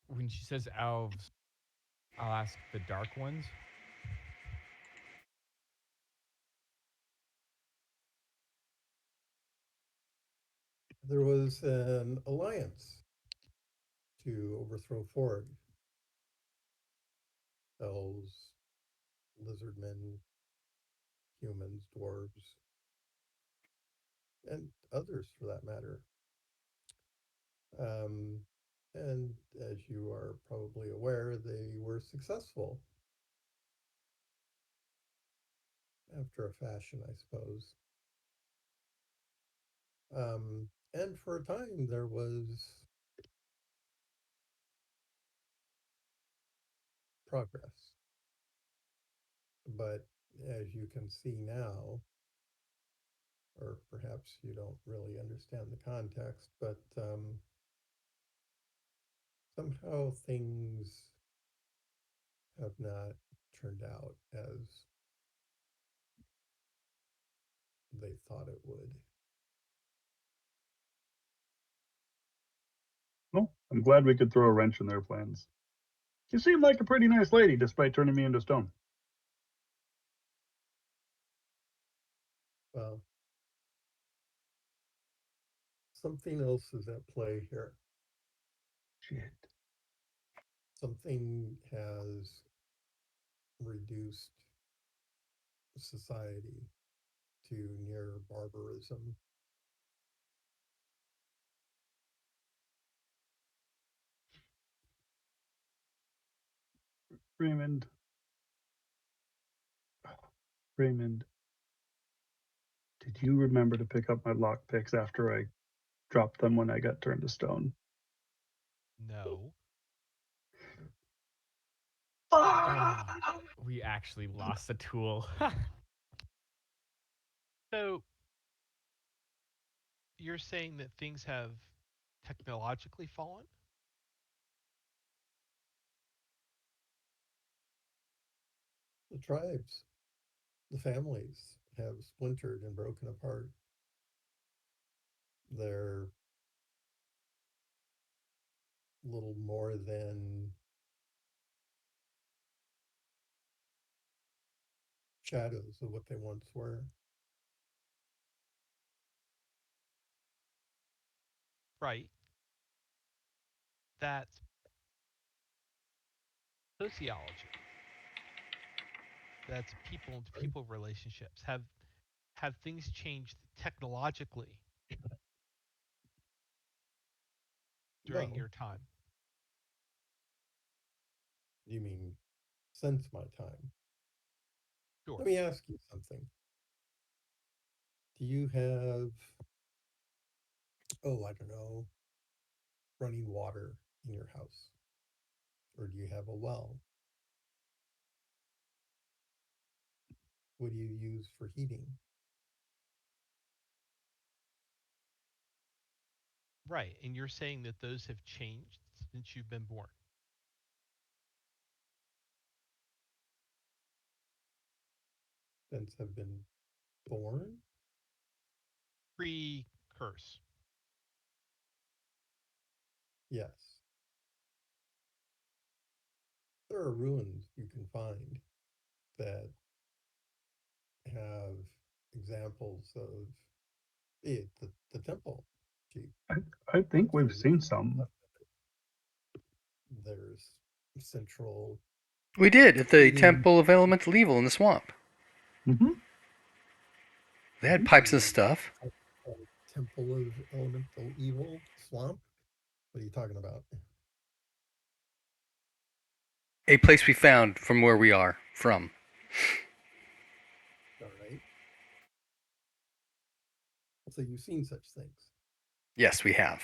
When she says elves, I'll ask the dark ones. There was an alliance to overthrow Forg. Elves, lizardmen, humans, dwarves, and others for that matter. Um, and as you are probably aware, they were successful after a fashion, I suppose. And for a time, there was progress. But as you can see now, or perhaps you don't really understand the context, but somehow things have not turned out as they thought it would. Well, I'm glad we could throw a wrench in their plans. You seem like a pretty nice lady, despite turning me into stone. Well, something else is at play here. Shit. Something has reduced society to near barbarism. Raymond. Raymond, did you remember to pick up my lockpicks after I dropped them when I got turned to stone? No. Oh, we actually lost a tool. So you're saying that things have technologically fallen? The tribes, the families have splintered and broken apart. They're little more than shadows of what they once were. Right. That's sociology. That's people to Right? people relationships. Have things changed technologically during No, your time? you mean since my time. Sure. Let me ask you something. Do you have, oh, I don't know, running water in your house? Or do you have a well? What do you use for heating? Right. And you're saying that those have changed since you've been born. Since have been born? Pre-curse. Yes. There are ruins you can find that have examples of the temple. Gee, I, I think that's the we've ruins seen some. left. There's central We did at the heating. Temple of Elemental Evil in the swamp. Mm-hmm. They had pipes and The stuff. temple of elemental evil swamp. What are you talking about? A place we found from where we are from. All right. So you've seen such things. Yes, we have.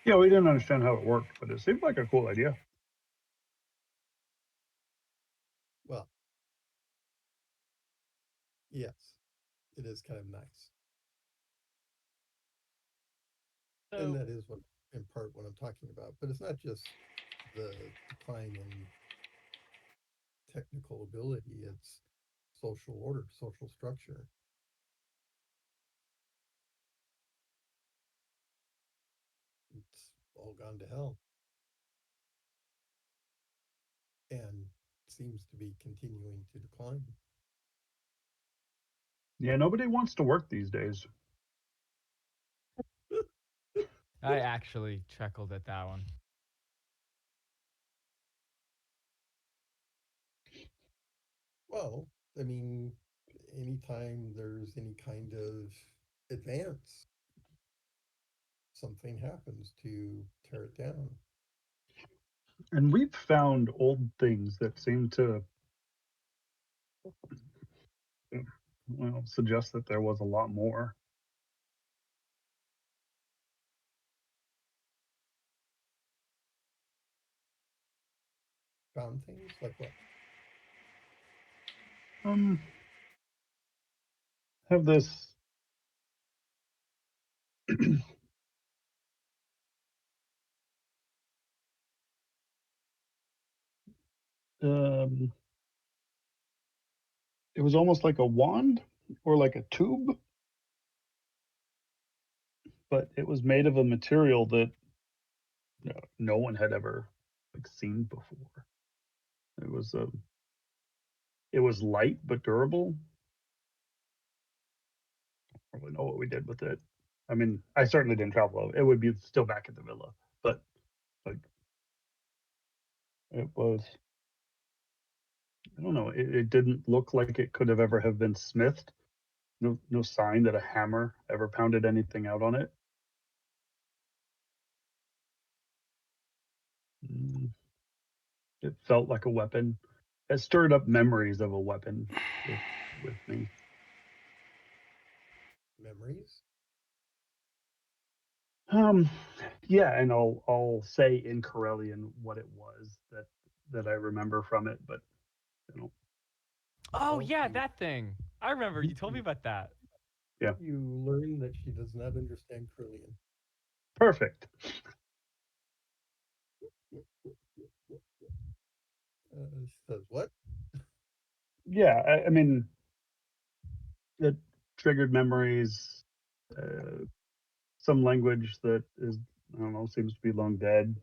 Yeah, we didn't understand how it worked, but it seemed like a cool idea. Well, yes, it is kind of nice. And So, that is what, in part, what I'm talking about. But it's not just the decline in technical ability, it's social order, social structure. It's all gone to hell and seems to be continuing to decline. Yeah, nobody wants to work these days. I actually chuckled at that one. Well, I mean, anytime there's any kind of advance, something happens to tear it down. And we've found old things that seem to, well, suggest that there was a lot more. Found things like what? Um, have this Um, it was almost like a wand or like a tube, but it was made of a material that no one had ever like seen before. It was it was light but durable. I don't really know what we did with it. I mean, I certainly didn't travel. It would be still back at the villa, but like it was. I don't know. It didn't look like it could have ever have been smithed. No sign that a hammer ever pounded anything out on it. Mm, it felt like a weapon. It stirred up memories of a weapon with me. Memories? Um, yeah, and I'll say in Corellian what it was that I remember from it, but you know, Oh Well, yeah, that thing. I remember mhm, you told me about that. yeah, you learn that she does not understand Krillian. perfect. She says, "What?" Yeah, I mean, it triggered memories. Uh, some language that is I don't know seems to be long dead.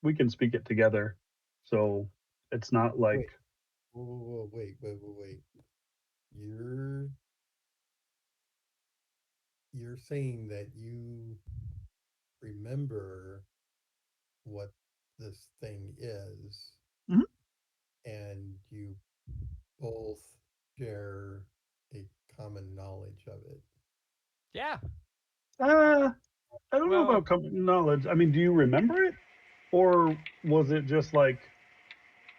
We can speak it together, so it's not Wait, like wait. You're you're saying that you remember what this thing is, Mhm. and you both share a common knowledge of it. Yeah. uh, I don't know Well, about common knowledge. I mean, do you remember it, or was it just like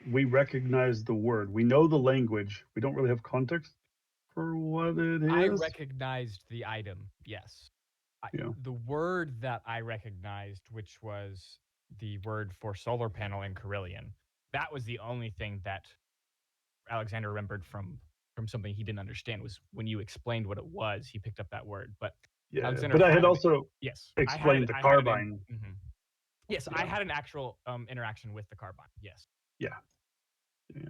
we recognize the word, we know the language, we don't really have context for what it I is? recognized the item. Yes. Yeah, The word that I recognized, which was the word for solar panel in Carillion, that was the only thing that Alexander remembered from something he didn't understand. Was when you explained what it was, he picked up that word. But yeah. Alexander But I had had an also yes, explained the I had an carbine. yes, I Yeah, had an actual interaction with the carbine. Yes. yeah, yeah.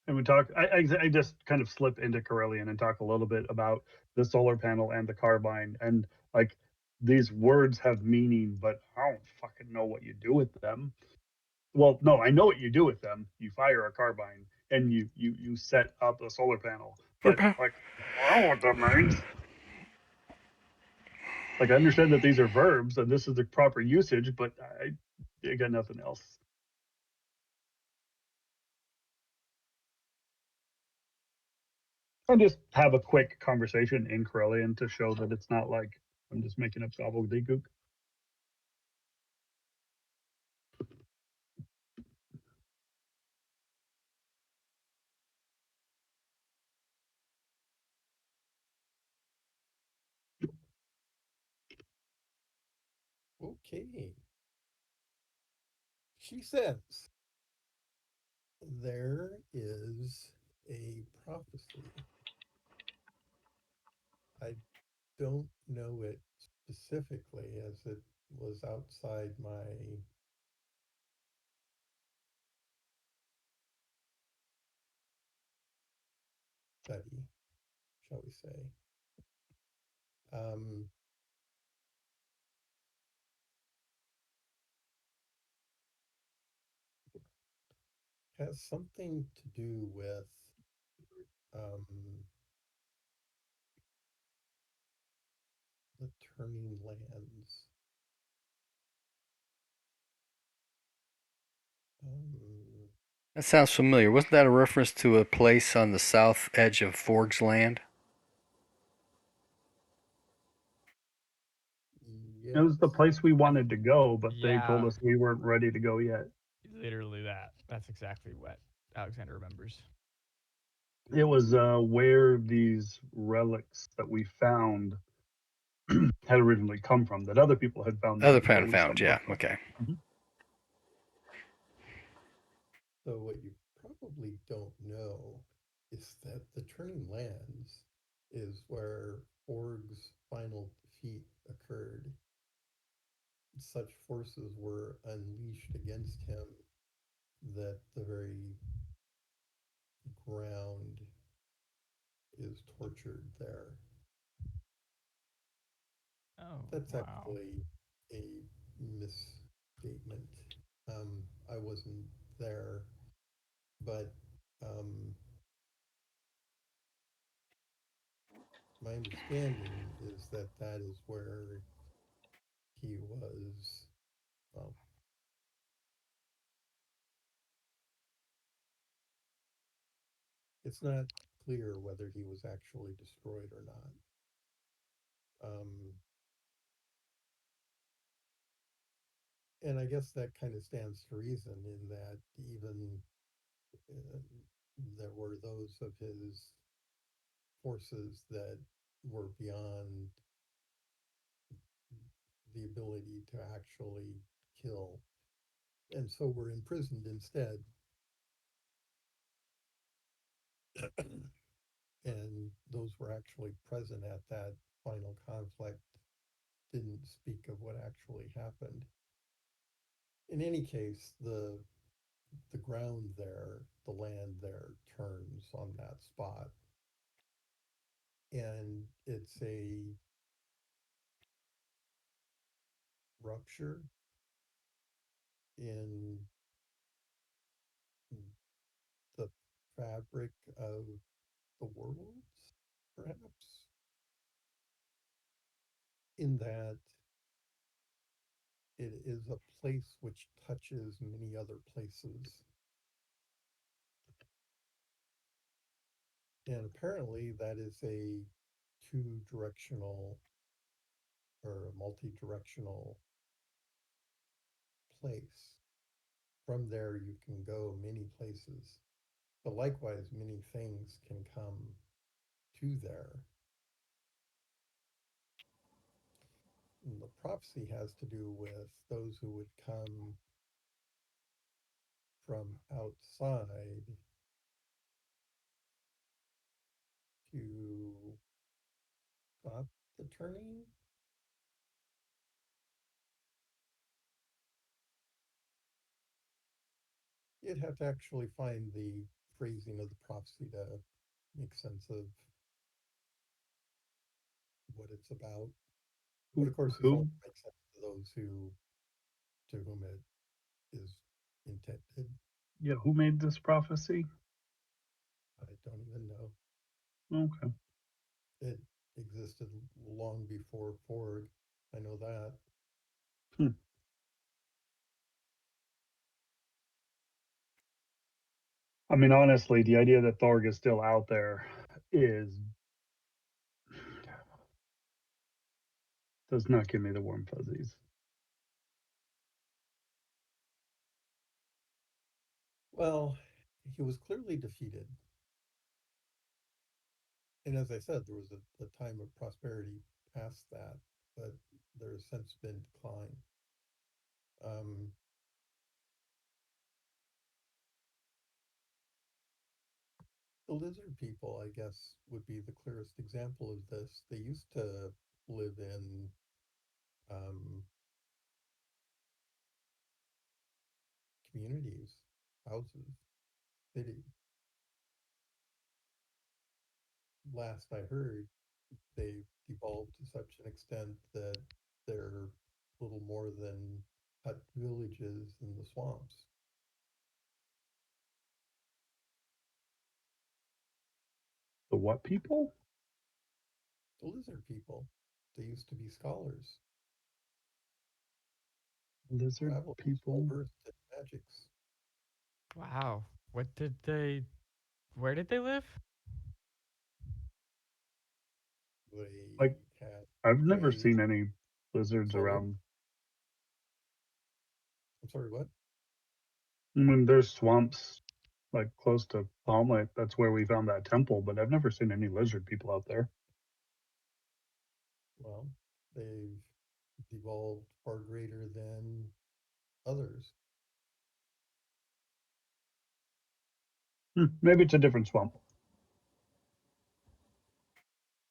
And we talk. I just kind of slip into Corellian and talk a little bit about the solar panel and the carbine, and like these words have meaning, but I don't fucking know what you do with them. Well, no, I know what you do with them. You fire a carbine and you set up a solar panel, but like I don't know what that means. Like I understand that these are verbs and this is the proper usage, but I got nothing else. And just have a quick conversation in Corellian to show that it's not like I'm just making up gobbledygook. Okay. She says, there is a prophecy. I don't know it specifically as it was outside my study, shall we say. Um, has something to do with um, the turning lands. Um, That sounds familiar. Wasn't that a reference to a place on the south edge of Forg's land? It was the yes, place we I, wanted to go, but they told yeah, us we weren't ready to go yet. literally that. That's exactly what Alexander remembers. It was where these relics that we found had originally come from, that other people had found them Other before planet we found, stumbled yeah. across Okay. them. Mhm. so what you probably don't know is that the turning lands is where Org's final defeat occurred. Such forces were unleashed against him that the very ground is tortured there. Oh, That's wow. actually a misstatement. I wasn't there, but um, my understanding is that that is where he was. Well, it's not clear whether he was actually destroyed or not. And I guess that kind of stands to reason in that even uh, there were those of his forces that were beyond the ability to actually kill, and so were imprisoned instead. And those were actually present at that final conflict didn't speak of what actually happened. In any case, the ground there, the land there turns on that spot. And it's a rupture in the fabric of the worlds, perhaps, in that it is a place which touches many other places. And apparently, that is a two directional or a multi directional place. From there, you can go many places, but likewise, many things can come to there. And the prophecy has to do with those who would come from outside to stop the turning. You'd have to actually find the phrasing of the prophecy to make sense of what it's about. But Who of course, this only who makes sense to those who to whom it is intended. yeah, who made this prophecy? I don't even know. Okay. It existed long before Ford. I know that. Hmm. I mean, honestly, the idea that Thorg is still out there is does not give me the warm fuzzies. Well, he was clearly defeated. And as I said, there was a time of prosperity past that, but there's since been decline. Um, the lizard people, I guess, would be the clearest example of this. They used to live in um, communities, houses, city. Last I heard, they've evolved to such an extent that they're little more than hut villages in the swamps. The what people? The lizard people, they used to be scholars, Lizard travelers, well people? versed in magics. Wow. What did they? Where did they live? They Like, had I've never caves. seen any lizards Sorry, what? around. I'm sorry, what? I mean, there's swamps like close to Palm Lake. That's where we found that temple, but I've never seen any lizard people out there. Well, they've evolved far greater than others. Maybe it's a different swamp.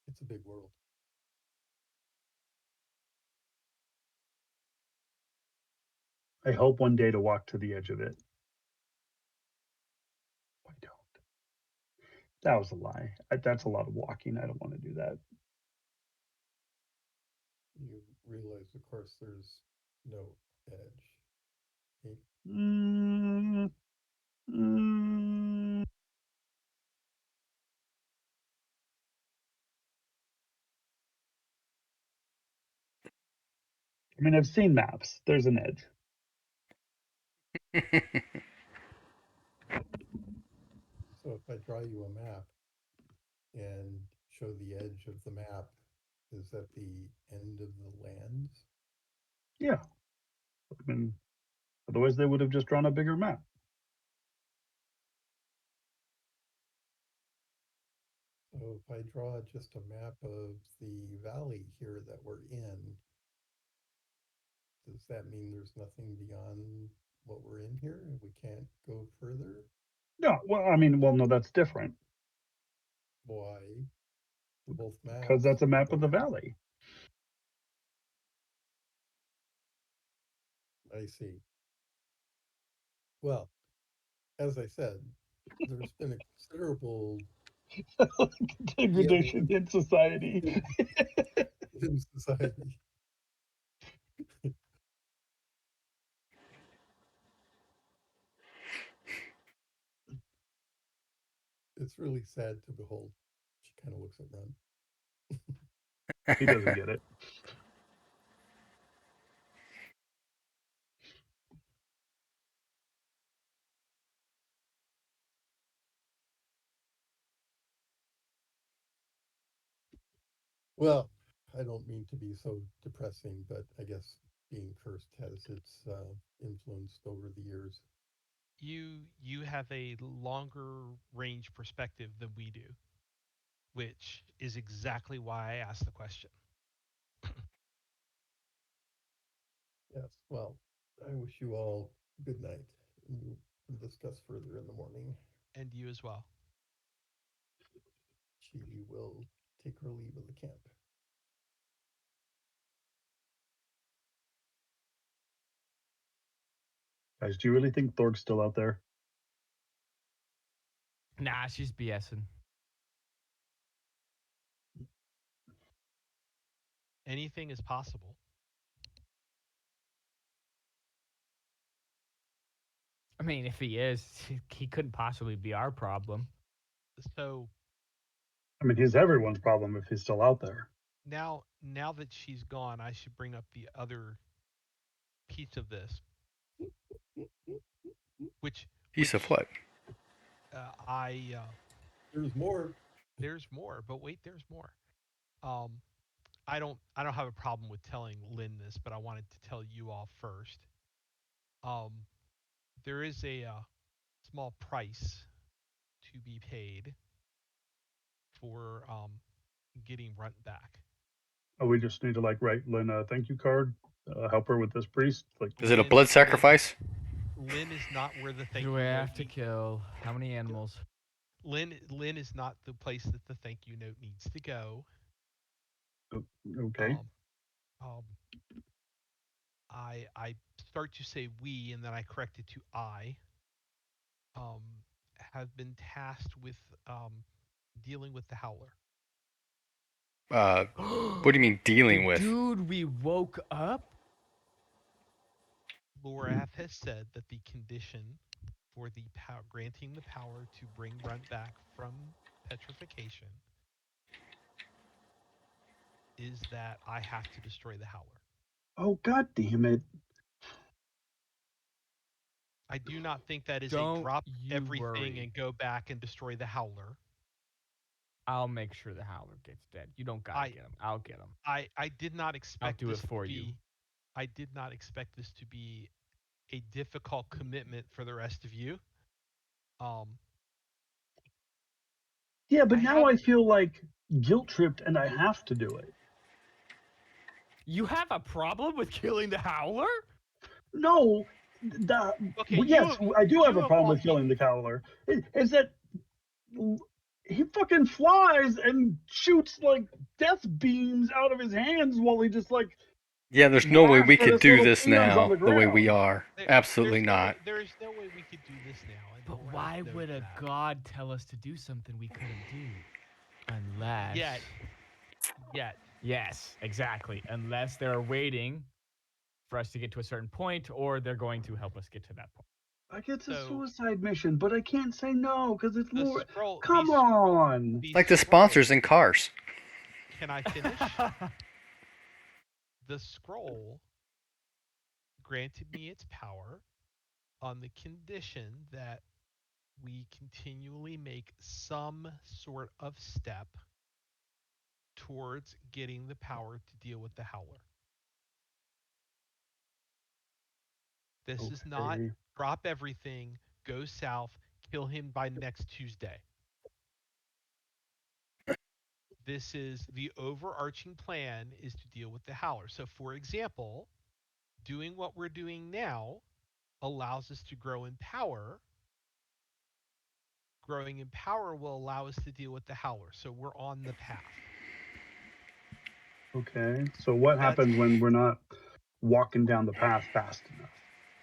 It's a big world. I hope one day to walk to the edge of it. That was a lie. That's a lot of walking. I don't want to do that. You realize, of course, there's no edge. Okay? Mm, mm, I mean, I've seen maps. There's an edge. So if I draw you a map and show the edge of the map, is that the end of the lands? Yeah. I mean, otherwise they would have just drawn a bigger map. So if I draw just a map of the valley here that we're in, does that mean there's nothing beyond what we're in here and we can't go further? No, well, I mean, well, no, that's different Why? Both because maps that's a map go of the in. valley. I see. Well, as I said, there's been a considerable dealing Degradation in society. in society. It's really sad to behold. She kind of looks at Ren. He doesn't get it. Well, I don't mean to be so depressing, but I guess being cursed has its influence over the years. You have a longer range perspective than we do, which is exactly why I asked the question. Yes, well, I wish you all good night. And we'll discuss further in the morning. And you as well. She will take her leave of the camp. Guys, do you really think Thorg's still out there? Nah, she's BSing. Anything is possible. I mean, if he is, he couldn't possibly be our problem. So I mean, he's everyone's problem if he's still out there. now that she's gone, I should bring up the other piece of this, which Piece of what? I There's more. there's more, but wait, there's more. Um, I don't have a problem with telling Lynn this, but I wanted to tell you all first. Um, there is a small price to be paid for getting Runt back. Oh, we just need to like write Lynn a thank you card, help her with this priest. Like, Is it a blood sacrifice? Lynn is not where the thank Do you we note have to needs. kill how many animals? Lynn is not the place that the thank you note needs to go. okay. Um, um, I start to say we, and then I correct it to I. Um, have been tasked with dealing with the Howler. What do you mean The dealing with? dude we woke up? Lorath has said that the condition for the granting the power to bring Runt back from petrification is that I have to destroy the Howler. Oh, god damn it. I do not think that is a Don't drop you everything worry. and go back and destroy the Howler. I'll make sure the Howler gets dead. You don't gotta I get him. I'll get him. I did not I'll expect do it this to for you. be I did not expect this to be a difficult commitment for the rest of you. Um, Yeah, I but now have I feel like guilt tripped and I have to do it. You have a problem with killing the Howler? No, okay. well, yes, I do have You a have problem all with killing the Cowler. Is that he fucking flies and shoots like death beams out of his hands while he just like Yeah, there's no way blast we for could this do little this peons on now the the way we ground. are. Absolutely not. There is no way we could do this now, and But Lorath why knows would a that. god tell us to do something we couldn't do? Unless. Yet. Yes, exactly. Unless they're waiting for us to get to a certain point, or they're going to help us get to that point. Like it's a So suicide mission, but I can't say no because it's the Laura. scroll, Come on. the Like the scroll. sponsors in Cars. Can I finish? The scroll granted me its power on the condition that we continually make some sort of step towards getting the power to deal with the Howler. This is not Okay. drop everything, go south, kill him by next Tuesday. This is the overarching plan is to deal with the Howler. So, for example, doing what we're doing now allows us to grow in power. Growing in power will allow us to deal with the Howler. So, we're on the path. Okay. So what That's happens when we're not walking down the path fast enough?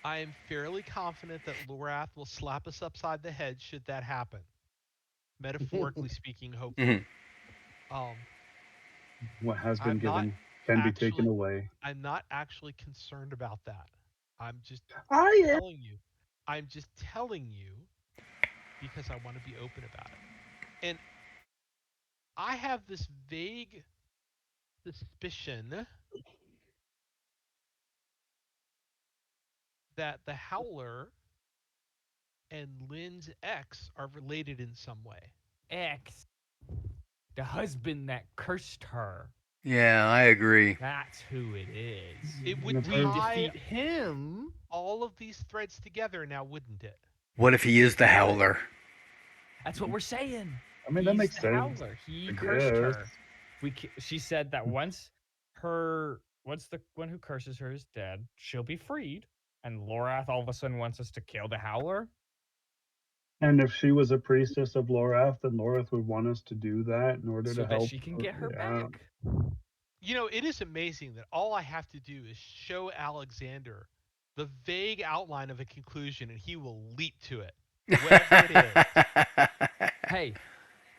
I am fairly confident that Lorath will slap us upside the head should that happen. Metaphorically speaking, hopefully. Mhm. What has been I'm not given can be taken actually away. I'm not actually concerned about that. I'm just I am. telling you. I'm just telling you because I want to be open about it. And I have this vague suspicion that the Howler and Lynn's ex are related in some way. X, the husband that cursed her. Yeah, I agree. That's who it is. It And would if We her- tie defeat him. all of these threads together now, wouldn't it? What if he is the Howler? That's what we're saying. I mean, that He's makes the sense. Howler. He I cursed guess. her. She said that once the one who curses her is dead, she'll be freed. And Lorath all of a sudden wants us to kill the Howler. And if she was a priestess of Lorath, then Lorath would want us to do that in order So to that help. she can get her Yeah. back. You know, it is amazing that all I have to do is show Alexander the vague outline of a conclusion and he will leap to it, whatever it is. Hey,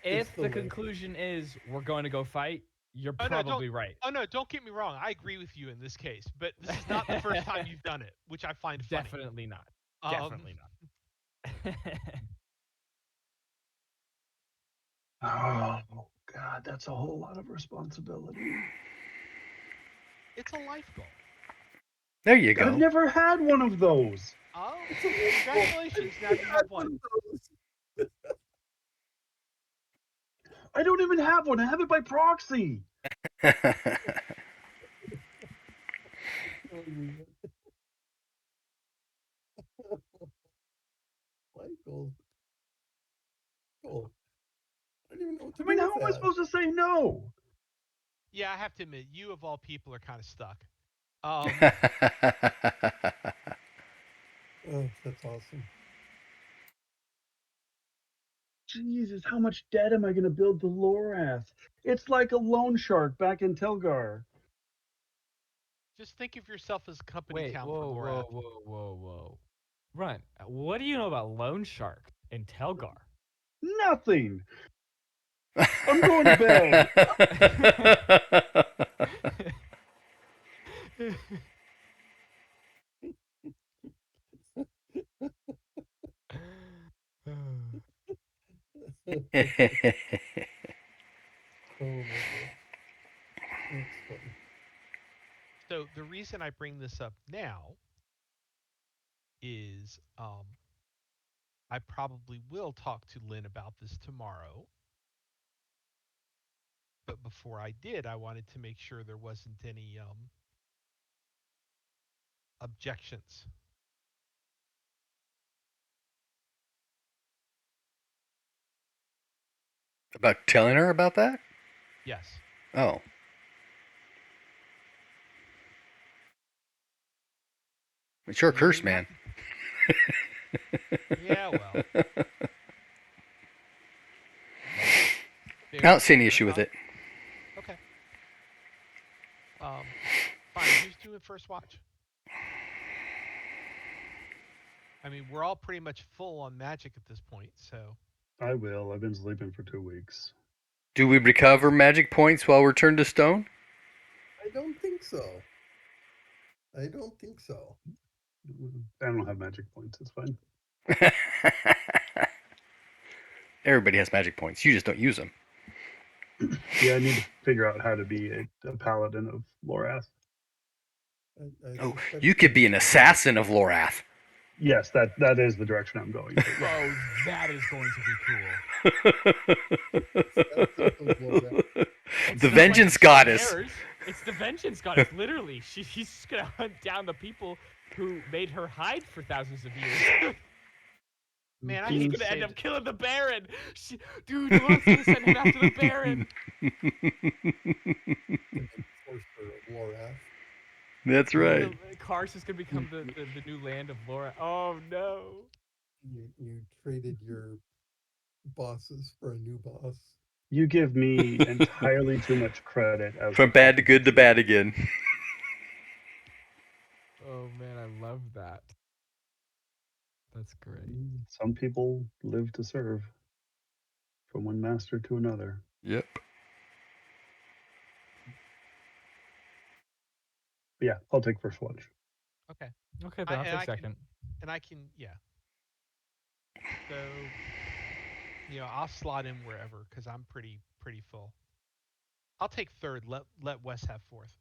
It's if the the way. conclusion is we're going to go fight, you're probably right. Oh no, don't get me wrong. I agree with you in this case, but this is not the first time you've done it, which I find funny. Definitely not. Um, Definitely not. Oh God, that's a whole lot of responsibility. It's a life goal. There you I've go. never had one of those. Oh, congratulations! Now you have one. I don't even have one. I have it by proxy. Michael. Cool. I don't even know what to I mean, do how with am I that. supposed to say no? Yeah, I have to admit, you of all people are kind of stuck. Um, Oh, that's awesome. Jesus, how much debt am I going to build the Lorath? It's like a loan shark back in Telgar. just think of yourself as company Wait, count for whoa, Lorath. whoa. Run. What do you know about Loan Shark in Telgar? Nothing. I'm going to bed. Oh my gosh. That's funny. So the reason I bring this up now is I probably will talk to Lynn about this tomorrow. But before I did, I wanted to make sure there wasn't any objections. About telling her about that? Yes. Oh. It's your You know, curse, you have man. to- yeah, well. I don't see any issue with it. Okay. Fine. in first watch? I mean, we're all pretty much full on magic at this point, so I will. I've been sleeping for 2 weeks. Do we recover magic points while we're turned to stone? I don't think so. I don't think so. I don't have magic points. It's fine. Everybody has magic points. You just don't use them. Yeah, I need to figure out how to be a paladin of Lorath. I Oh, suspect you could be an assassin of Lorath. Yes, that is the direction I'm going to. Yeah. Oh, that is going to be cool. assassin of Laura. It's The not like vengeance she goddess. cares. It's the vengeance goddess. Literally, she's just gonna hunt down the people who made her hide for thousands of years. man, I She's hate Mhm. to gonna say end up that. killing the Baron. Dude, Laura's gonna send him after the Baron. The sorcerer of Lorath. That's right. Kars is gonna become the new land of Laura. Oh no. You traded your bosses for a new boss. You give me entirely too much credit as the From bad to good to competition. bad again. Oh man, I love that. That's great. Some people live to serve from one master to another. Yep. But yeah, I'll take first watch. Okay, Okay, I then I'll and take I can second. and I can yeah. So I'll slot in wherever because I'm pretty full. I'll take third. Let Wes have fourth.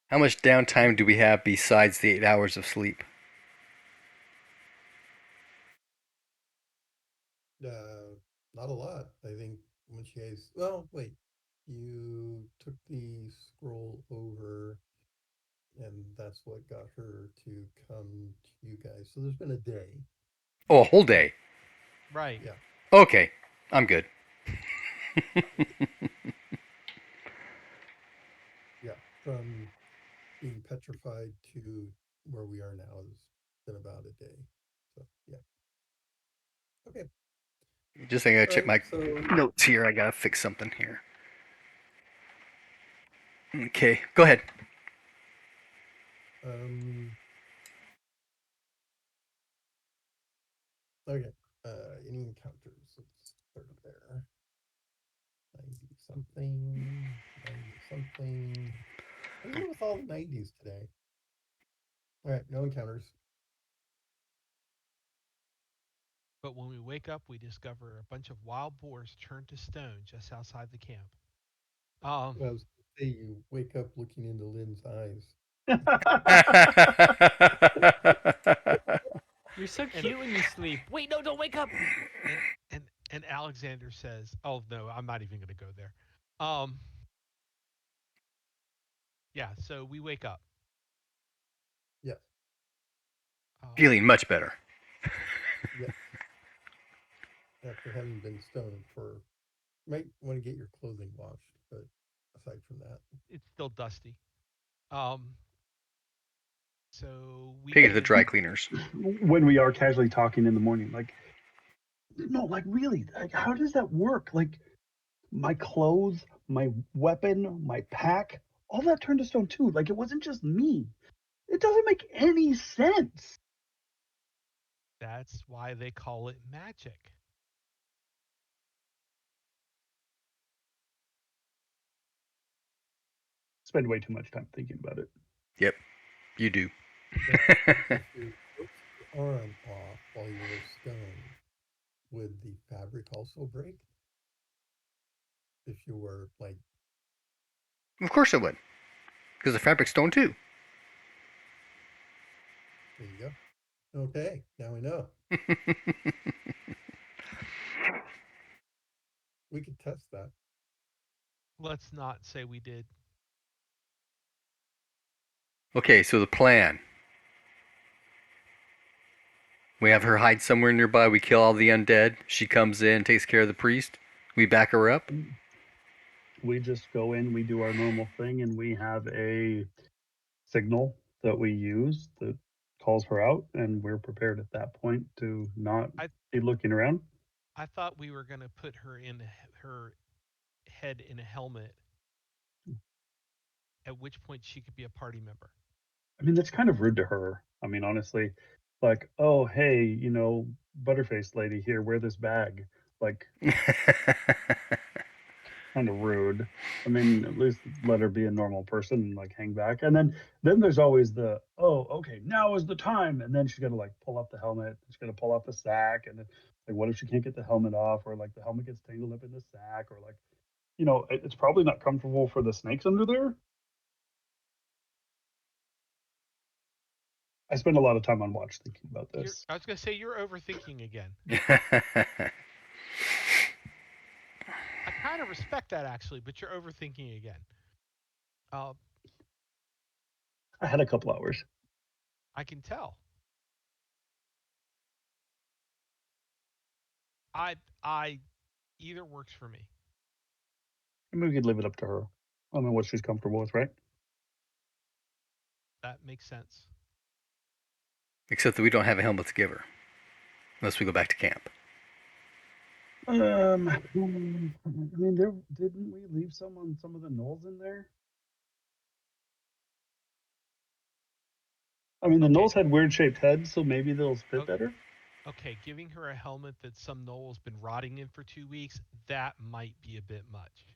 How much downtime do we have besides the 8 hours of sleep? Not a lot. I think when you guys. Well, wait. You took the scroll over, and that's what got her to come to you guys. So there's been a day. Oh, a whole day. Right. Yeah, Okay, I'm good. yeah. From being petrified to where we are now has been about a day. So yeah. Okay. Just I gotta All check right. my So notes here. I gotta fix something here. Okay, go ahead. um okay. Any encounters? Let's start there. 90 something, 90 something. What is it with all the 90s today? All right, no encounters. But when we wake up, we discover a bunch of wild boars turned to stone just outside the camp. Um, I was gonna say you wake up looking into Lynn's eyes. You're so and cute when you sleep. Wait, no, don't wake up. and and Alexander says, "Oh no, I'm not even going to go there." Um, yeah. So we wake up. Yes, Um, Feeling much better. yes. After having been stoned for, might want to get your clothing washed, but aside from that, it's still dusty. Um, so we Take it to the begin. dry cleaners. When we are casually talking in the morning, like, no, like really, like, how does that work? Like, my clothes, my weapon, my pack, all that turned to stone too. Like, it wasn't just me. It doesn't make any sense. That's why they call it magic. Spend way too much time thinking about it. Yep, you do. now if you broke your arm off while you were stoned, would the fabric also break? If you were like, Of course I would, because the fabric's stone too. there you go. Okay, now we know. We could test that. Let's not say we did. Okay, so the plan. We have her hide somewhere nearby. We kill all the undead. She comes in, takes care of the priest. We back her up. We just go in, we do our normal thing, and we have a signal that we use that calls her out, and we're prepared at that point to not I be looking around. I thought we were going to put her in her head in a helmet at which point she could be a party member. I mean, that's kind of rude to her. I mean, honestly, like, oh, hey, butterface lady here, wear this bag. Like, kind of rude. I mean, at least let her be a normal person and like hang back. And then there's always the, oh, okay, now is the time. And then she's gonna like pull up the helmet. She's gonna pull off the sack, and then like, what if she can't get the helmet off, or like the helmet gets tangled up in the sack, or like, it's probably not comfortable for the snakes under there. I spend a lot of time on watch thinking about You're, this. I was gonna say you're overthinking again. I kind of respect that actually, but you're overthinking again. Uh, I had a couple hours. I can tell. I either works for me. Maybe we could leave it up to her. I don't know what she's comfortable with, right? That makes sense. Except that we don't have a helmet to give her, unless we go back to camp. I mean, there didn't we leave some on some of the knolls in there? I mean, the Okay. knolls had weird shaped heads, so maybe they'll fit o- better. Okay, giving her a helmet that some knoll's been rotting in for 2 weeks, that might be a bit much.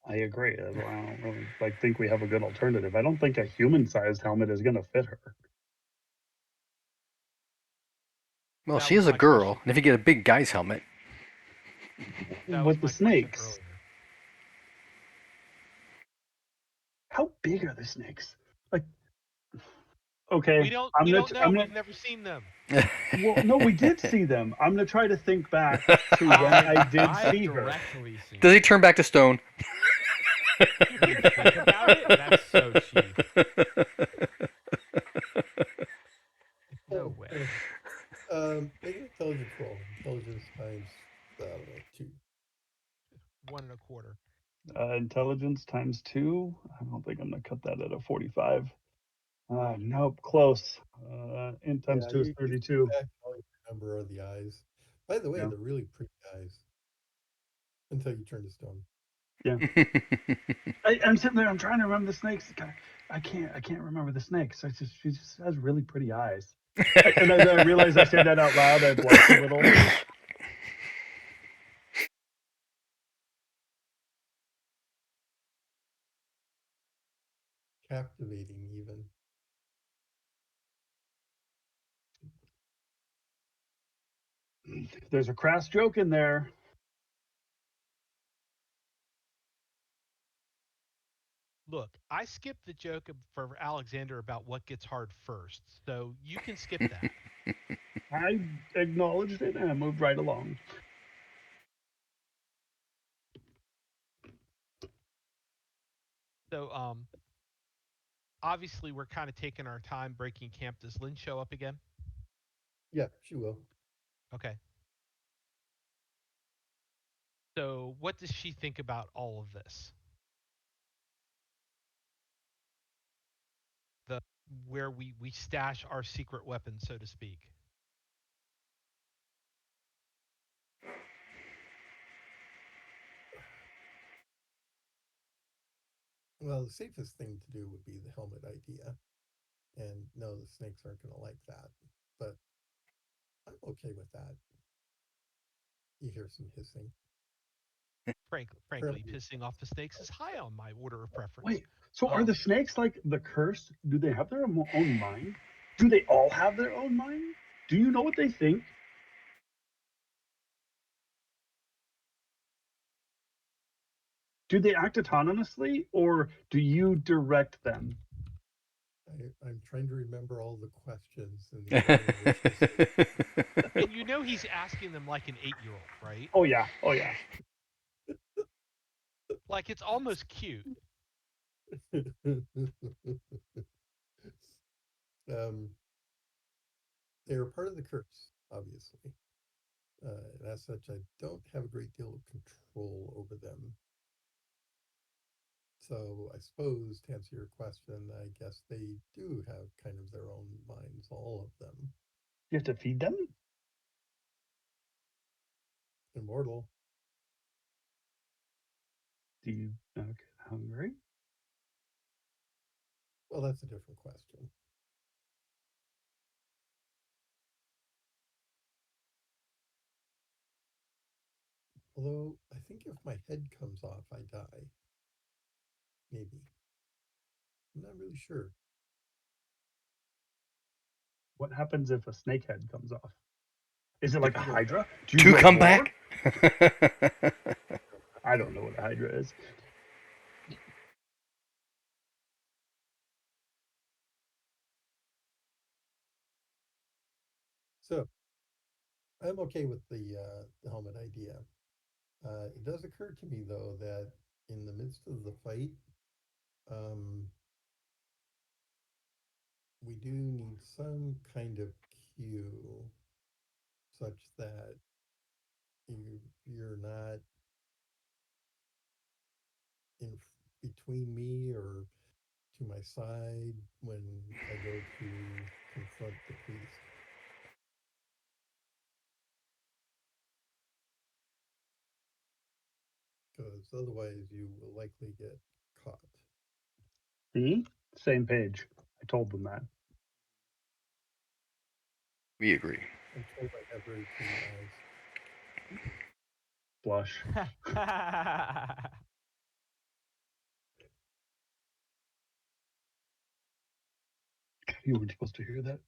I agree. I don't really like think we have a good alternative. I don't think a human-sized helmet is going to fit her. Well, That she was is a my girl, question. and if you get a big guy's helmet, That was With the my question snakes, earlier. how big are the snakes? Like, We okay, don't I'm we gonna don't know. I'm gonna We've never seen them. well, no, we did see them. I'm gonna try to think back to when I did I've see her. directly seen does he them. turn back to stone? When you think about it, that's so cheap. No way. Make an intelligence roll. Intelligence times, I don't know, two. 1.25. Intelligence times two. I don't think I'm gonna cut that at a 45. Nope, close. Int times Yeah, two is you think 32. back, all you remember are the eyes. By the way, Yeah, they're really pretty eyes until you turn to stone. yeah. I'm sitting there. I'm trying to remember the snakes. I can't remember the snakes. She just has really pretty eyes. And as I realize I say that out loud, I blush a little. Captivating, even. There's a crass joke in there. Look, I skipped the joke for Alexander about what gets hard first, so you can skip that. I acknowledged it and I moved right along. So, obviously we're kind of taking our time breaking camp. Does Lynn show up again? Yeah, she will. Okay. So, what does she think about all of this? The where we stash our secret weapon, so to speak. Well, the safest thing to do would be the helmet idea. And no, the snakes aren't going to like that. But I'm okay with that. You hear some hissing. Frankly, Apparently, pissing off the snakes is high on my order of preference. Wait, so are the Um, snakes like the curse? Do they have their own mind? Do they all have their own mind? Do you know what they think? Do they act autonomously or do you direct them? I'm trying to remember all the questions in the order in which you said. and you know he's asking them like an 8-year-old, right? Oh yeah, oh yeah. Like it's almost cute. um, they are part of the curse, obviously. And as such, I don't have a great deal of control over them. So I suppose to answer your question, I guess they do have kind of their own minds, all of them. You have to feed them? Immortal. Do you not get hungry? Well, that's a different question. Although I think if my head comes off, I die. Maybe. I'm not really sure. What happens if a snake head comes off? Is it If like a you go back, hydra? Do you To grow come more? back. go back. I don't know what a hydra is. So I'm okay with the helmet idea. It does occur to me though that in the midst of the fight, um, we do need some kind of cue such that you're not in between me or to my side when I go to confront the priest, because otherwise you will likely get caught. See? Same page. I told them that. We agree. I'm told I have very pretty eyes. Blush. You weren't supposed to hear that.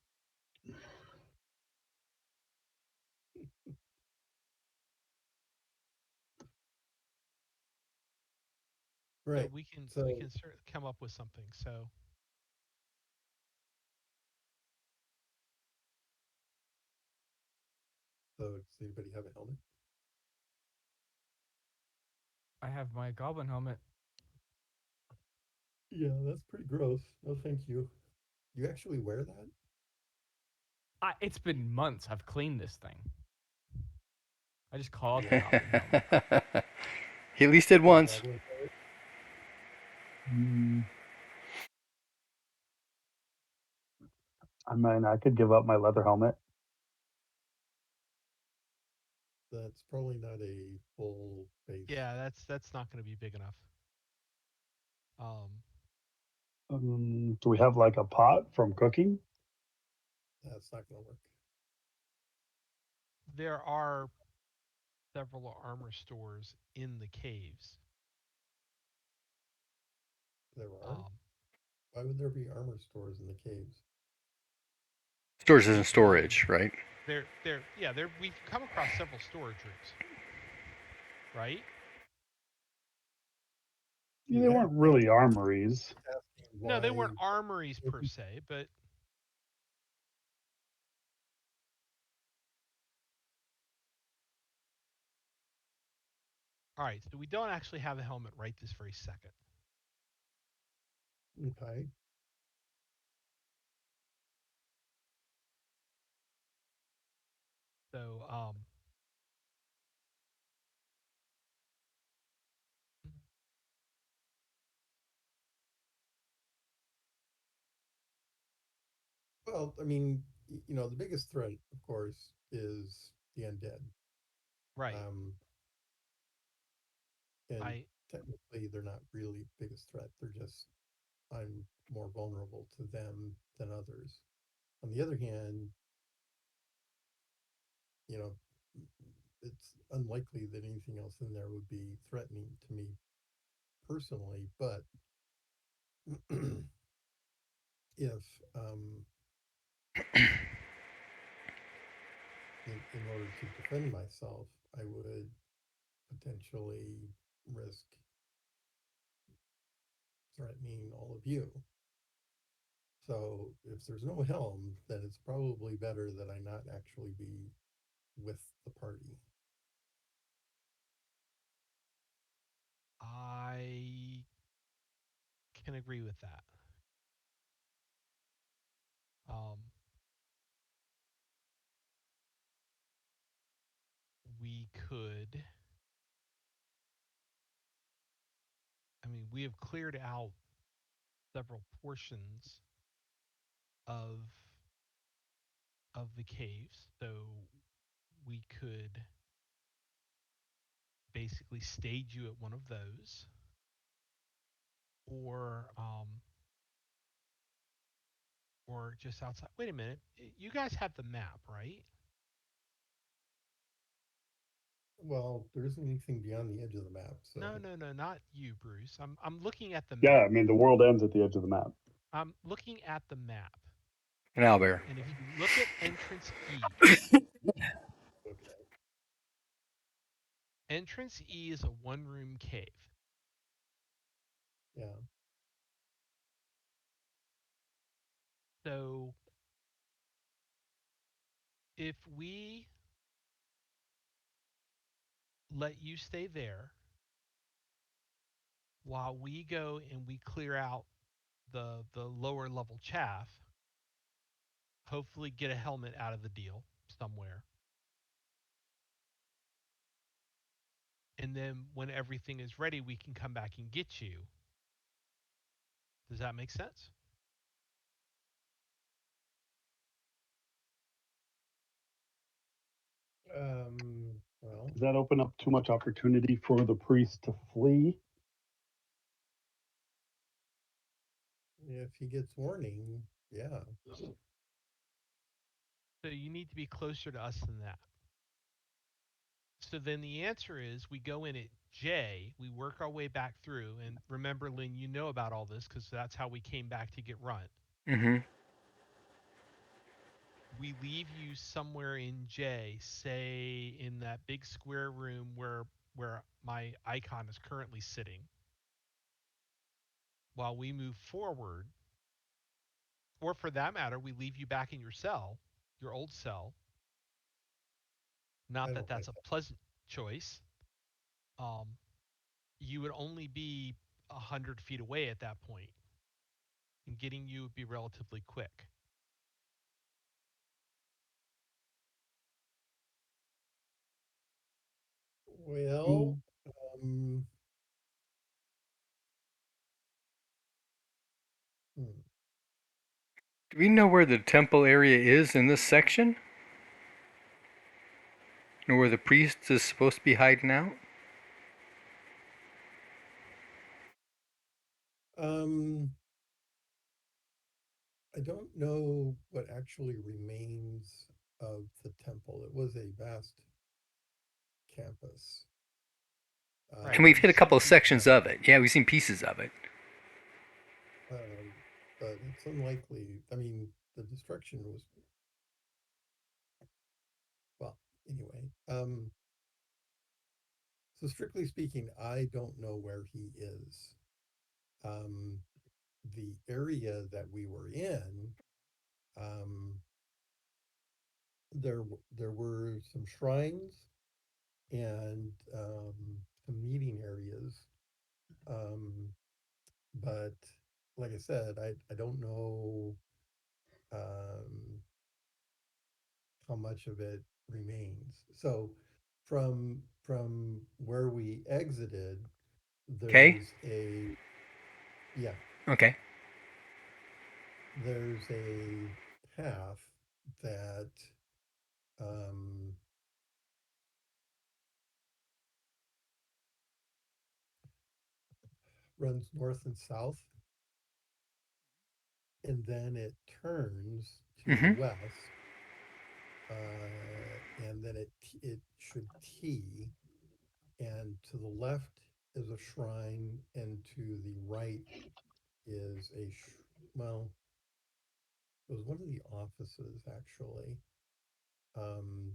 So Right. we So, can certainly come up with something. So does anybody have a helmet? I have my goblin helmet. Yeah, that's pretty gross. No, thank you. You actually wear that? It's been months. I've cleaned this thing. I just call it the Yeah. goblin helmet. He at least did The once. goblin helmet? Mm, I mean, I could give up my leather helmet. That's probably not a full face. yeah, that's not going to be big enough. Um, Do we have like a pot from cooking? That's not going to work. there are several armor stores in the caves. There are? Um, Why would there be armor stores in the caves? Storage isn't because storage, right? they're we've come across several storage rooms, right? Yeah, You they have, weren't but really armories. asking No, they why weren't armories would per be se, but all right. So we don't actually have a helmet right this very second. okay. So Well, I mean, the biggest threat, of course, is the undead. right, Um, and I technically, they're not really biggest threat. They're just I'm more vulnerable to them than others. On the other hand, you know, it's unlikely that anything else in there would be threatening to me personally. But if in order to defend myself, I would potentially risk threatening all of you. So if there's no helm, then it's probably better that I not actually be with the party. I can agree with that. Um, we could. I mean, we have cleared out several portions of the caves, so we could basically stage you at one of those, or or just outside. Wait a minute. You guys have the map, right? Well, there isn't anything beyond the edge of the map, No, so no, no, not you, Bruce. I'm looking at the Yeah, map. I mean the world ends at the edge of the map. I'm looking at the map. An owlbear. And if you look at entrance E, okay. entrance E is a one-room cave. Yeah. So if we let you stay there while we go and we clear out the lower level chaff, hopefully get a helmet out of the deal somewhere. And then when everything is ready, we can come back and get you. Does that make sense? Well, Does that open up too much opportunity for the priest to flee? if he gets warning, yeah. So you need to be closer to us than that. So then the answer is we go in at J, we work our way back through, and remember, Lynn, you know about all this because that's how we came back to get Runt. Mm-hmm. We leave you somewhere in J, say in that big square room where my icon is currently sitting, while we move forward, or for that matter, we leave you back in your cell, your old cell. I Not that don't like that's a pleasant choice. Um, you would only be 100 feet away at that point, and getting you would be relatively quick. that. Well, Mm, um, hmm. Do we know where the temple area is in this section? Know where the priest is supposed to be hiding out? um, I don't know what actually remains of the temple. It was a vast campus. Right, And we've We've hit a seen couple of pieces sections of it, of it. Yeah, we've seen pieces of it. um, but it's unlikely. I mean, the destruction was, well, anyway. So strictly speaking, I don't know where he is. Um, the area that we were in, um, there were some shrines and some meeting areas. Um, but like I said, I don't know um, how much of it remains. So from where we exited, Okay? there's a yeah, Okay. there's a path that um, runs north and south, and then it turns to the Mm-hmm. west, and then it should T, and to the left is a shrine, and to the right is well, it was one of the offices actually, um,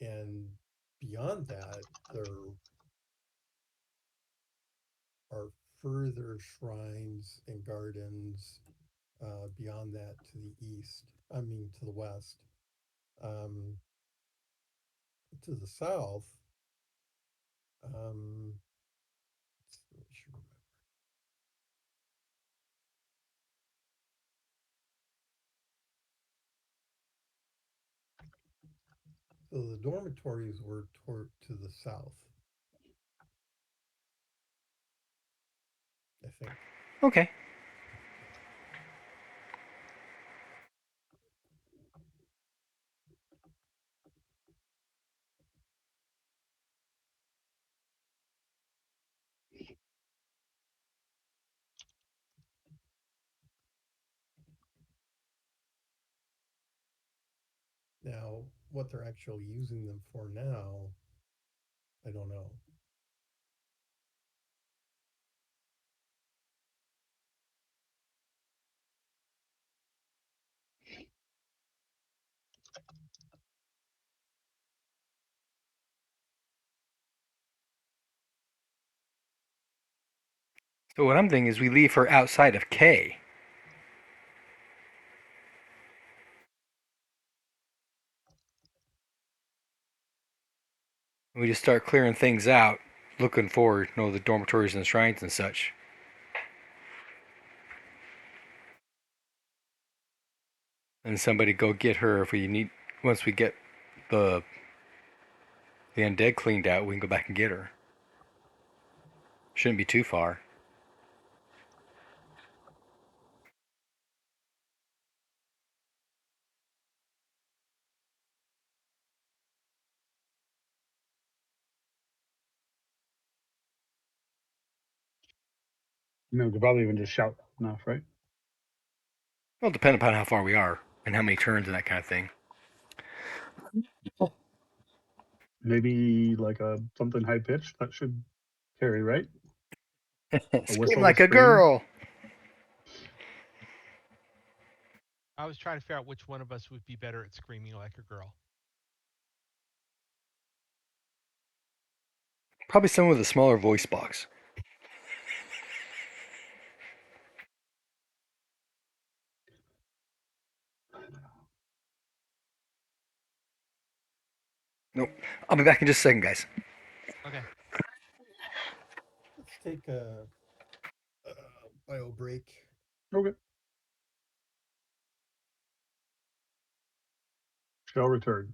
and beyond that there are further shrines and gardens beyond that to the east. I mean to the west. Um, to the south, um, so the dormitories were to the south, I think. Okay. Now, what they're actually using them for now, I don't know. So what I'm thinking is we leave her outside of K. We just start clearing things out, looking for the dormitories and shrines and such. And somebody go get her if we need. Once we get the the undead cleaned out, we can go back and get her. Shouldn't be too far. I mean, we could probably even just shout enough, right? Well, depending upon how far we are and how many turns and that kind of thing. Maybe like a something high pitched that should carry, right? A Scream whistle, a like a scream. girl. I was trying to figure out which one of us would be better at screaming like a girl. Probably someone with a smaller voice box. Nope. I'll be back in just a second, guys. Okay. Let's take a bio break. Okay. Shall return.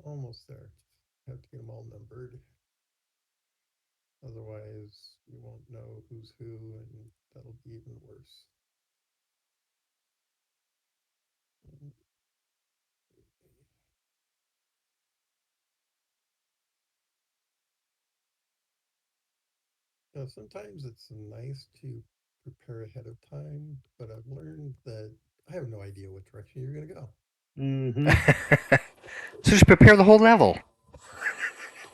almost there. Have to get them all numbered. Otherwise, you won't know who's who, and that'll be even worse. Sometimes it's nice to prepare ahead of time, but I've learned that I have no idea what direction you're going to go. Mm-hmm. So just prepare the whole level.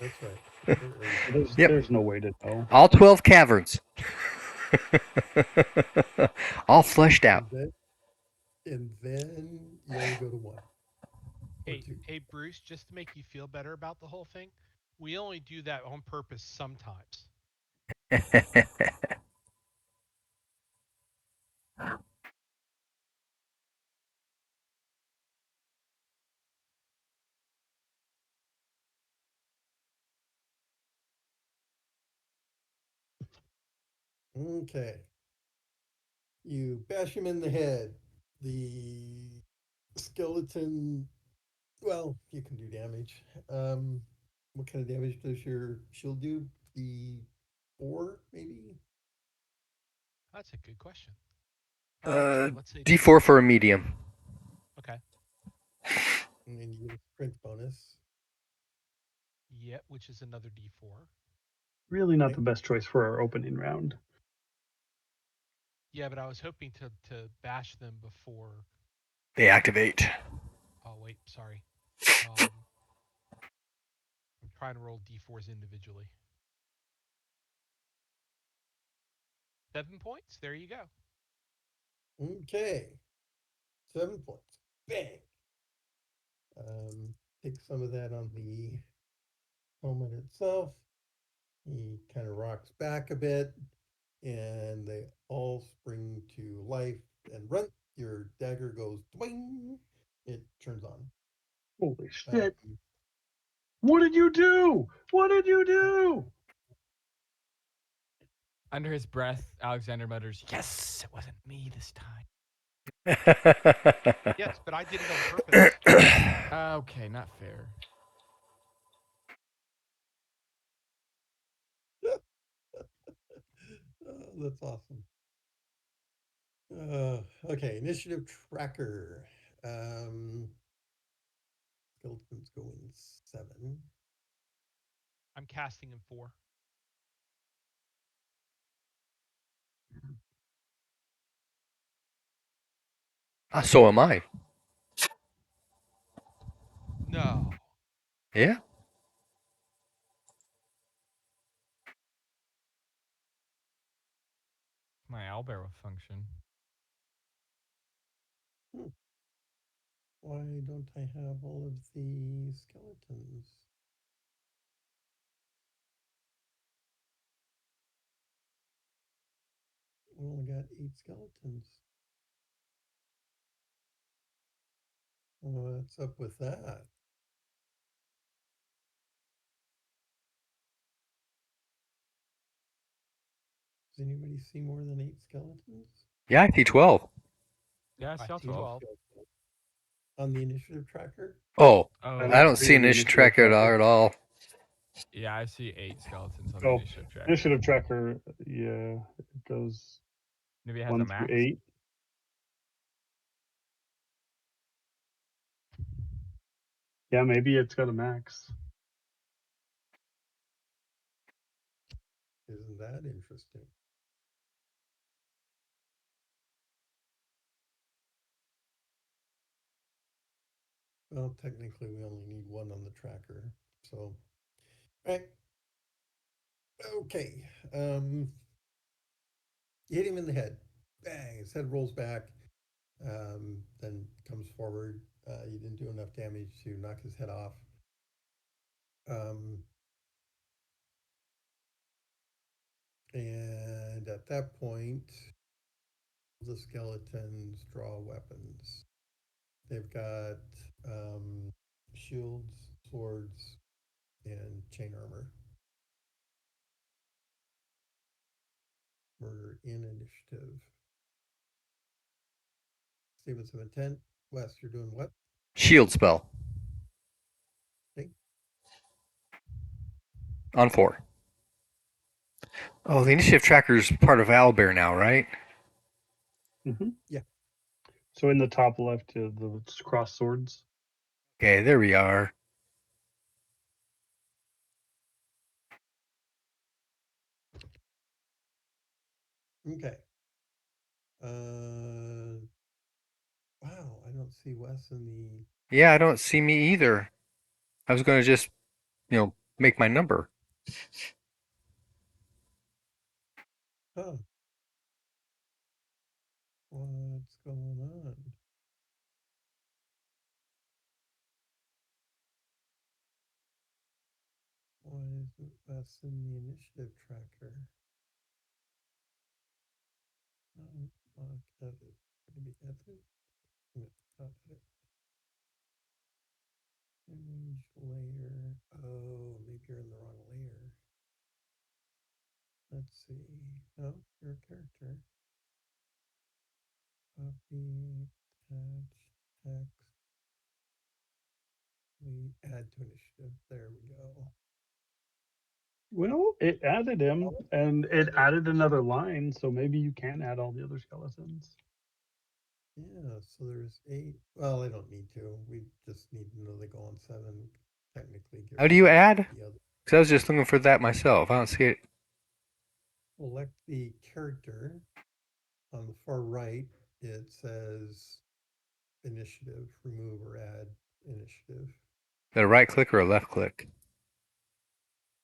That's right. Prepare everything. There's Yep. there's no way to know. All 12 caverns. All fleshed out. And then you only go to one or Hey, two. hey, Bruce, just to make you feel better about the whole thing, we only do that on purpose sometimes. Okay. You bash him in the head. The skeleton, well, you can do damage. What kind of damage does your shield do? D4, maybe? That's a good question. Sure, let's say D4 D4. for a medium. Okay. And then you get a strength bonus. Yeah, which is another D4. Really not Right? the best choice for our opening round. Yeah, but I was hoping to bash them before. They activate. Oh wait, sorry. Um, I'm trying to roll D4s individually. 7 points. There you go. Okay. 7 points. Bang. Um, take some of that on the helmet itself. He kind of rocks back a bit, and they all spring to life and run. Your dagger goes twing. It turns on. Holy Um, shit! What did you do? What did you do? Under his breath, Alexander mutters, "Yes, it wasn't me this time." Yes, but I did it on purpose. Okay, not fair. that's awesome. Okay, initiative tracker. Um, Skeletons go in 7. I'm casting in 4. So am I. No. Yeah. My owlbear function. Hmm. Why don't I have all of the skeletons? We only got 8 skeletons. What's up with that? Does anybody see more than 8 skeletons? Yeah, I see 12. Yeah, I I see all see 12. 12. On the initiative tracker? Oh, I Oh, I don't don't see see in an the issue initiative tracker tracker. at all. yeah, I see 8 skeletons on the Oh, initiative tracker. initiative tracker. Yeah, it goes Maybe it has a 1 through max. 8. Yeah, maybe it's got a max. Isn't that interesting? Well, technically, we only need 1 on the tracker. So, right. Okay. You hit him in the head. Bang. His head rolls back. Then comes forward. You didn't do enough damage to knock his head off. Um, and at that point, the skeletons draw weapons. They've got shields, swords, and chain armor. We're in initiative. Statements of intent. Wes, you're doing what? Shield spell. Okay. On 4. Oh, the initiative tracker is part of Owlbear now, right? Hmm. Yeah. So in the top left, the cross swords. Okay, there we are. Okay. Wow, I don't see Wes in the. Yeah, I don't see me either. I was going to just, make my number. Huh. What's going on? Why isn't Wes in the initiative tracker? Edit. Maybe edit. No, not edit. Image layer. Oh, maybe you're in the wrong layer. Let's see. No, you're a character. Copy, attach, text. We add to initiative. There we go. Well, it added him, and it added another line, so maybe you can add all the other skeletons. Yeah, so there's 8. Well, I don't need to. We just need to know they go on 7. Technically, get How do rid you of add? the other. Because I was just looking for that myself. I don't see it. Select the character. On the far right, it says initiative, remove or add initiative. Is that a right click or a left click?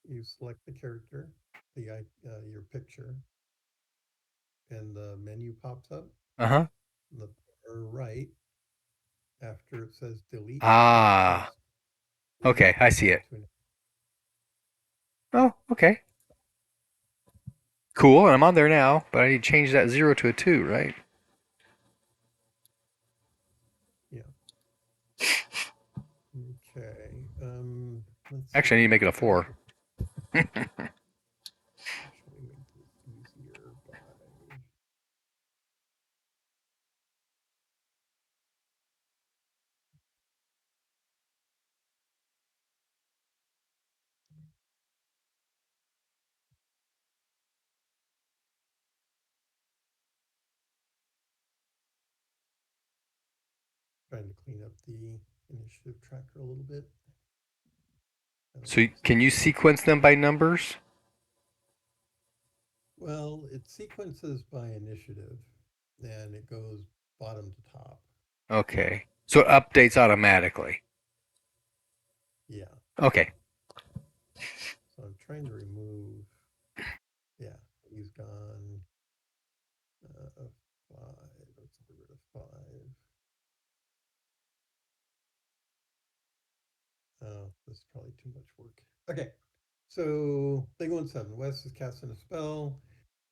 You select the character, your picture, and the menu pops up. Uh huh. On the far right, after it says delete, it Ah. says delete Okay, I and see add it. to an. Oh, okay. Cool. I'm on there now, but I need to change that 0 to a 2, right? Yeah. Okay. Let's see Actually, I need to make it a if I 4. can actually make this easier by. Trying to clean up the initiative tracker a little bit. I don't So want can stuff you going. sequence them by numbers? Well, it sequences by initiative, and it goes bottom to top. Okay. So it updates automatically. Yeah. Okay. So I'm trying to remove. Yeah, he's gone. 5. Let's get rid of 5. Oh, this is probably too much work. Okay, so they go in 7. Wes is casting a spell.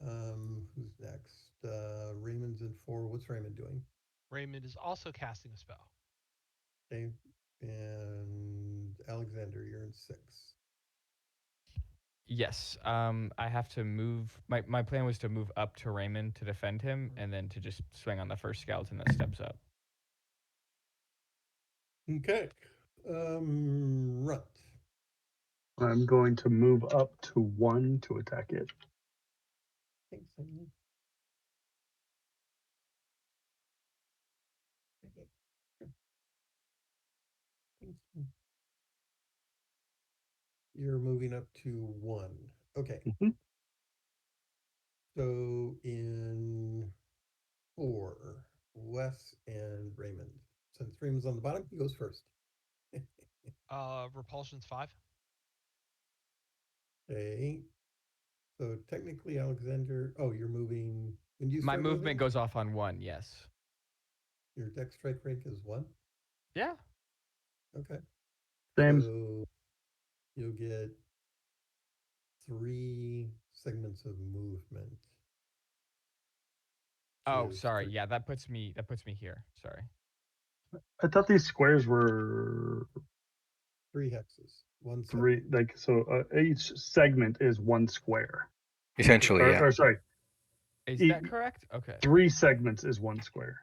Who's next? Raymond's in 4. What's Raymond doing? Raymond is also casting a spell. Okay, and Alexander, you're in 6. Yes. I have to move. My plan was to move up to Raymond to defend him, and then to just swing on the first skeleton that steps up. Okay, Runt. I'm going to move up to 1 to attack it. Thanks, Amy. You're moving up to 1. Okay, Mhm. so in 4, Wes and Raymond. Since Raymond's on the bottom, he goes first. Repulsion's 5. Okay, so technically Alexander, oh, you're moving, when do you My start movement moving? goes off on 1. Yes. Your dex strike rank is 1? Yeah. Okay, Same. so you'll get 3 segments of movement, which Oh, is sorry. Yeah, that puts me here. Sorry. I thought these squares were 3 hexes, 1 three, segment. like, so each segment is 1 square. Correct. Essentially, yeah. Or sorry, Is e- that correct? Okay. 3 segments is 1 square.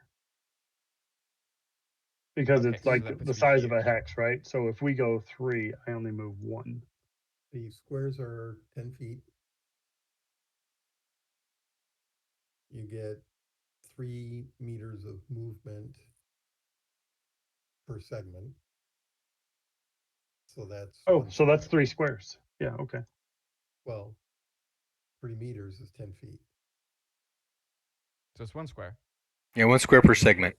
Because Okay. it's So like that the puts me size of here. a hex, right? So if we go 3, I only move 1. The squares are 10 feet. You get 3 meters of movement per segment. So that's Oh, one so that's square. 3 squares. Yeah. Okay. Well, 3 meters is 10 feet. So it's 1 square. Yeah, 1 square per segment.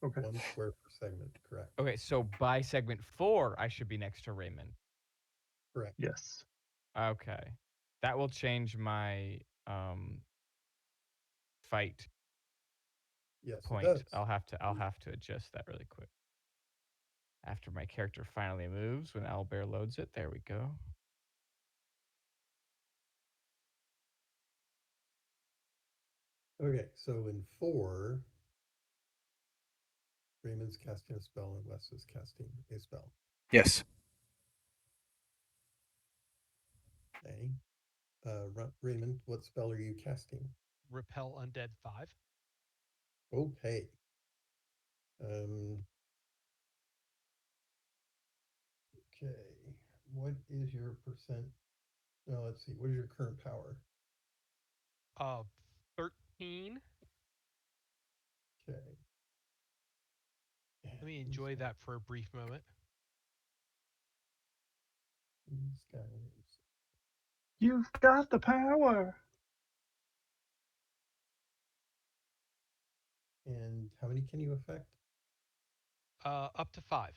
Okay. 1 square per segment, correct. Okay, so by segment 4, I should be next to Raymond. Correct. Yes. Okay. That will change my fight Yes, it point. does. I'll have to adjust that really quick. After my character finally moves, when Owlbear loads it, there we go. Okay, so in 4, Raymond's casting a spell and Wes is casting a spell. Yes. Okay. Raymond, what spell are you casting? Repel undead 5. Okay. Um, okay. What is your percent? No, let's see. What is your current power? 13. Okay. Let me enjoy that for a brief moment. These guys. You've got the power. And how many can you affect? Up to 5.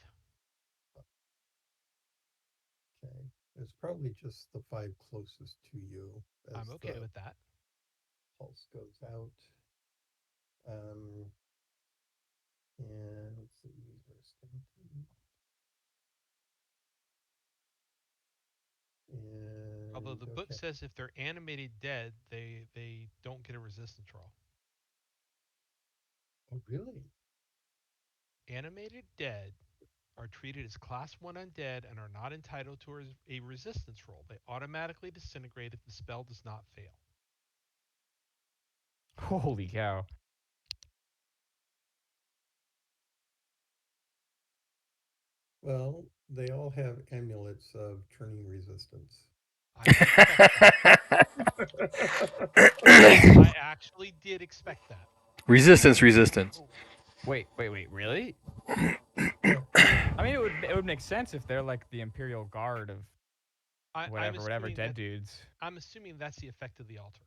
Okay. It's probably just the 5 closest to you as I'm okay the with that. pulse goes out. Um, and let's see, where's skeleton? Although And the book okay. says if they're animated dead, they don't get a resistance roll. Oh, really? Animated dead are treated as class 1 undead and are not entitled to a resistance roll. They automatically disintegrate if the spell does not fail. Holy cow. Well, they all have amulets of turning resistance. I did expect that. I actually did expect that. Resistance, resistance. Wait, really? Yeah. I mean, it would make sense if they're like the Imperial Guard of I'm whatever assuming dead that dudes. I'm assuming that's the effect of the altar.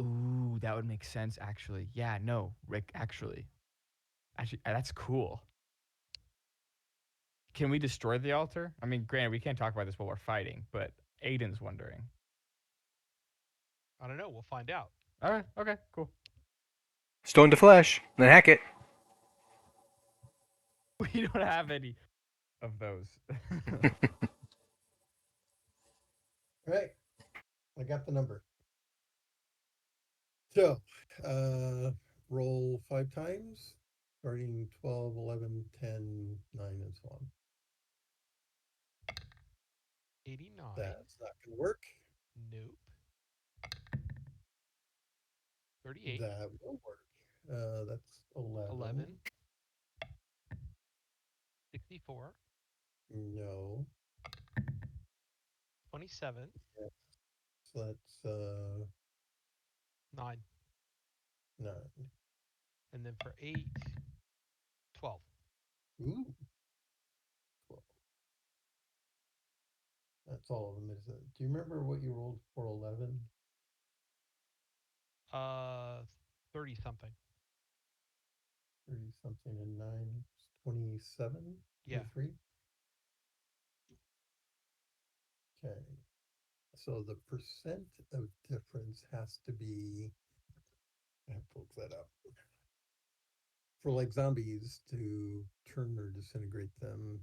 Ooh, that would make sense actually. Yeah, no, Rick, actually, that's cool. Can we destroy the altar? I mean, granted, we can't talk about this while we're fighting, but Aiden's wondering. I don't know. We'll find out. All right, okay, cool. Stone to flesh, then hack it. We don't have any of those. All right. I got the number. So, roll 5 times, starting 12, 11, 10, 9, and so on. 89. That's not going to work. Nope. 38. That will work. That's 11. 11. 64. No. 27. Yes. So that's 9. 9. And then for 8, 12. Ooh, 12. That's all of them, is it? Do you remember what you rolled for 11? 30 something. 30 something and 9, 27, Yeah. 23. Okay. So the percent of difference has to be, I have to look that up. For like zombies to turn or disintegrate them,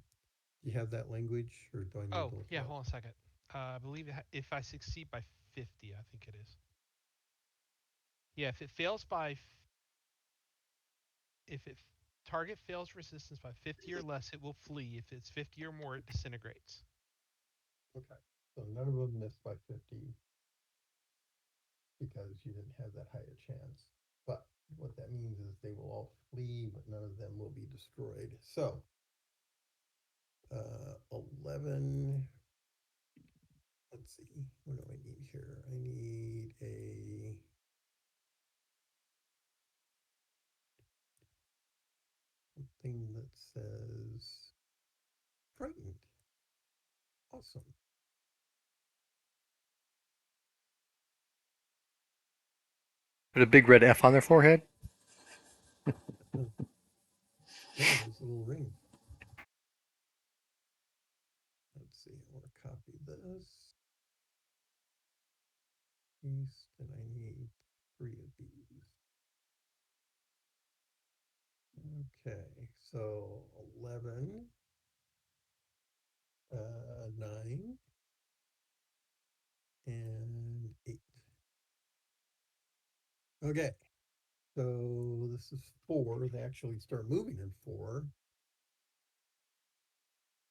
do you have that language or do I need Oh, to look it yeah. up? Hold on a second. I believe if I succeed by 50, I think it is. Yeah, if it fails by if it target fails resistance by 50 or less, it will flee. If it's 50 or more, it disintegrates. Okay. So none of them missed by 50 because you didn't have that high a chance. But what that means is they will all flee, but none of them will be destroyed. So 11 let's see. What do I need here? I need a something that says frightened. Awesome. Put a big red F on their forehead. Yeah, there's a little ring. Let's see. I want to copy this. Paste, and I need 3 of these. Okay, so 11, 9, and 8. Okay, so this is 4. They actually start moving in 4,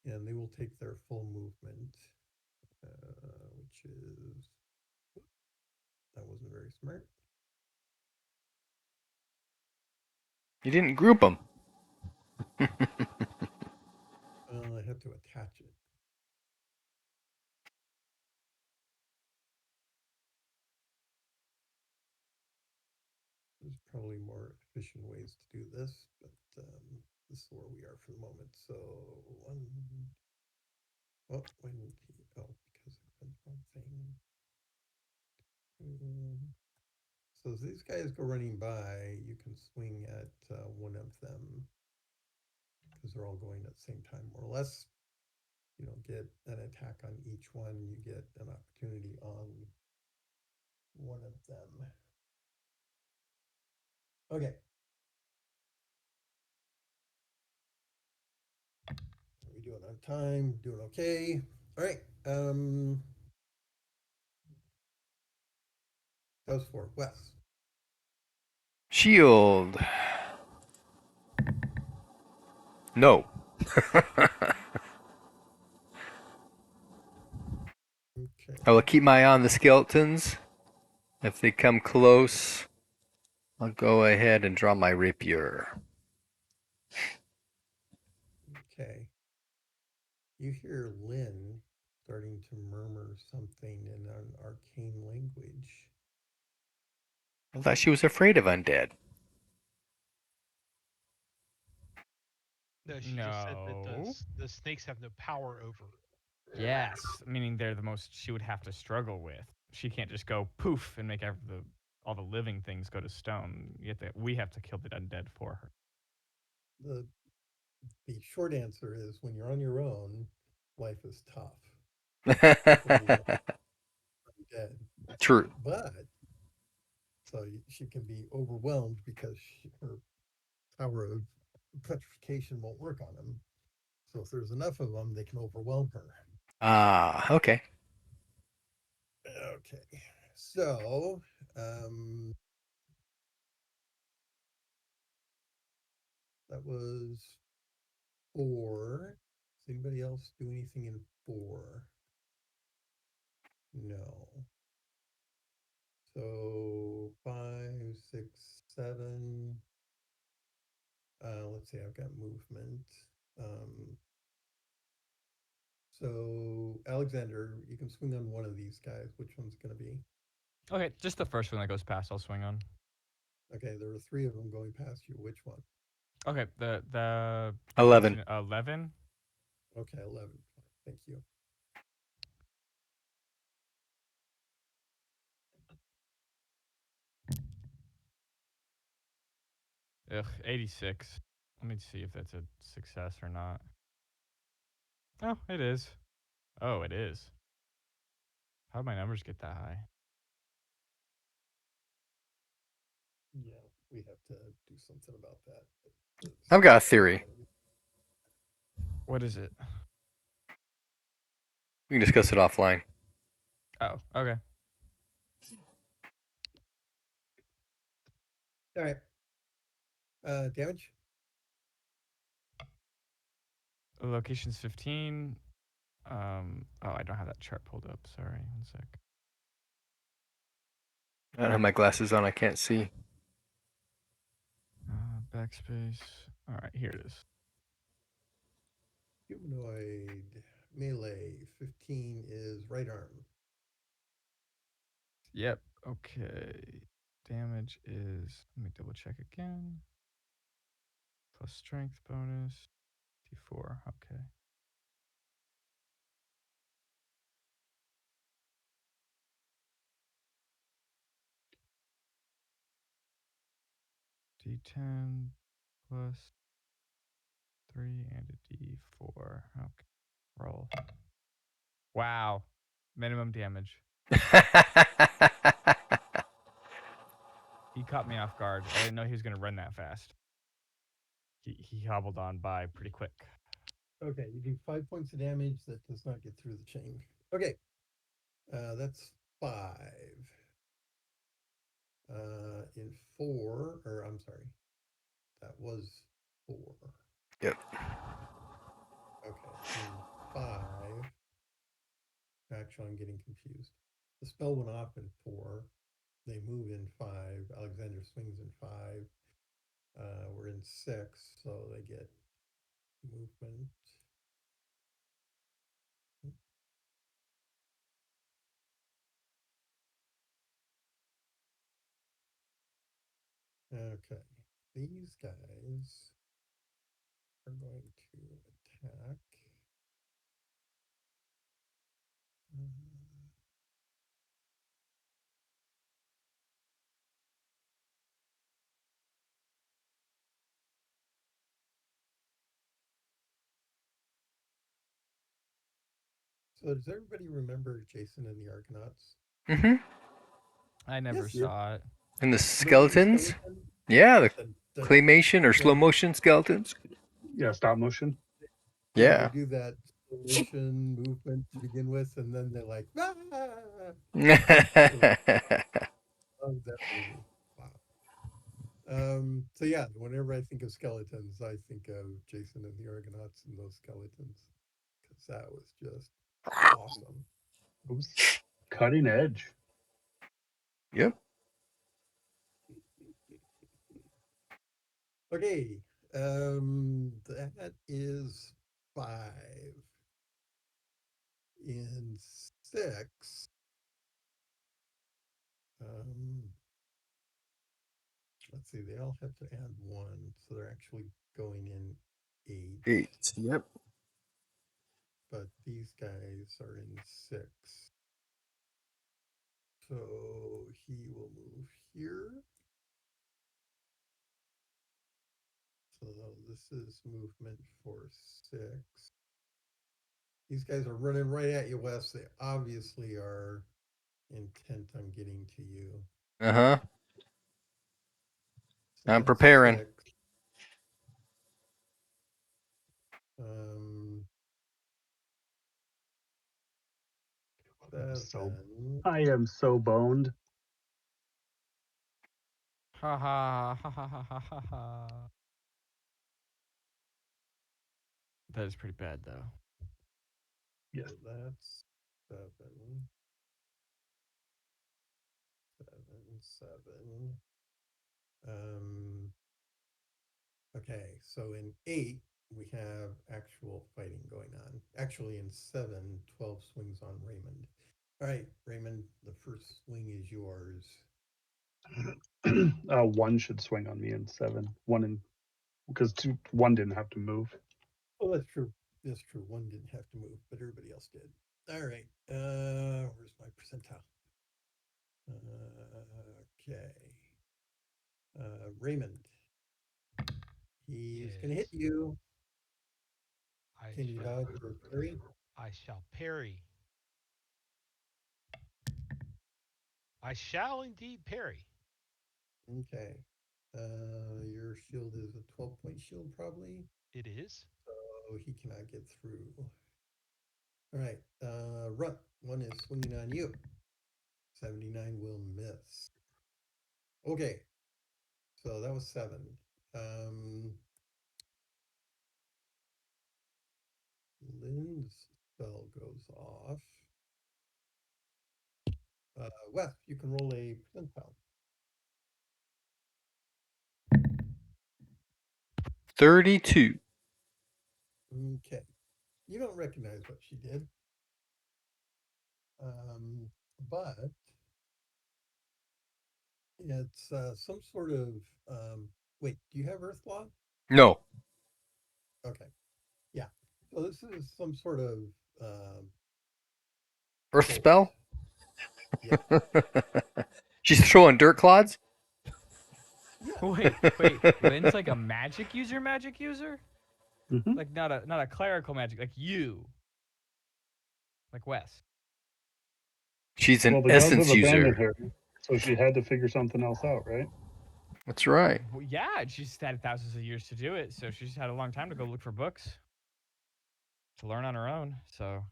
and they will take their full movement, which is, that wasn't very smart. You didn't group them. I have to attach it. There's probably more efficient ways to do this, but this is where we are for the moment. So 1, oh, when oh, because I put the wrong thing. So as these guys go running by, you can swing at one of them because they're all going at the same time, more or less. You don't get an attack on each one, you get an opportunity on one of them. Okay. Are we doing on time? Doing okay. All right. That was for Wes. Shield. No. I will Okay. keep my eye on the skeletons. If they come close, I'll go ahead and draw my rapier. Okay. You hear Lynn starting to murmur something in an arcane language. I thought she was afraid of undead. No, she just said that No. the snakes have no power over her. Yes, meaning they're the most she would have to struggle with. She can't just go poof and make all the living things go to stone. We have to kill the undead for her. The short answer is when you're on your own, life is tough, particularly when you're dead. True. But so she can be overwhelmed because her power of petrification won't work on them. So if there's enough of them, they can overwhelm her. Ah, okay. Okay. So um, that was 4. Does anybody else do anything in 4? No. So 5, 6, 7. Let's see, I've got movement. Um, so Alexander, you can swing on one of these guys. Which one's going to be? Okay, just the first one that goes past, I'll swing on. Okay, there are 3 of them going past you. Which one? Okay, the one that's 11. in 11. Okay, 11. Thank you. Ugh, 86. Let me see if that's a success or not. Oh, it is. Oh, it is. How'd my numbers get that high? Yeah, we have to do something about that. I've got a theory. What is it? We can discuss it offline. Oh, okay. All right. Damage? Location's 15. Oh, I don't have that chart pulled up. Sorry, one sec. I don't have my glasses on. I can't see. Backspace. All right, here it is. Humanoid melee 15 is right arm. Yep. Okay. Damage is. Let me double check again. Plus strength bonus. D4. Okay. D10 plus 3 and a D4. Okay. Roll. Wow. Minimum damage. He caught me off guard. I didn't know he was going to run that fast. He hobbled on by pretty quick. Okay, you do 5 points of damage. That does not get through the chain. Okay, that's 5. In 4, or I'm sorry, that was 4. Yep. Okay, in 5. Actually, I'm getting confused. The spell went off in 4. They move in 5. Alexander swings in 5. We're in 6, so they get movement. Okay, these guys are going to attack. So does everybody remember Jason and the Argonauts? Mm-hmm. I never Yes. Yep. saw it. And the Remember the skeletons? skeleton? Yeah, the The claymation or slow yeah, motion skeletons. Yeah, stop motion. yeah, they Yeah. do that slow motion movement to begin with, and then they're like, ah! So I love that movie. Wow. So yeah, whenever I think of skeletons, I think of Jason and the Argonauts and those skeletons, because that was just awesome. It was cutting edge. Yep. Okay, that is 5. In 6, um, let's see, they all have to add 1, so they're actually going in 8. 8. Yep. But these guys are in 6. So he will move here. So this is movement for 6. These guys are running right at you, Wes. They obviously are intent on getting to you. Uh-huh. So I'm that's preparing. 6. Um, So 7. I am so boned. Ha ha ha ha ha ha ha ha. That is pretty bad, though. Yes. So that's 7. 7, 7. Okay, so in 8, we have actual fighting going on. Actually, in 7, 12 swings on Raymond. All right, Raymond, the first swing is yours. 1 should swing on me in 7. 1 in because 1 didn't have to move. Oh, that's true. That's true. 1 didn't have to move, but everybody else did. All right. Where's my percentile? Okay. Raymond, he's going to hit Yes. you. I Can you shall. dodge or parry? I shall parry. I shall indeed parry. Okay. Your shield is a 12-point shield, probably. It is. So he cannot get through. All right. Run. 1 is swinging on you. 79 will miss. Okay. So that was 7. Um, Lynn's spell goes off. Wes, you can roll a percentile. 32. Okay. You don't recognize what she did. But It's some sort of wait, do you have Earth law? No. Okay. Yeah. So this is some sort of um Earth bolt. spell? Yep. She's throwing dirt clods? Yeah. Wait. Lynn's like a magic user, Hmm. like not a clerical magic, like you, like Wes. She's an Well, the gods have essence abandoned user. her, so she had to figure something else out, right? That's right. Well, yeah, she's had thousands of years to do it, so she's had a long time to go look for books to learn on her own. So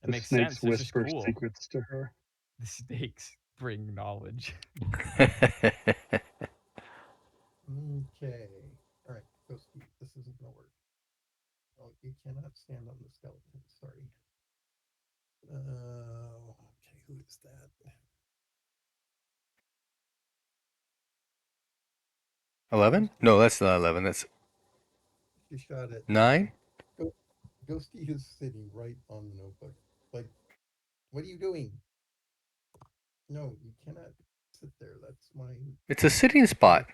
it The makes snakes sense. It's just whisper cool. secrets to her. The snakes bring knowledge. Okay. All right. Go Steve. This isn't gonna work. Oh, you cannot stand on the skeleton. Sorry. Okay, who is that? 11? Ghosty. No, that's not 11. That's She shot at 9? Go- Ghosty is sitting right on the notebook. Like, what are you doing? No, you cannot sit there. That's my It's a sitting order. spot.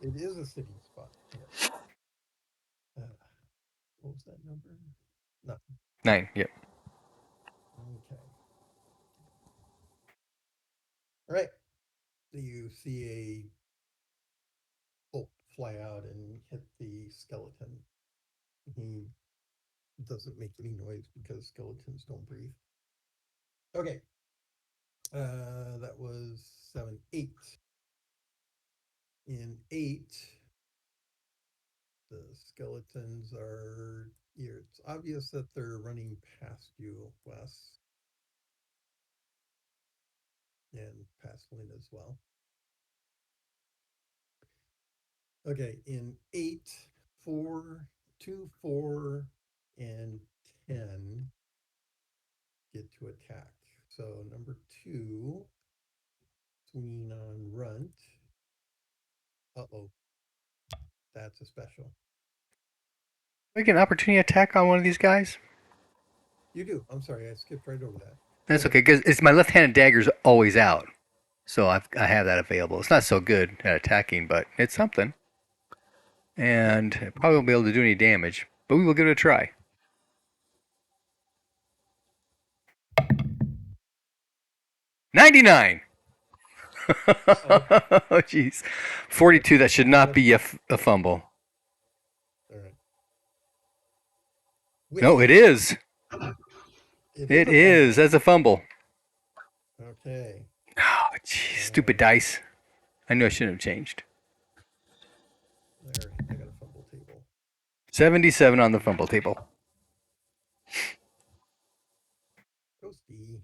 It is a sitting spot. Yes. What was that number? No. 9, yep. Okay. All right. So you see a bolt fly out and hit the skeleton. He doesn't make any noise because skeletons don't breathe. Okay. That was 7, 8. In 8, the skeletons are here. It's obvious that they're running past you, Wes, and past Lynn as well. Okay, in 8, 4, 2, 4, and 10 get to attack. So number 2, swinging on Runt. Uh-oh, that's a special. Make an opportunity attack on one of these guys? You do. I'm sorry, I skipped right over that. Go That's ahead. okay, because it's my left-handed dagger's always out. So I have that available. It's not so good at attacking, but it's something. Yep. And I probably won't be able to do any damage, but we will give it a try. 99! Uh-oh. Oh, jeez. 42, Okay, that should roll not that. be a fumble. All right. No, it Whiff. is. It is It a is. fumble. That's a fumble. Okay. Oh, jeez. All Stupid right. dice. I knew I shouldn't have changed. All right. I got a fumble table. 77 on the fumble table. Ghosty.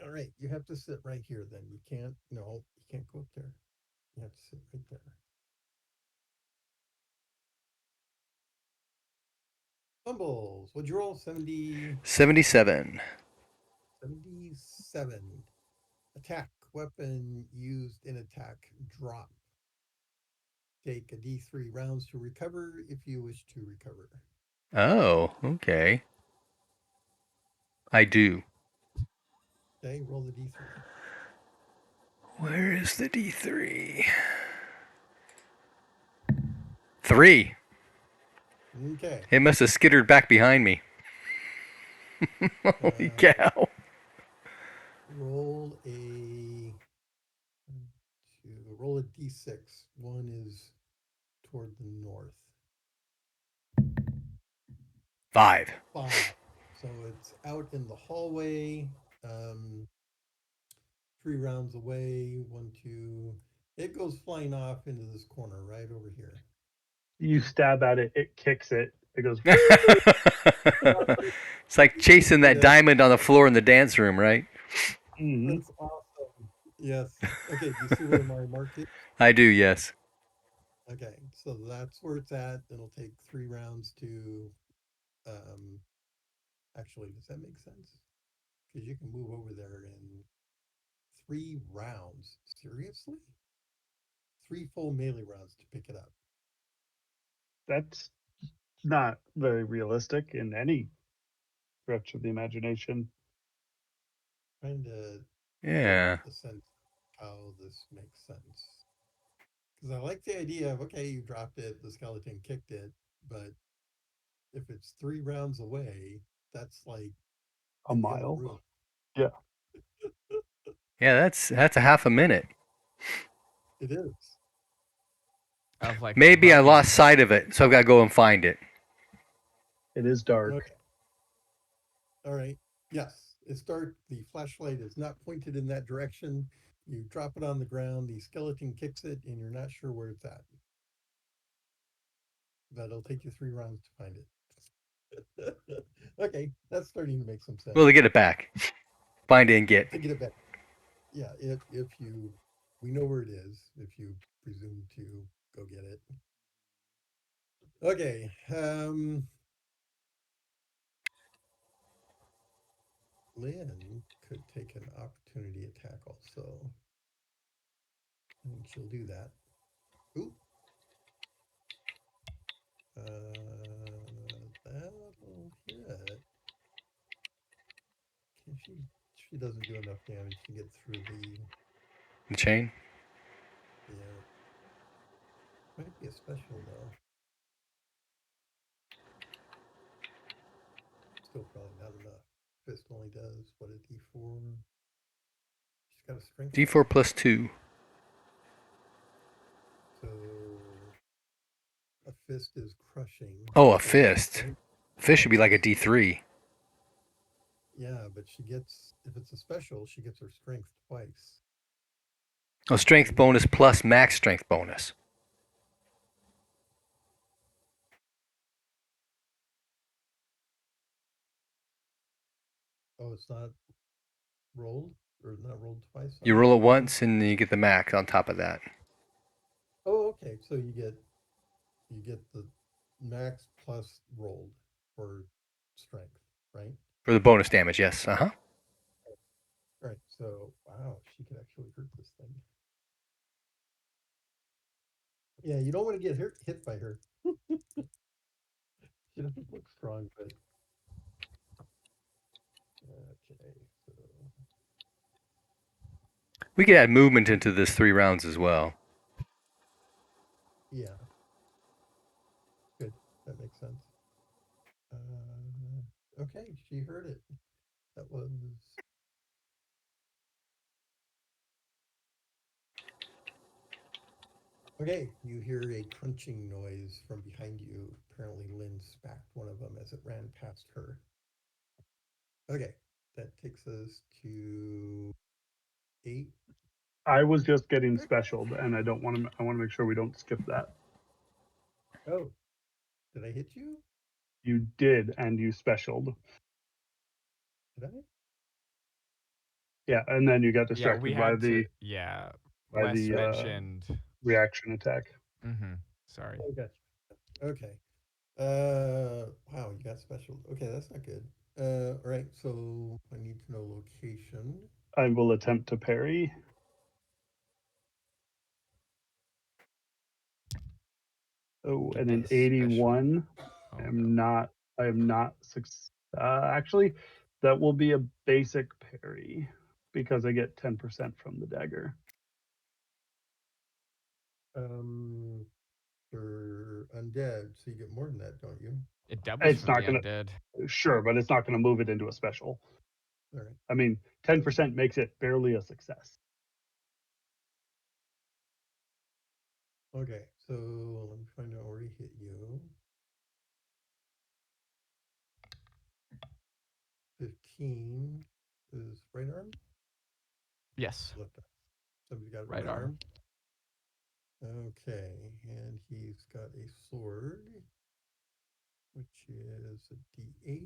All right. You have to sit right here then. You can't, no, you can't go up there. You have to sit right there. Fumbles. What'd you roll? 77. 77. Attack. Weapon used in attack. Drop. Take a D3 rounds to recover if you wish to recover. Oh, okay. I do. Okay. Roll the D3. Where is the D3? 3. Okay. It must have skittered back behind me. Holy Uh, cow. roll a roll a d6. One is toward the north. 5. 5. So it's out in the hallway. Um, 3 rounds away. 1, 2. It goes flying off into this corner right over here. You stab at it, it kicks it. It goes. It's like chasing that Yeah, diamond on the floor in the dance room, right? Mhm. that's awesome. Yes. Okay. Do you see where my mark is? I do, yes. Okay. So that's where it's at. It'll take 3 rounds to. Um, actually, does that make sense? Because you can move over there in 3 rounds. Seriously? 3 full melee rounds to pick it up. That's not very realistic in any stretch of the imagination. Trying to get Yeah. the sense. how this makes sense. Because I like the idea of, okay, you dropped it, the skeleton kicked it, but if it's 3 rounds away, that's like A in the other mile. room. Yeah. Yeah, that's a half a minute. It is. Of like Maybe I lost running. sight of it, so I've got to go and find it. It is dark. Okay. All right. Yes, it's dark. The flashlight is not pointed in that direction. You drop it on the ground, the skeleton kicks it, and you're not sure where it's at. But it'll take you 3 rounds to find it. Okay, that's starting to make some Well, sense. to get it back, find it and get. To get it back. Yeah, if you we know where it is, if you presume to go get it. Okay. Lynn could take an opportunity attack also. I think she'll do that. Ooh. That'll hit. Can she doesn't do enough damage to get through the The chain. yeah. Might be a special though. Still probably not enough. Fist only does what a D4. She's got a strength D4 bonus. plus 2. So a fist is crushing, Oh, a so her fist. strength Fist should be like a twice. D3. Yeah, but she gets if it's a special, she gets her strength twice. Oh, So strength bonus plus max strength bonus. oh, it's not rolled or not rolled twice You on roll the it once and then you get the max on top of that oh, okay. So you get the max plus rolled for strength, right? for the bonus damage. Yes. Uh huh. All right. So wow, she could actually hurt this thing. Yeah, you don't want to get hit by her. She doesn't look strong, but okay. So We could add movement into this 3 rounds as well. yeah, good. That makes sense. Okay, she heard it. That was okay. You hear a crunching noise from behind you. Apparently, Lynn smacked one of them as it ran past her. Okay, that takes us to 8. I was just getting specialed, and I don't want to. I want to make sure we don't skip that. Oh, did I hit you? You did, and you specialed. Did I? Yeah, and then you got Yeah, we distracted by had to. the Yeah, by Wes the mentioned. reaction attack. Mm-hmm. Sorry. Oh, gotcha. Okay. Wow, you got special. Okay, that's not good. All right. So I need to know location. I will attempt to parry. Oh, Get and an the special. 81. Oh I no. am not. I am not. Actually, that will be a basic parry because I get 10% from the dagger. Um, for undead, so you get more than that, don't you? It doubles It's for the not gonna. undead. Sure, but it's not gonna move it into a special. All right. I mean, 10% makes it barely a success. Okay. So let me find out where he hit you. 15 is right arm. Yes, Left arm. Somebody got right right arm. arm. Okay, and he's got a sword, which is a D8.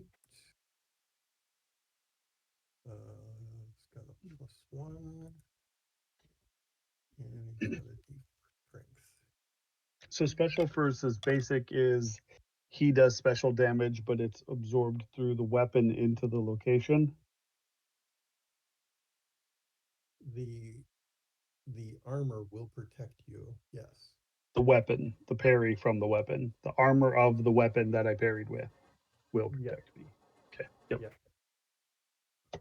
It's got a +1, and he's got a D4 strength. So special versus basic is he does special damage, but it's absorbed through the weapon into the location. The the armor will protect you. Yes. The weapon, the parry from the weapon, the armor of the weapon that I parried with will Yeah. protect me. Okay. Yep. Yeah.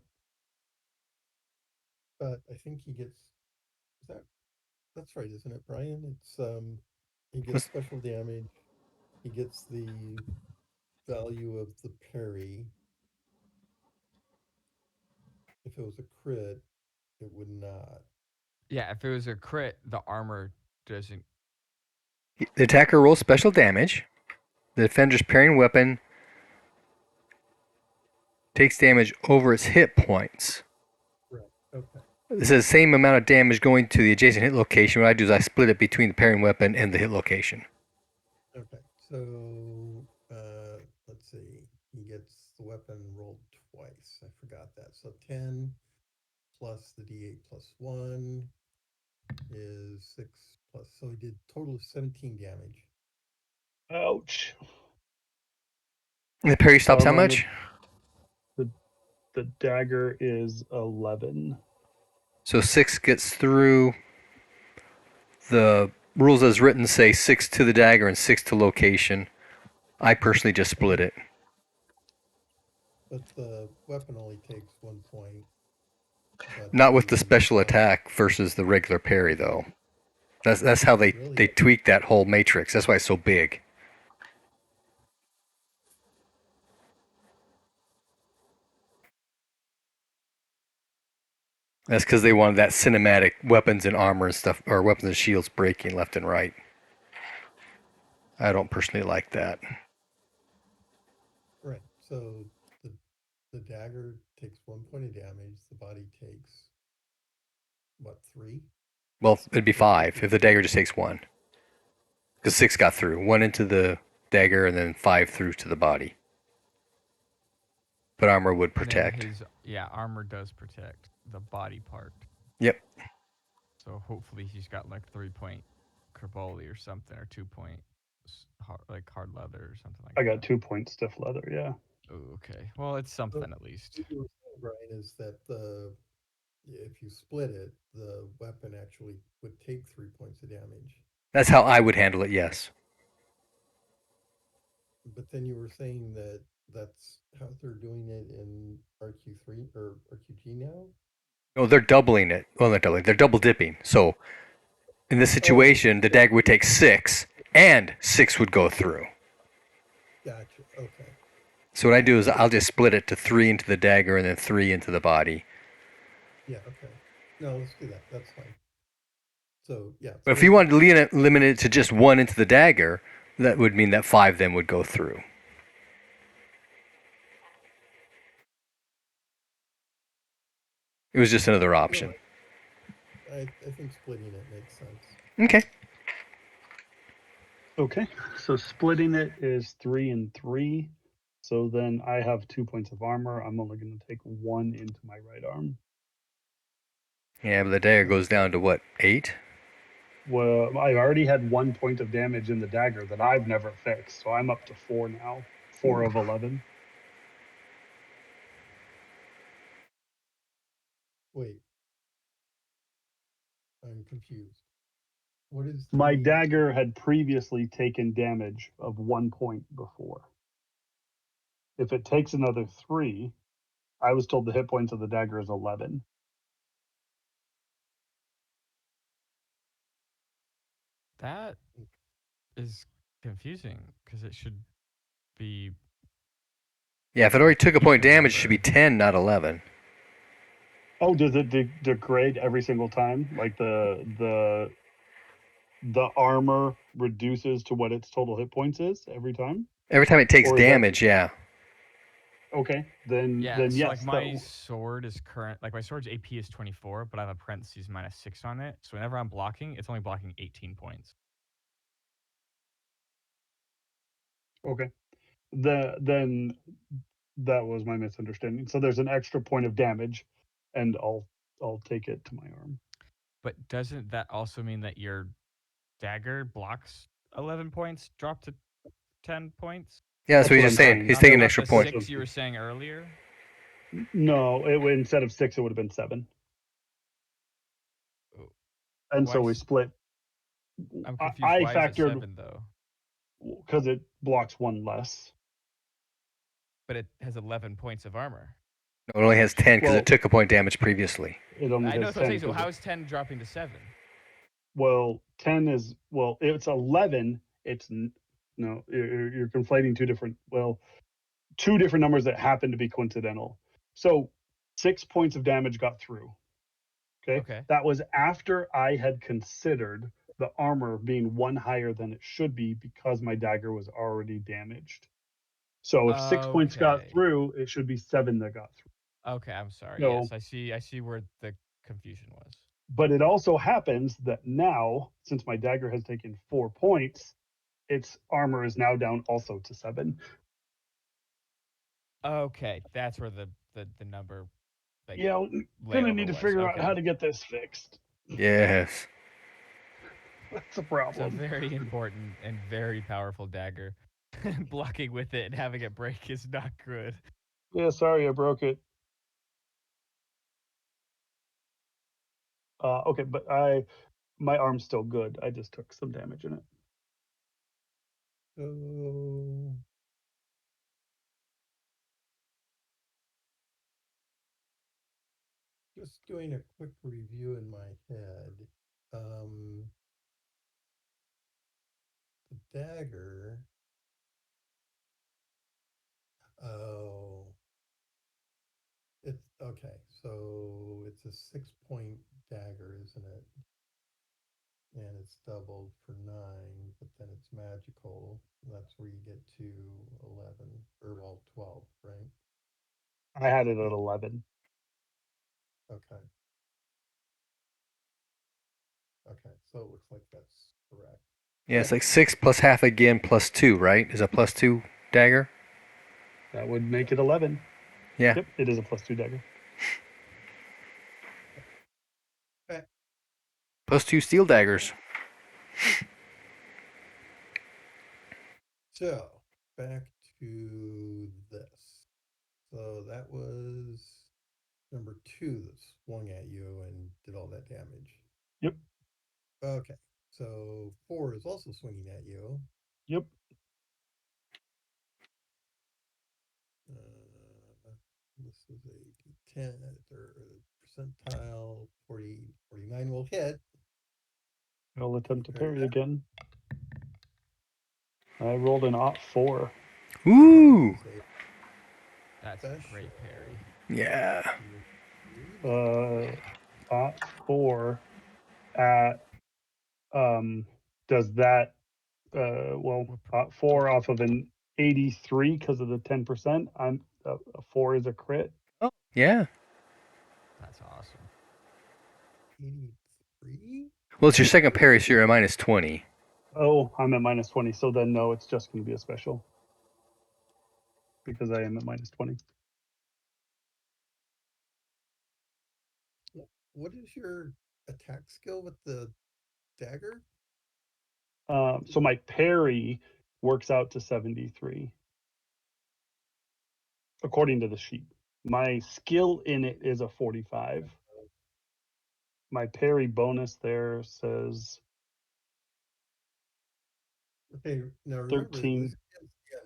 But I think he gets Is that that's right, isn't it, Brian? It's he gets Was special damage. He gets the value of the parry. If it was a crit, it would not. Yeah, if it was a crit, the armor doesn't. the attacker rolls special damage. The defender's parrying weapon takes damage over its hit points. Right. Okay. It says same amount of damage going to the adjacent hit location. What I do is I split it between the parrying weapon and the hit location. Okay. So let's see. He gets the weapon rolled twice. I forgot that. So 10 plus the D8 plus 1 is 6 plus. So he did total of 17 damage. Ouch. And the parry stops how And much? the the dagger is 11. So 6 gets through. The rules as written say 6 to the dagger and 6 to location. I personally just split it. But the weapon only takes 1 point. But Not with the the special attack versus the regular parry, though. That's how they really, tweak that whole matrix. That's why it's so big. That's because they wanted that cinematic weapons and armor and stuff, or weapons and shields breaking left and right. I don't personally like that. right. So the the dagger takes 1 point of damage. The body takes what, 3? Well, it'd be 5 if the dagger just takes 1. Because 6 got through. 1 into the dagger and then 5 through to the body. But armor would And then protect. his armor does protect the body part. Yep. So hopefully he's got like 3-point Kerboli or something, or 2-point hard leather or something like I that. got 2 point stiff leather. Yeah. Oh, okay. Well, it's something at least. What you were saying, Brian, is that if you split it, the weapon actually would take 3 points of damage. That's how I would handle it, yes. But then you were saying that that's how they're doing it in RQ3 or RQG now? No, they're doubling it. Well, not doubling. They're double dipping. So in this Oh, situation, the dagger would take 6, and 6 would go through. gotcha. Okay. So what I do is I'll just split it to 3 into the dagger and then 3 into the body. Yeah, okay. No, let's do that. That's fine. So, yeah. But So if you wanted to limit it to just 1 into the dagger, that would mean that 5 then would go through. It was just another no, option. I think splitting it makes sense. Okay. Okay. So splitting it is 3 and 3. So then I have 2 points of armor. I'm only going to take 1 into my right arm. Yeah, but the dagger Okay. goes down to what, 8? Well, I already had 1 point of damage in the dagger that I've never fixed. So I'm up to 4 now. 4 of 11. Wait, I'm confused. What is My 3? dagger had previously taken damage of 1 point before. If it takes another 3, I was told the hit points of the dagger is 11. That is confusing because it should be. Yeah, if it already took a point Even damage, it should be number. 10, not 11. Oh, does it degrade every single time? Like the armor reduces to what its total hit points is every time? Every time it takes Or is that damage, yeah. okay? Then Yeah, so like yes, that my sword is like my sword's AP is 24, but I have a parentheses -6 on it. So whenever I'm blocking, it's only blocking 18 points. okay. Then that was my misunderstanding. So there's an extra point of damage, and I'll take it to my arm. But doesn't that also mean that your dagger blocks 11 points, drop to 10 points? Yeah, that's That's what what he's I'm just saying. saying. He's Not taking an not extra the point. That's what 6 you were saying earlier. no, instead of 6, it would have been 7, Oh, and why so we is split. I'm I, confused. I Why is it factored 7 though? because it blocks 1 less. But it has 11 points of armor. It only has 10 because it Well, took a point damage previously. it only I know has that's what I'm 10 saying. So because how is 10 dropping to 7? well, 10 is well, it's 11. No, you're conflating two different numbers that happen to be coincidental. So 6 points of damage got through. Okay, Okay. that was after I had considered the armor being one higher than it should be because my dagger was already damaged. So if 6 points got Okay. through, it should be seven that got through. Okay, I'm sorry. So, Yes, I see. I see where the confusion was. but it also happens that now, since my dagger has taken 4 points, its armor is now down also to seven. Okay, that's where the number like Yeah, gonna layover need to was. figure out Okay. how to get this fixed. Yes. That's a It's a problem. very important and very powerful dagger. Blocking with it and having it break is not good. Yeah, sorry, I broke it. Okay, but my arm's still good. I just took some damage in it. So just doing a quick review in my head. Um, the dagger. Oh, it's okay. So it's a 6 point dagger, isn't it? And it's doubled for 9, but then it's magical. That's where you get to 11, or well, 12, right? I had it at Yeah. 11. Okay. Okay. So it looks like that's correct. Yeah, it's Okay. like 6 plus half again plus 2, right? Is a plus 2 dagger? That would make Yeah. it 11. Yeah. Yep, it is a +2 dagger. Okay. Plus 2 steel daggers. So back to this. So that was number 2 that swung at you and did all that damage. Yep, Okay. So 4 is also swinging at you. yep. This is a D10 or percentile 40, 49 will hit. I'll Can you attempt to parry parry that? again. I rolled an +4. That Ooh. is a That's a great special. parry. Yeah. You really Uh, +4 at does that What +4 off of an 83 because of the 10%. I'm a 4 is a crit. Oh, yeah. That's awesome. 83? Well, it's your second parry, so you're at minus 20. Oh, I'm at -20. So then no, it's just going to be a special because I am at -20. What is your attack skill with the dagger? So my parry works out to 73 according to the sheet. My skill in it is a 45. My parry bonus there says Okay, now remember, this 13, is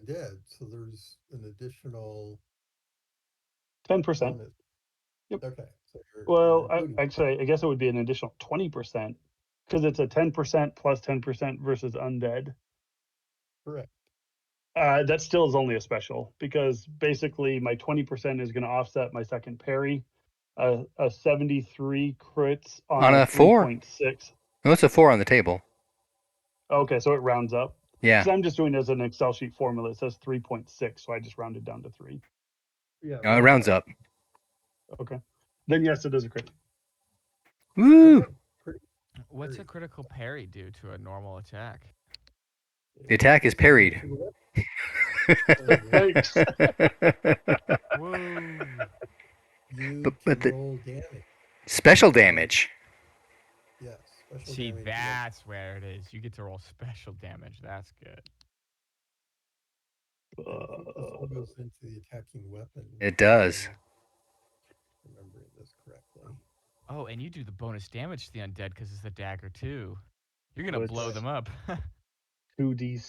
the undead, so there's an additional 10%. bonus. Yep. Okay, so you're Well, including. actually, I guess it would be an additional 20% because it's a 10% plus 10% versus undead. Correct. That still is only a special because basically my 20% is going to offset my second parry. A 73 crits on On a a 4? 3.6. No, it's a 4 on the table. Okay, so it rounds up. Yeah. Because I'm just doing it as an Excel sheet formula. It says 3.6, so I just rounded down to 3. Yeah, No, it rounds rounds up. up. Okay. Then yes, it is a crit. Woo! Okay, pretty What's a great. critical parry do to a normal attack? The It attack is takes damage parried. from the weapon. Thanks. Whoa. You but can the roll damage. special So damage. yes, special See, damage against. that's where it is. You get to roll special damage. That's good. And I think this all goes into the attacking weapon, It if does. I'm remembering this correctly. Oh, and you do the bonus damage to the undead because it's the dagger too. You're gonna So blow Right. it's them up. 2d.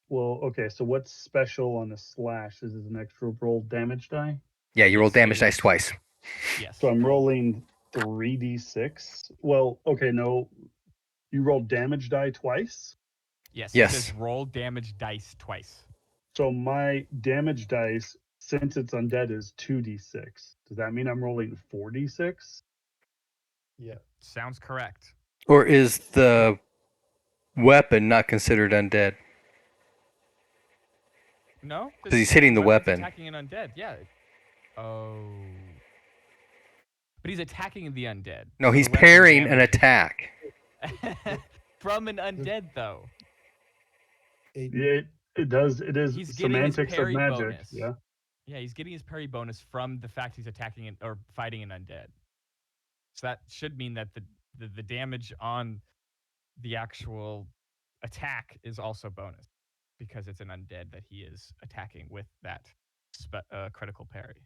Well, okay. So what's special on a slash? Is it an extra roll damage die? Yeah, you roll Yes, it damage dice is. twice. Yes. So I'm rolling 3d6. Well, okay, no. You roll damage die twice. Yes, it says Yes. roll damage dice twice. So my damage dice, since it's undead, is 2d6. Does that mean I'm rolling 4d6? Yeah. Sounds correct. Or is the weapon not considered undead? No, Because he's the hitting the weapon's weapon. attacking an undead. Yeah. Oh. But he's attacking the undead. No, So he's the weapon parrying an damages. attack. Yep. From an There's undead, though. Aiden. It does. It is He's getting his semantics of parry magic. bonus. Yeah. Yeah, he's getting his parry bonus from the fact he's attacking or fighting an undead. So that should mean that the damage on the actual attack is also bonus because it's an undead that he is attacking with that critical parry.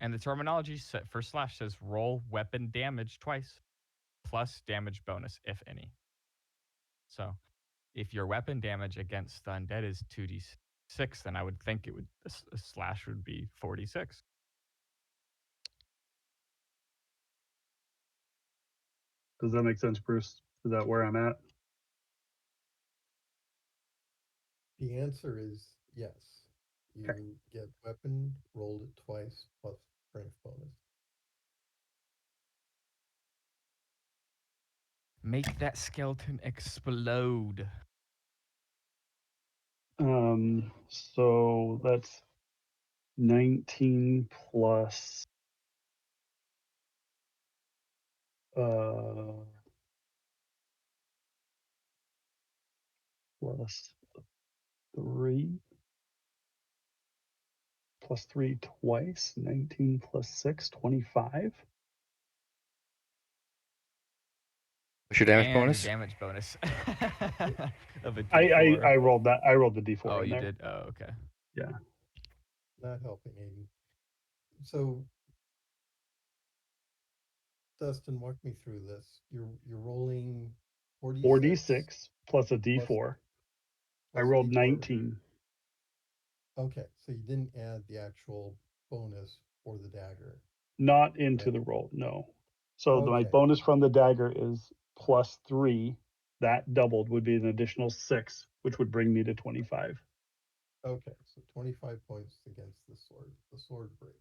And the terminology set for slash says roll weapon damage twice plus damage bonus, if any. So if your weapon damage against the undead is 2d6, then I would think it would a slash would be 4d6. Does that make sense, Bruce? Is that where I'm at? The answer is yes. Okay. You get weapon, rolled it twice, plus strength bonus. Make that skeleton explode. So that's 19 uh plus 3 plus 3 twice. 19 plus 6, 25. What's your damage And a bonus? damage bonus of a I d4. I rolled that. I rolled the Oh, d4 in you there. did? Oh, okay. Yeah. Not helping Aiden. So Dustin, walk me through this. You're rolling 46 4d6 plus a plus d4. I plus a rolled d4. 19. Okay, so you didn't add the actual bonus for the dagger, Not into right? the roll, no. So my Okay, bonus from the dagger is plus 3. That doubled would be an additional 6, which would bring me to 25. okay. So 25 points against the sword. The sword breaks.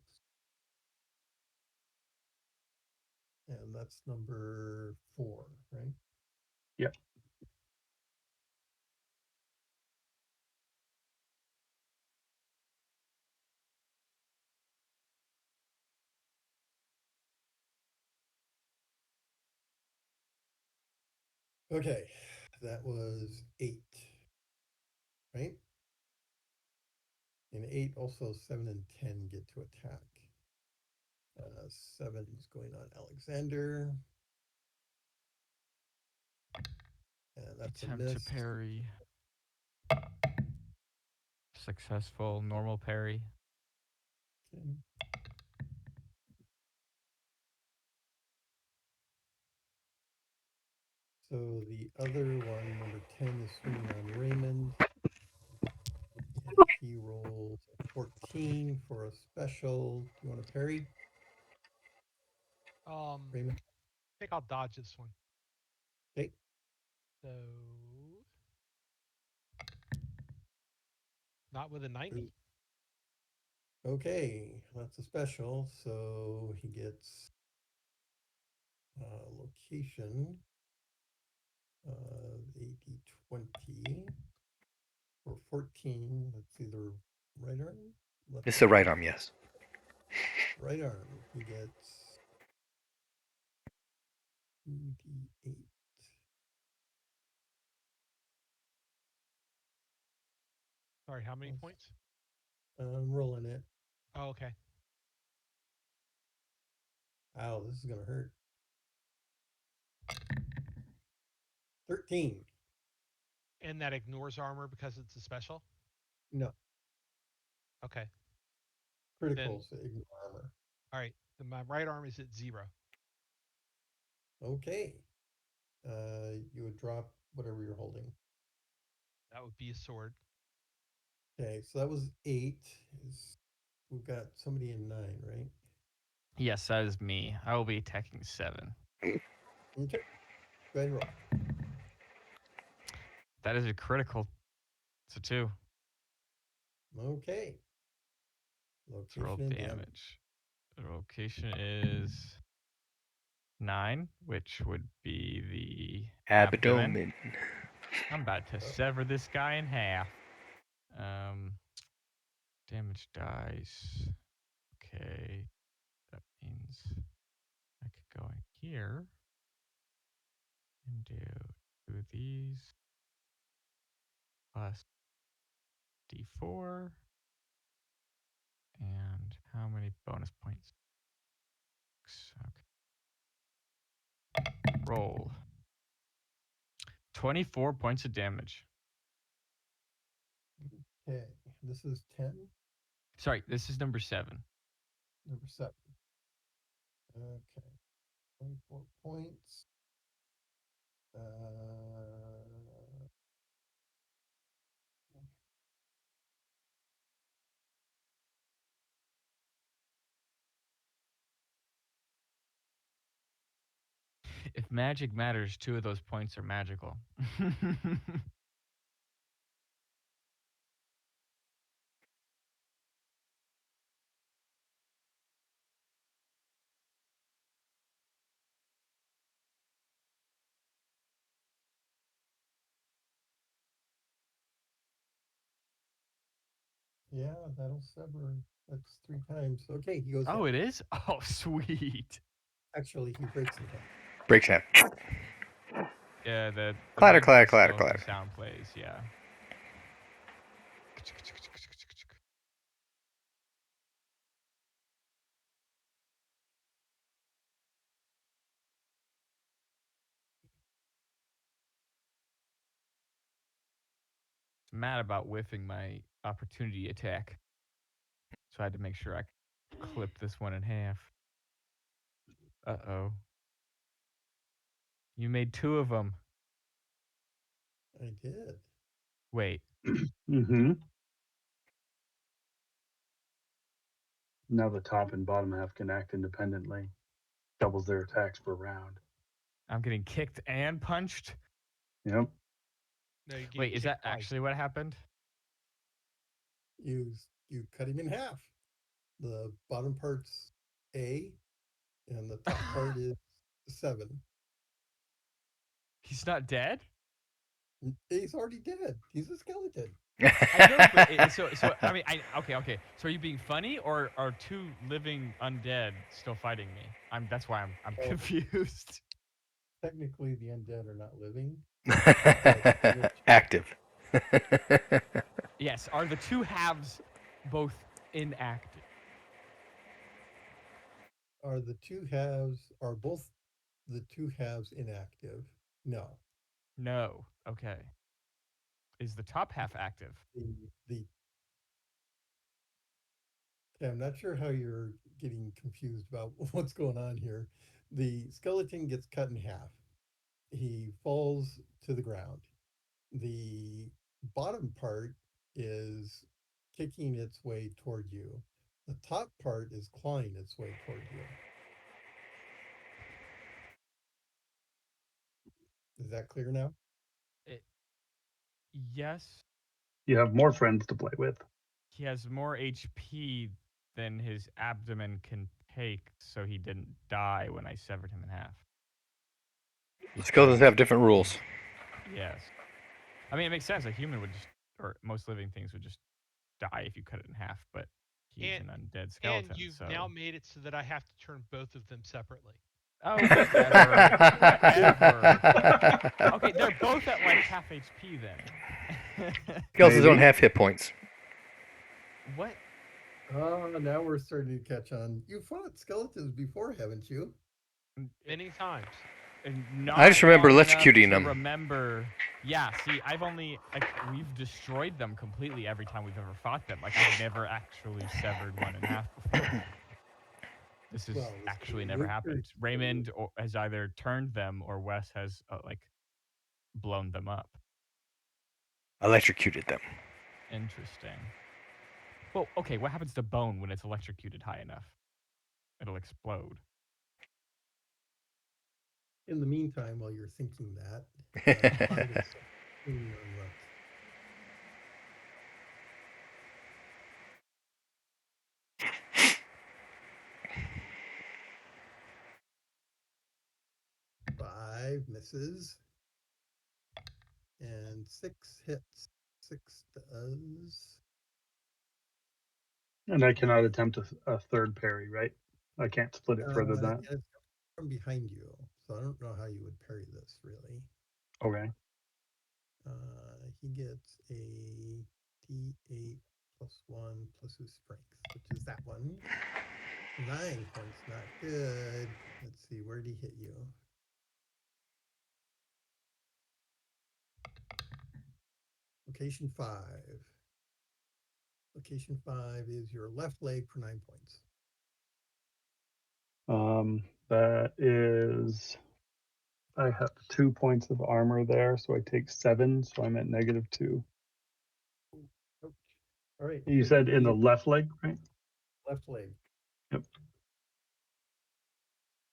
And that's number 4, right? Yep. Okay, that was 8, right? And 8, also 7 and 10 get to attack. 7 is going on Alexander. And that's a Attempt to miss. parry. Successful normal parry. Okay. So the other one, number 10, is swinging on Raymond. And he rolls a 14 for a special. Do you want to parry, Raymond? I think I'll dodge this one. Okay. So not with a 90. Okay, that's a special. So he gets location, 80, 20 for 14. That's either right arm, left It's the arm, right arm, yes. right arm. He gets 2d8. Sorry, how many points? I'm rolling it. Oh, okay. Ow, this is gonna hurt. 13. And that ignores armor because it's a special? No, Okay. Then, criticals ignore armor. all right. Then my right arm is at 0. Okay. You would drop whatever you're holding. That would be a sword. Okay, so that was 8. Is we've got somebody in 9, right? Yes, that is me. I will be attacking 7. Okay, go ahead and roll. That is a critical. It's a 2. Okay, Let's roll location and damage. damage. The location is 9, which would be the abdomen. Abdomen. I'm about to Oh, sever this guy in half. Um, damage dice. Okay, that means I could go in here and do 2 of these plus d4. And how many bonus points? Okay. Roll. 24 points of damage. okay, this is 10, Sorry, this is number 7. number 7. Okay, 24 points. Uh, If magic matters, 2 of those points are magical. yeah, that'll sever. That's 3 times. Okay, he goes Oh, down. it is? Oh, sweet. Actually, he breaks in half. Breaks half. Yeah, the Clatter, clatter, magnetic clatter, skeleton clatter. sound plays, yeah. Mad about whiffing my opportunity attack. So I had to make sure I clip this one in half. Uh-oh. You made 2 of them. I did. Wait, Mm-hmm. Now the top and bottom half can act independently. Doubles their attacks per round. I'm getting kicked and punched? Yep. No, you get Wait, is that kicked twice. actually what happened? You cut him in half. The bottom part's A, and the top part is 7. He's not dead? He's already dead. He's a skeleton. I know, but so I mean, okay. So are you being funny, or are 2 living undead still fighting me? That's why I'm Oh, confused. technically, the undead are not living, but Active. Yes, are the 2 halves both inactive? are the 2 halves are both the 2 halves inactive? No. No. Okay. Is the top half active? The I'm not sure how you're getting confused about what's going on here. The skeleton gets cut in half. He falls to the ground. The bottom part is kicking its way toward you. The top part is clawing its way toward you. Is that clear now? It, yes, You have more friends to play with. he has more HP than his abdomen can take, so he didn't die when I severed him in half. Skeletons have different rules. Yes. I mean, it makes sense. A human would just, or most living things would just die if you cut it in half, but he's And an undead skeleton, and you've so. now made it so that I have to turn both of them separately. Oh, whatever. Whatever. Okay, they're both at like half HP then. Skeletons don't Maybe. have hit points. What? Oh, now we're starting to catch on. You fought skeletons before, haven't you? Many times. Not I just remember long enough electrocuting to them. remember. Yeah, see, I've only we've destroyed them completely every time we've ever fought them. Like I've never actually severed one in half before. This has Well, actually never happened. Raymond has either turned them or Wes has like blown them up. Electrocuted them. Interesting. Well, okay. What happens to bone when it's electrocuted high enough? It'll explode. In the meantime, while you're thinking that, Clyde is swinging on Runt. Five misses. And six hits. Six does. And I cannot attempt a third parry, right? I can't split it further than Yeah, it's from behind you, so I don't know how you would parry this really. that. Okay. He gets a D8 plus one plus his strength, which is that one. 9 points, not good. Let's see, where'd he hit you? Location 5. Location 5 is your left leg for 9 points. That is, I have 2 points of armor there, so I take 7, so I'm at -2. Ouch. All right. You So said in the the left leg, right? left leg. Yep.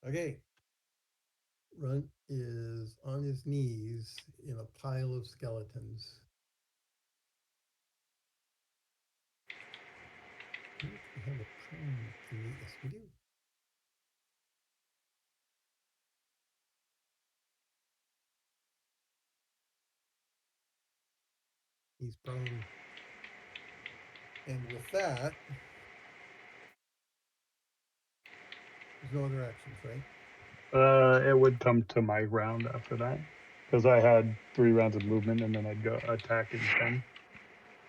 Okay. Runt is on his knees in a pile of skeletons. I wonder if we have a prone thingy. Yes, we do. He's prone. And with that, there's no other actions, right? It would come to my round after that because I had 3 rounds of movement and then I'd go attack in 10.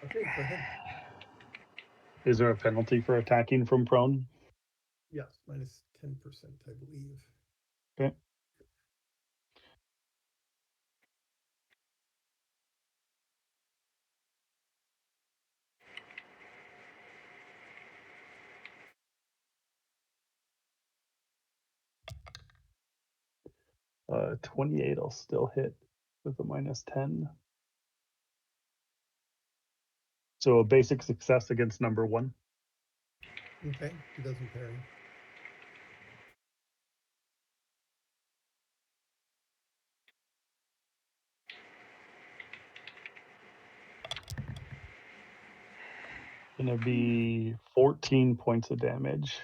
Okay, go ahead. Is there a penalty for attacking from prone? Yes, minus 10%, I believe. Okay. 28 I'll still hit with a -10. So a basic success against number 1. Okay, he doesn't parry. Gonna be 14 points of damage.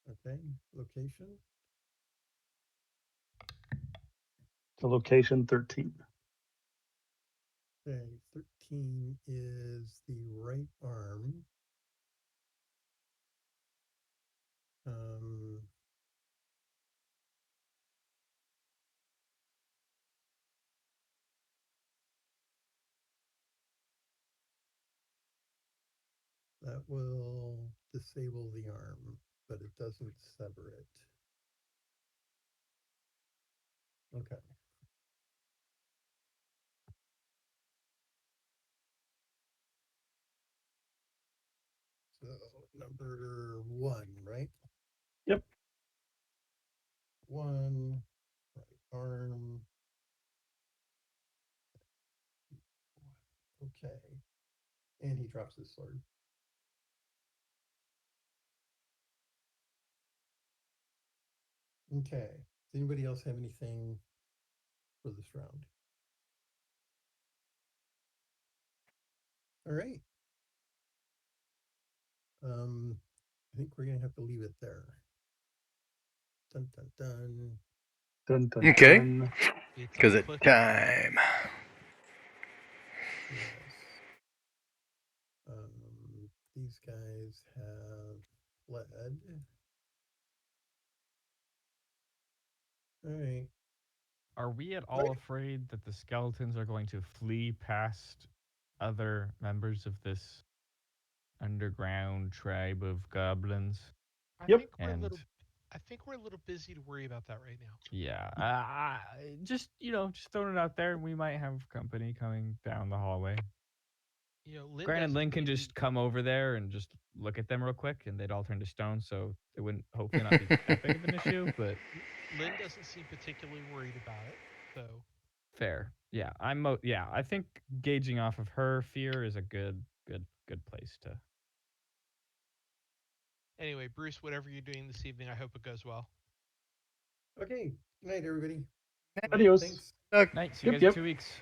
Okay, location. The location 13. Okay, 13 is the right arm. Um, that will disable the arm, but it doesn't sever it. Okay. So number 1, right? Yep. 1, right arm. Okay. And he drops his sword. Okay. Does anybody else have anything for this round? All right. I think we're gonna have to leave it there. Dun dun dun. Dun dun Okay. dun. It's a Because it's cliffhanger. time. Yes. These guys have fled. All right. Are we at all Right. afraid that the skeletons are going to flee past other members of this underground tribe of goblins? I Yep. think we're a And little I think we're a little busy to worry about that right now. yeah, just just throwing it out there. We might have company coming down the hallway. Lynn Granted, doesn't Lynn can really just come over there and just look at them real quick, and they'd all turn to stone, so it wouldn't hopefully not be that big of an issue. But Lynn doesn't seem particularly worried about it. So fair, yeah. I think gauging off of her fear is a good good place to. Anyway, Bruce, whatever you're doing this evening, I hope it goes well. Okay. Good night, everybody. Good night. Adios. Thanks. Uh, Night. See you Yep, guys in yep. 2 weeks.